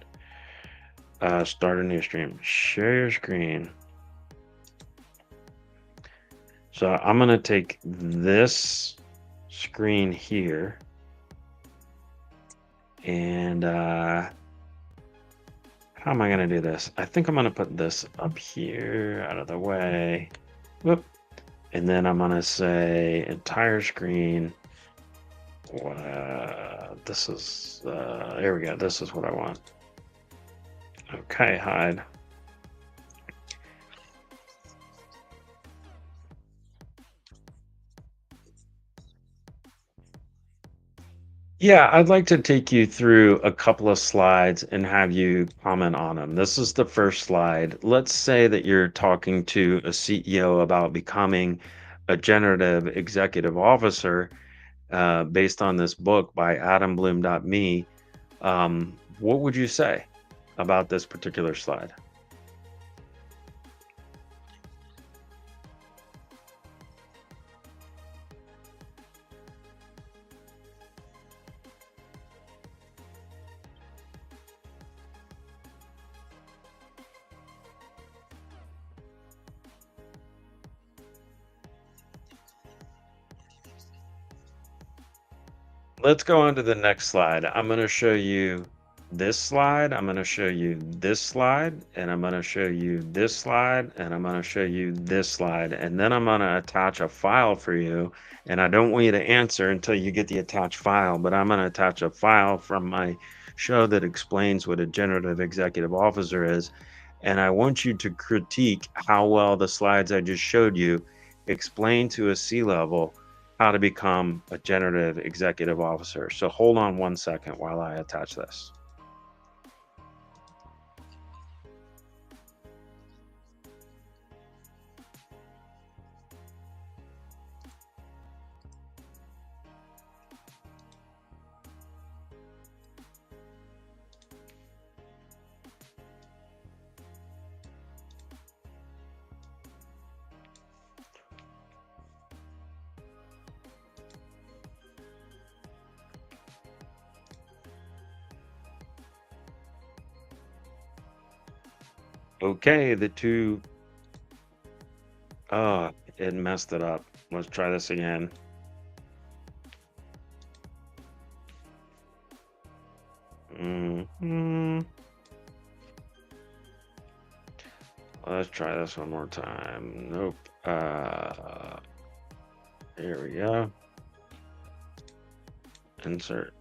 Start a new stream. Share your screen. So I'm going to take this screen here and how am I going to do this? I think I'm going to put this up here out of the way. Whoop. And then I'm going to say entire screen. This is, here we go. This is what I want. Okay, hide. Yeah, I'd like to take you through a couple of slides and have you comment on them. This is the first slide. Let's say that you're talking to a CEO about becoming a generative executive officer based on this book by AdamBloom.me. What would you say about this particular slide? Let's go on to the next slide. I'm going to show you this slide. I'm going to show you this slide, and I'm going to show you this slide, and I'm going to show you this slide. And then I'm going to attach a file for you. And I don't want you to answer until you get the attached file, but I'm going to attach a file from my show that explains what a generative executive officer is. And I want you to critique how well the slides I just showed you explain to a C-level how to become a generative executive officer. So hold on 1 second while I attach this. Okay, the two, oh, it messed it up. Let's try this again. Let's try this one more time. Nope. Here we go. Insert.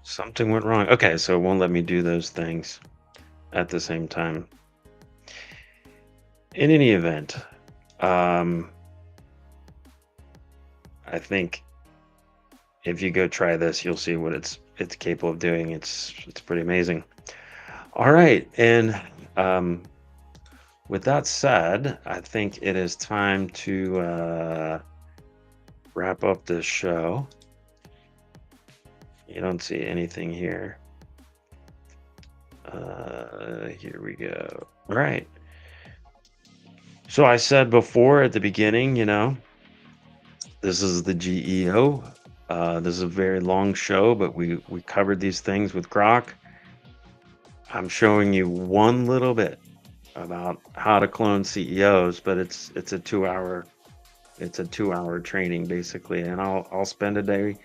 Something went wrong. Okay, so it won't let me do those things at the same time. In any event, um, I think if you go try this, you'll see what it's capable of doing. It's pretty amazing. All right, and um, with that said, I think it is time to wrap up this show. You don't see anything here. Here we go. All right. So I said before at the beginning, this is the GEO. This is a very long show, but we covered these things with Grok. I'm showing you one little bit about how to clone CEOs, but it's a 2 hour training basically, and I'll spend a day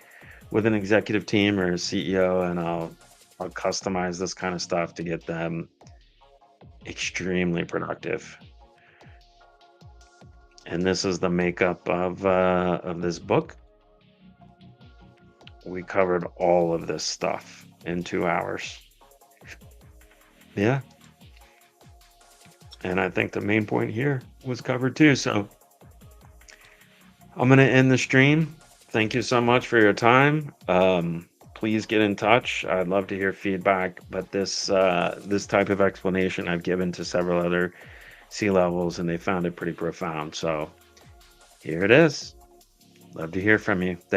with an executive team or a CEO, and I'll customize this kind of stuff to get them extremely productive. And this is the makeup of this book. We covered all of this stuff in 2 hours. Yeah. And I think the main point here was covered too. So I'm going to end the stream. Thank you so much for your time. Please get in touch. I'd love to hear feedback, but this type of explanation I've given to several other C-levels, and they found it pretty profound. So here it is. Love to hear from you. Thank